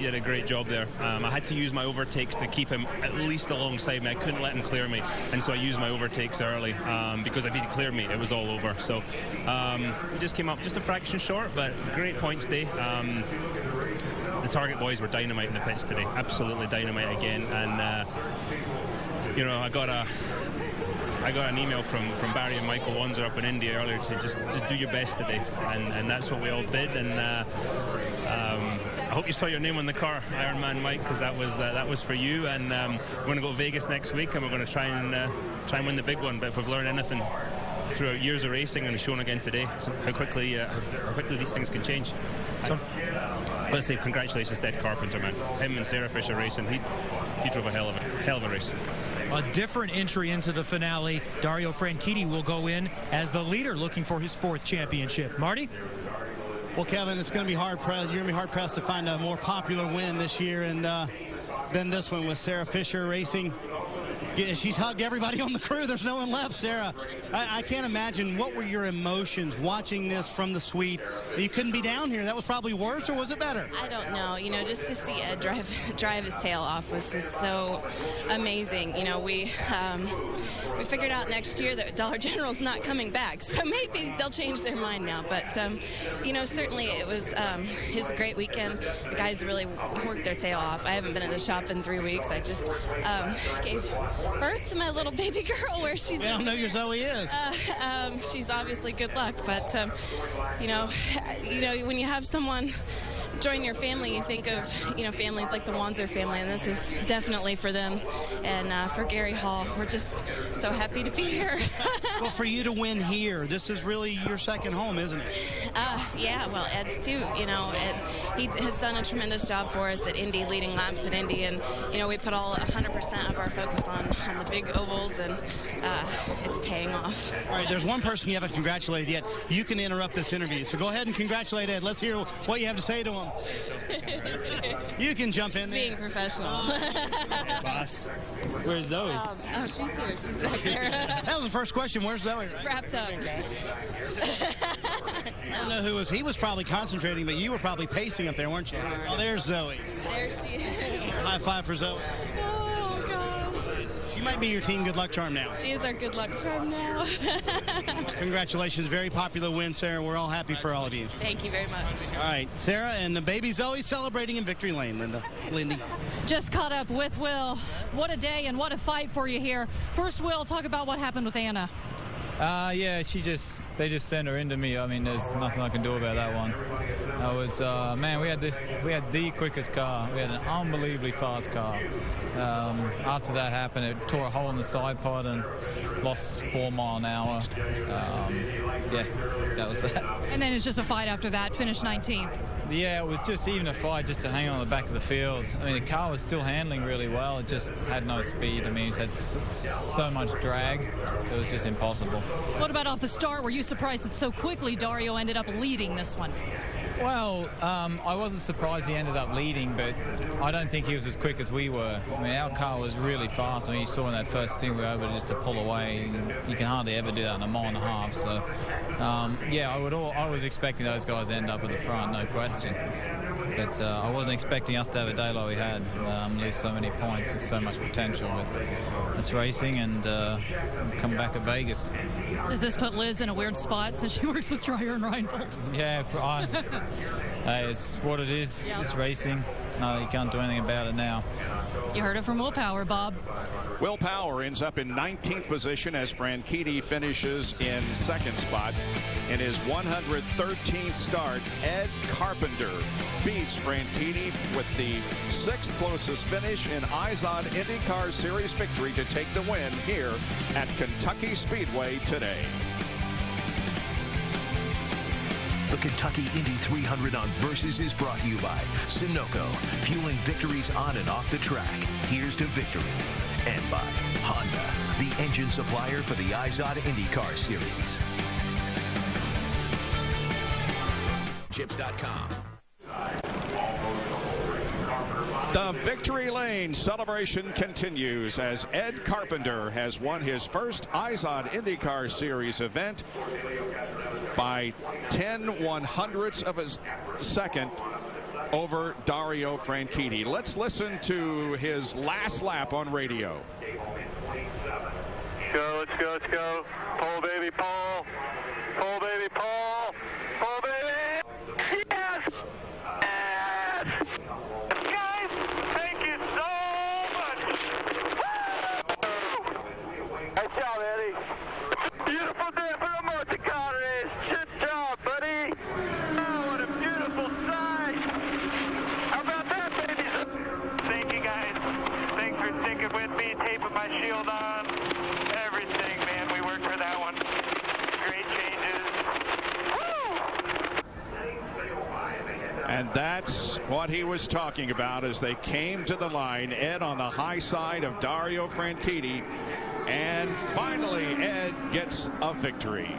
did a great job there. I had to use my overtakes to keep him at least alongside me. I couldn't let him clear me, and so I used my overtakes early because if he'd cleared me, it was all over. So we just came up just a fraction short, but great points day. The Target boys were dynamite in the pits today, absolutely dynamite again. And I got an email from Barry and Michael Wanzer up in India earlier to say just do your best today, and that's what we all did. And I hope you saw your name on the car, Iron Man Mike, because that was for you. And we're going to go to Vegas next week, and we're going to try and win the big one. But if we've learned anything throughout years of racing, and it's shown again today, so how quickly these things can change. Let's say congratulations to Ed Carpenter, man. Him and Sarah Fisher racing, he drove a hell of a race. A different entry into the finale. Dario Franchitti will go in as the leader, looking for his 4th championship. Marty? Well, Kevin, it's going to be hard-pressed. You're going to be hard-pressed to find a more popular win this year than this one with Sarah Fisher racing. She's hugged everybody on the crew. There's no one left, Sarah. I can't imagine. What were your emotions watching this from the suite? You couldn't be down here. That was probably worse, or was it better? I don't know. Just to see Ed drive his tail off was just so amazing. We figured out next year that Dollar General's not coming back, so maybe they'll change their mind now. But certainly it was a great weekend. The guys really worked their tail off. I haven't been in the shop in 3 weeks. I just gave birth to my little baby girl, where she's. I don't know who Zoe is. She's obviously good luck, but when you have someone join your family, you think of families like the Wanzer family, and this is definitely for them. And for Gary Hall, we're just so happy to be here. Well, for you to win here, this is really your second home, isn't it? Yeah, well, Ed's too. He has done a tremendous job for us at Indy, leading laps at Indy, and we put all 100% of our focus on the big ovals, and it's paying off. All right, there's one person you haven't congratulated yet. You can interrupt this interview, so go ahead and congratulate Ed. Let's hear what you have to say to him. You can jump in there. Being professional. Boss, where's Zoe? She's here. She's back there. That was the first question. Where's Zoe? It's wrapped up. I don't know who was. He was probably concentrating, but you were probably pacing up there, weren't you? Oh, there's Zoe. There she is. High five for Zoe. Oh, gosh. She might be your team good luck charm now. She is our good luck charm now. Congratulations. Very popular win, Sarah. We're all happy for all of you. Thank you very much. All right. Sarah and the baby Zoe celebrating in victory lane, Lindy. Just caught up with Will. What a day and what a fight for you here. First, Will, talk about what happened with Anna. Yeah, they just sent her into me. I mean, there's nothing I can do about that one. I was, man, we had the quickest car. We had an unbelievably fast car. After that happened, it tore a hole in the side pod and lost 4 miles an hour. Yeah, that was that. And then it's just a fight after that, finished 19th. Yeah, it was just even a fight just to hang on the back of the field. I mean, the car was still handling really well. It just had no speed. I mean, it had so much drag. It was just impossible. What about off the start? Were you surprised that so quickly Dario ended up leading this one? Well, I wasn't surprised he ended up leading, but I don't think he was as quick as we were. I mean, our car was really fast. I mean, you saw in that first stint we were able just to pull away. You can hardly ever do that in a mile and a half. So, yeah, I was expecting those guys to end up at the front, no question. But I wasn't expecting us to have a day like we had, lose so many points with so much potential. But that's racing, and come back at Vegas. Does this put Liz in a weird spot since she works with Dreyer and Reinfeldt? Yeah, hey, it's what it is. Yep. It's racing. No, you can't do anything about it now. You heard it from Will Power, Bob. Will Power ends up in 19th position as Franchitti finishes in 2nd spot. In his 113th start, Ed Carpenter beats Franchitti with the 6th closest finish in Izod IndyCar Series victory to take the win here at Kentucky Speedway today. The Kentucky Indy 300 on Versus is brought to you by Sunoco, fueling victories on and off the track. Here's to victory. And by Honda, the engine supplier for the Izod IndyCar Series. Chips.com. The victory lane celebration continues as Ed Carpenter has won his first Izod IndyCar Series event by 10/100ths of a second over Dario Franchitti. Let's listen to his last lap on radio. Let's go, let's go. Pull, baby, pull. Pull, baby, pull. Pull, baby. Yes! Yes! Guys, thank you so much. Woo! Nice job, Eddie. Beautiful day for the multi-car race. Good job, buddy. Oh, what a beautiful sight. How about that, babies? Thank you, guys. Thanks for sticking with me, taping my shield on. Everything, man. We worked for that one. Great changes. Woo! And that's what he was talking about as they came to the line. Ed on the high side of Dario Franchitti. And finally, Ed gets a victory.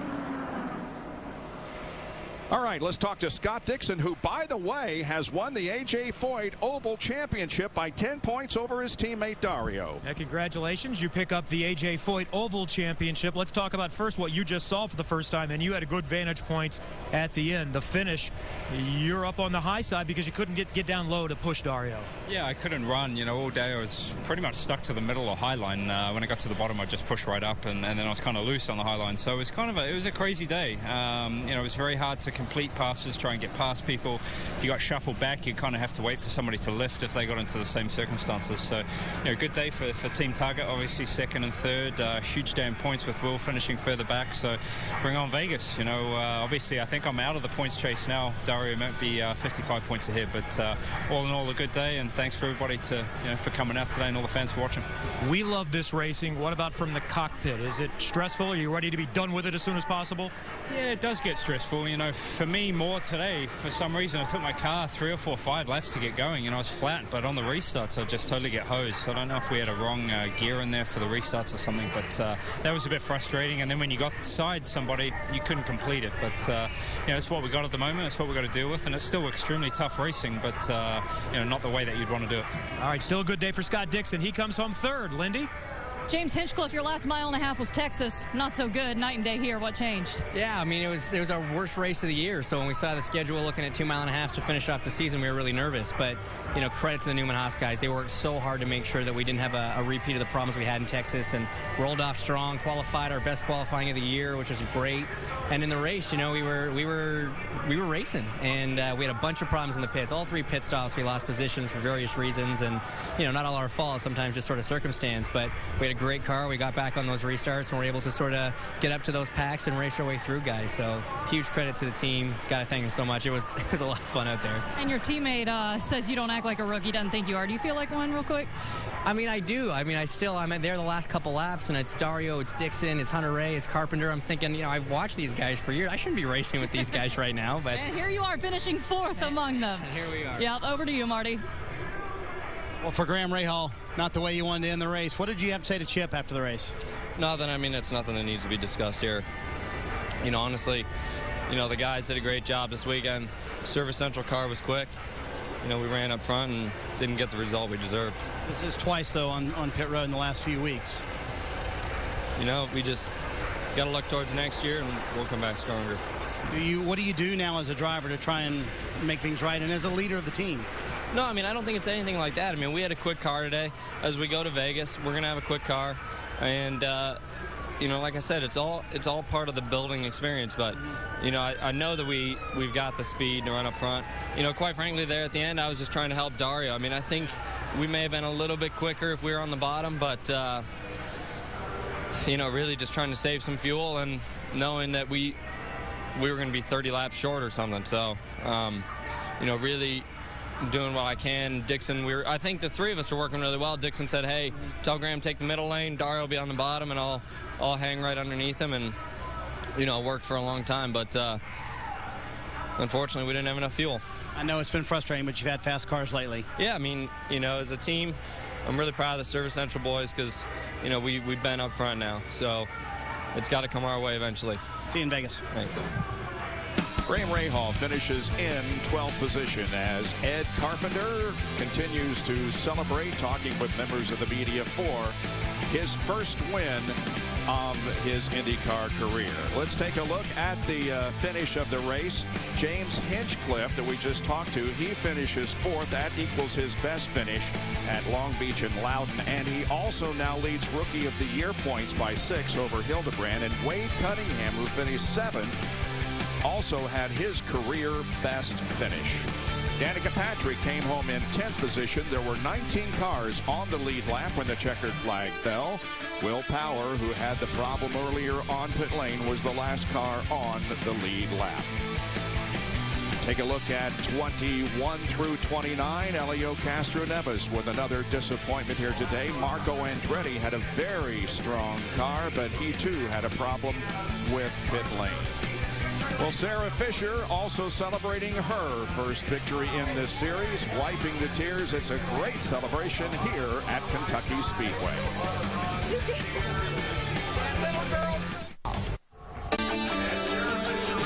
All right, let's talk to Scott Dixon, who, by the way, has won the A.J. Foyt Oval Championship by 10 points over his teammate Dario. Yeah, congratulations. You pick up the A.J. Foyt Oval Championship. Let's talk about first what you just saw for the first time, and you had a good vantage point at the end. The finish, you're up on the high side because you couldn't get down low to push Dario. Yeah, I couldn't run. You know, all day I was pretty much stuck to the middle or high line. When I got to the bottom, I just pushed right up, and then I was kind of loose on the high line. So it was kind of it was a crazy day. You know, it was very hard to complete passes, try and get past people. If you got shuffled back, you kind of have to wait for somebody to lift if they got into the same circumstances. So, you know, good day for Team Target. Obviously, 2nd and 3rd. Huge day in points with Will finishing further back. So, bring on Vegas. You know, obviously, I think I'm out of the points chase now. Dario might be 55 points ahead, but all in all, a good day. And thanks for everybody for coming out today and all the fans for watching. We love this racing. What about from the cockpit? Is it stressful? Are you ready to be done with it as soon as possible? Yeah, it does get stressful. You know, for me, more today, for some reason, I took my car 3 or 4 or 5 laps to get going. You know, I was flat, but on the restarts, I just totally get hosed. So I don't know if we had a wrong gear in there for the restarts or something, but that was a bit frustrating. And then when you got beside somebody, you couldn't complete it. But, you know, it's what we got at the moment. It's what we got to deal with. And it's still extremely tough racing, but, you know, not the way that you'd want to do it. All right, still a good day for Scott Dixon. He comes home 3rd. Lindy? James Hinchcliffe, your last mile and a half was Texas. Not so good. Night and day here. What changed? Yeah, I mean, it was our worst race of the year. So when we saw the schedule looking at 2 mile and a half to finish off the season, we were really nervous. But, you know, credit to the Newman Haas guys. They worked so hard to make sure that we didn't have a repeat of the problems we had in Texas, and rolled off strong, qualified our best qualifying of the year, which was great. And in the race, you know, we were we were racing, and we had a bunch of problems in the pits. All 3 pit stops, we lost positions for various reasons, and not all our fault, sometimes just sort of circumstance, but we had a great car. We got back on those restarts and were able to sort of get up to those packs and race our way through, guys. So huge credit to the team. Got to thank them so much. It was a lot of fun out there. And your teammate says you don't act like a rookie, doesn't think you are. Do you feel like one real quick? I mean, I do. I mean, I'm there the last couple laps, and it's Dario, it's Dixon, it's Hunter Ray, it's Carpenter. I'm thinking, I've watched these guys for years. I shouldn't be racing with these guys right now. But and here you are, finishing 4th among them. And here we are. Yeah, over to you, Marty. Well, for Graham Rahal, not the way you wanted to end the race. What did you have to say to Chip after the race? Nothing. I mean, it's nothing that needs to be discussed here. Honestly, the guys did a great job this weekend. Service Central car was quick. We ran up front and didn't get the result we deserved. This is twice, though, on pit road in the last few weeks. We just got to look towards next year, and we'll come back stronger. What do you do now as a driver to try and make things right, and as a leader of the team? No, I mean, I don't think it's anything like that. I mean, we had a quick car today. As we go to Vegas, we're going to have a quick car. And, like I said, it's all part of the building experience. But, I know that we've got the speed to run up front. Quite frankly, there at the end, I was just trying to help Dario. I mean, I think we may have been a little bit quicker if we were on the bottom, but, really just trying to save some fuel and knowing that we were going to be 30 laps short or something. So, really doing what I can. Dixon, I think the 3 of us are working really well. Dixon said, hey, tell Graham take the middle lane, Dario will be on the bottom, and I'll hang right underneath him. And, it worked for a long time, but unfortunately we didn't have enough fuel. I know it's been frustrating, but you've had fast cars lately. Yeah, I mean, as a team, I'm really proud of the Service Central boys because, we've been up front now. So it's got to come our way eventually. See you in Vegas. Thanks. Graham Rahal finishes in 12th position as Ed Carpenter continues to celebrate, talking with members of the media for his first win of his IndyCar career. Let's take a look at the finish of the race. James Hinchcliffe, that we just talked to, he finishes 4th. That equals his best finish at Long Beach and Loudon. And he also now leads Rookie of the Year points by 6 over Hildebrand. And Wade Cunningham, who finished 7th, also had his career best finish. Danica Patrick came home in 10th position. There were 19 cars on the lead lap when the checkered flag fell. Will Power, who had the problem earlier on pit lane, was the last car on the lead lap. Take a look at 21 through 29. Elio Castroneves with another disappointment here today. Marco Andretti had a very strong car, but he too had a problem with pit lane. Well, Sarah Fisher also celebrating her first victory in this series, wiping the tears. It's a great celebration here at Kentucky Speedway.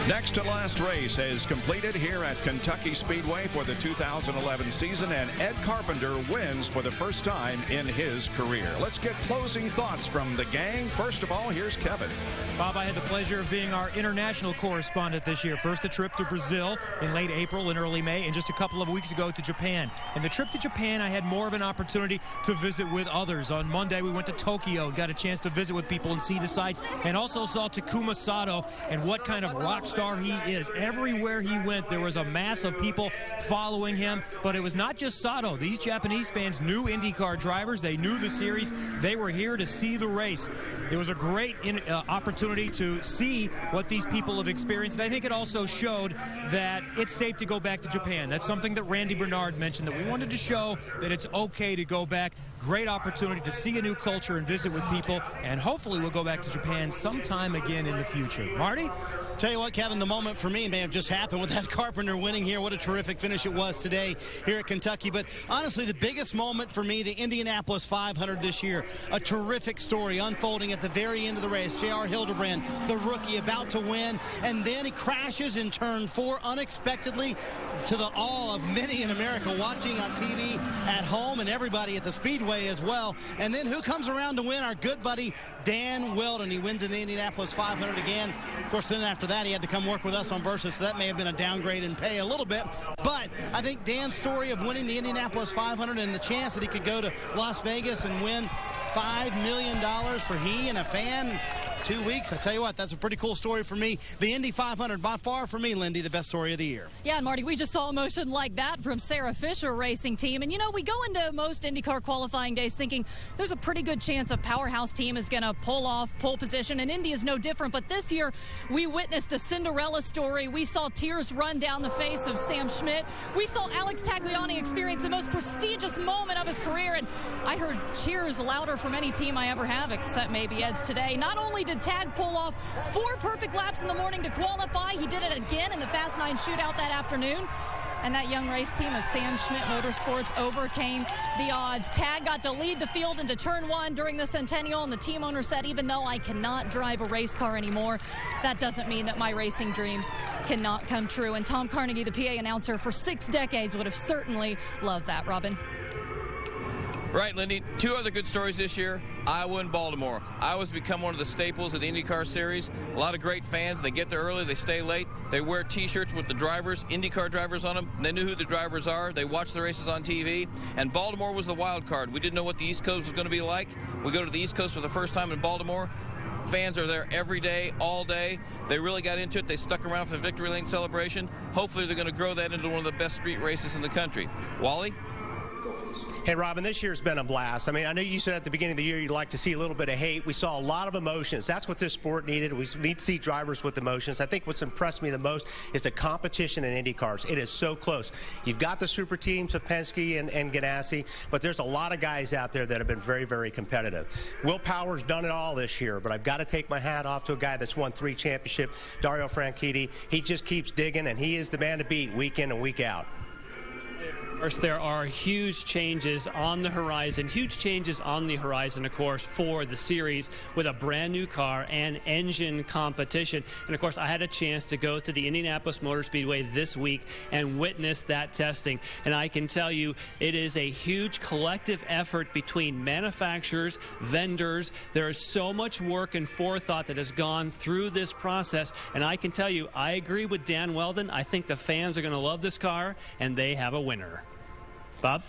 Next to last race has completed here at Kentucky Speedway for the 2011 season, and Ed Carpenter wins for the first time in his career. Let's get closing thoughts from the gang. First of all, here's Kevin. Bob, I had the pleasure of being our international correspondent this year. First a trip to Brazil in late April and early May, and just a couple of weeks ago to Japan. And the trip to Japan, I had more of an opportunity to visit with others. On Monday, we went to Tokyo and got a chance to visit with people and see the sights, and also saw Takuma Sato and what kind of rock star he is. Everywhere he went, there was a mass of people following him, but it was not just Sato. These Japanese fans knew IndyCar drivers. They knew the series. They were here to see the race. It was a great opportunity to see what these people have experienced, and I think it also showed that it's safe to go back to Japan. That's something that Randy Bernard mentioned, that we wanted to show that it's okay to go back. Great opportunity to see a new culture and visit with people, and hopefully we'll go back to Japan sometime again in the future. Marty? Tell you what, Kevin, the moment for me may have just happened with that Carpenter winning here. What a terrific finish it was today here at Kentucky. But honestly, the biggest moment for me, the Indianapolis 500 this year. A terrific story unfolding at the very end of the race. J.R. Hildebrand, the rookie, about to win, and then he crashes in turn 4 unexpectedly, to the awe of many in America watching on TV at home and everybody at the Speedway as well. And then who comes around to win? Our good buddy Dan Weldon. He wins in the Indianapolis 500 again. Of course, then after that, he had to come work with us on Versus, so that may have been a downgrade in pay a little bit. But I think Dan's story of winning the Indianapolis 500 and the chance that he could go to Las Vegas and win $5 million for he and a fan, 2 weeks. I tell you what, that's a pretty cool story for me. The Indy 500, by far for me, Lindy, the best story of the year. Yeah, and Marty, we just saw emotion like that from Sarah Fisher Racing Team. And, you know, we go into most IndyCar qualifying days thinking there's a pretty good chance a powerhouse team is going to pull off pole position, and Indy is no different. But this year, we witnessed a Cinderella story. We saw tears run down the face of Sam Schmidt. We saw Alex Tagliani experience the most prestigious moment of his career, and I heard cheers louder from any team I ever have, except maybe Ed's today. Not only did Tag pull off 4 perfect laps in the morning to qualify, he did it again in the Fast 9 shootout that afternoon. And that young race team of Sam Schmidt Motorsports overcame the odds. Tag got to lead the field into turn 1 during the Centennial, and the team owner said, even though I cannot drive a race car anymore, that doesn't mean that my racing dreams cannot come true. And Tom Carnegie, the PA announcer for 6 decades, would have certainly loved that, Robin. Right, Lindy. 2 other good stories this year. Iowa and Baltimore. Iowa's become one of the staples of the IndyCar series. A lot of great fans. They get there early. They stay late. They wear T-shirts with the drivers, IndyCar drivers on them. They knew who the drivers are. They watch the races on TV. And Baltimore was the wild card. We didn't know what the East Coast was going to be like. We go to the East Coast for the first time in Baltimore. Fans are there every day, all day. They really got into it. They stuck around for the Victory Lane celebration. Hopefully they're going to grow that into one of the best street races in the country. Wally? Hey, Robin, this year's been a blast. I mean, I know you said at the beginning of the year you'd like to see a little bit of hate. We saw a lot of emotions. That's what this sport needed. We need to see drivers with emotions. I think what's impressed me the most is the competition in Indy cars. It is so close. You've got the super teams of Penske and Ganassi, but there's a lot of guys out there that have been very, very competitive. Will Power's done it all this year, but I've got to take my hat off to a guy that's won 3 championships, Dario Franchitti. He just keeps digging, and he is the man to beat week in and week out. First, there are huge changes on the horizon, of course, for the series with a brand new car and engine competition. And, of course, I had a chance to go to the Indianapolis Motor Speedway this week and witness that testing. And I can tell you it is a huge collective effort between manufacturers, vendors. There is so much work and forethought that has gone through this process. And I can tell you, I agree with Dan Weldon. I think the fans are going to love this car, and they have a winner. Bob?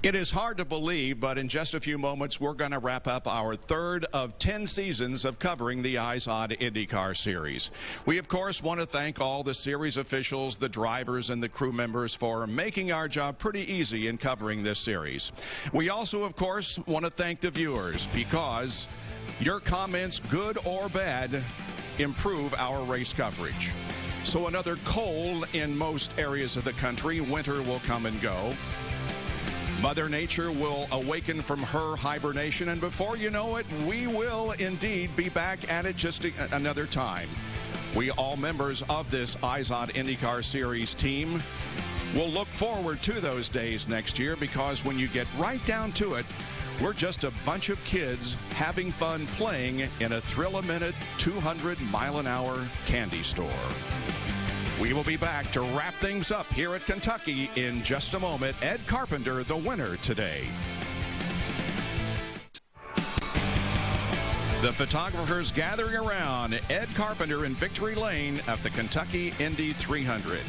It is hard to believe, but in just a few moments, we're going to wrap up our 3rd of 10 seasons of covering the IZOD IndyCar Series. We, of course, want to thank all the series officials, the drivers, and the crew members for making our job pretty easy in covering this series. We also, of course, want to thank the viewers because your comments, good or bad, improve our race coverage. So another cold in most areas of the country. Winter will come and go. Mother Nature will awaken from her hibernation, and before you know it, we will indeed be back at it just another time. We, all members of this IZOD IndyCar Series team, will look forward to those days next year, because when you get right down to it, we're just a bunch of kids having fun playing in a thrill-a-minute, 200-mile-an-hour candy store. We will be back to wrap things up here at Kentucky in just a moment. Ed Carpenter, the winner today. The photographers gathering around Ed Carpenter in victory lane of the Kentucky Indy 300.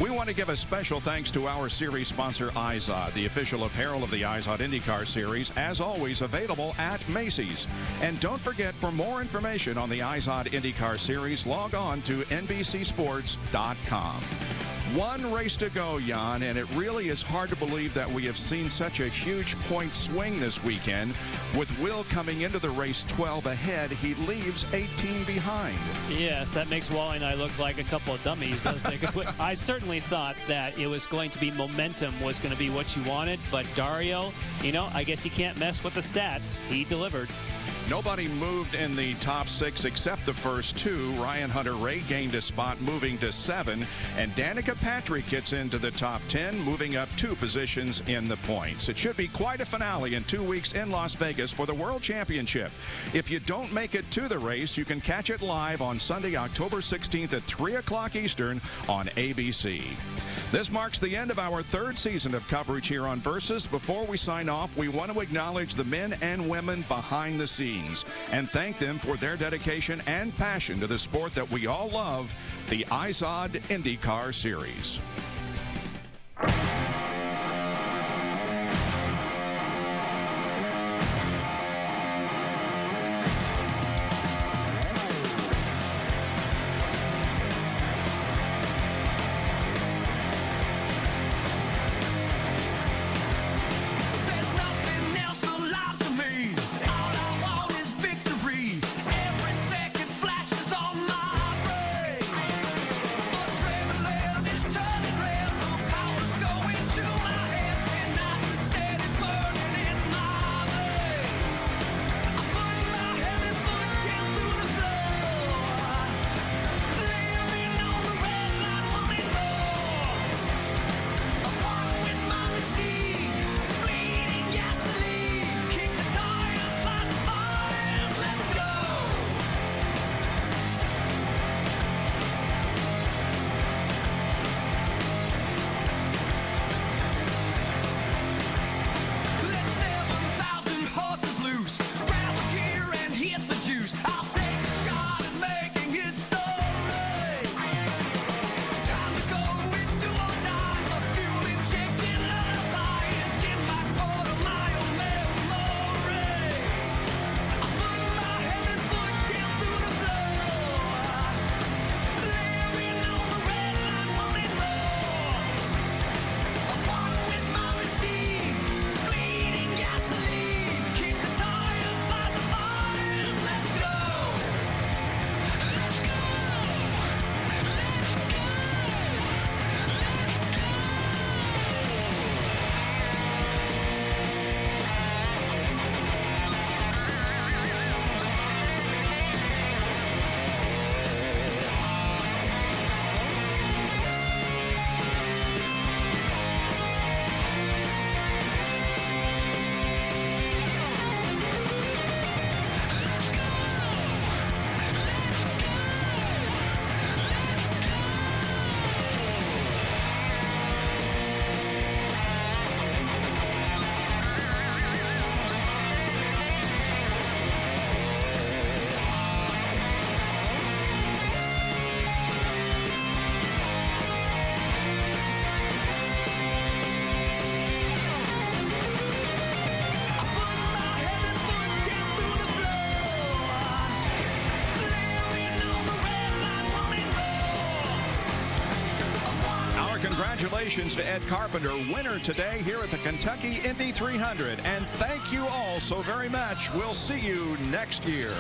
We want to give a special thanks to our series sponsor, IZOD, the official apparel of the IZOD IndyCar Series, as always available at Macy's. And don't forget, for more information on the IZOD IndyCar Series, log on to NBCSports.com. One race to go, Jan, and it really is hard to believe that we have seen such a huge point swing this weekend. With Will coming into the race 12 ahead, he leaves 18 behind. Yes, that makes Wally and I look like a couple of dummies. I certainly thought that it was going to be momentum was going to be what you wanted, but Dario, you know, I guess you can't mess with the stats. He delivered. Nobody moved in the top 6 except the first 2. Ryan Hunter-Reay gained a spot, moving to 7. And Danica Patrick gets into the top 10, moving up 2 positions in the points. It should be quite a finale in 2 weeks in Las Vegas for the World Championship. If you don't make it to the race, you can catch it live on Sunday, October 16th at 3 o'clock Eastern on ABC. This marks the end of our 3rd season of coverage here on Versus. Before we sign off, we want to acknowledge the men and women behind the scenes and thank them for their dedication and passion to the sport that we all love, the IZOD IndyCar Series. Our congratulations to Ed Carpenter, winner today here at the Kentucky Indy 300. And thank you all so very much. We'll see you next year.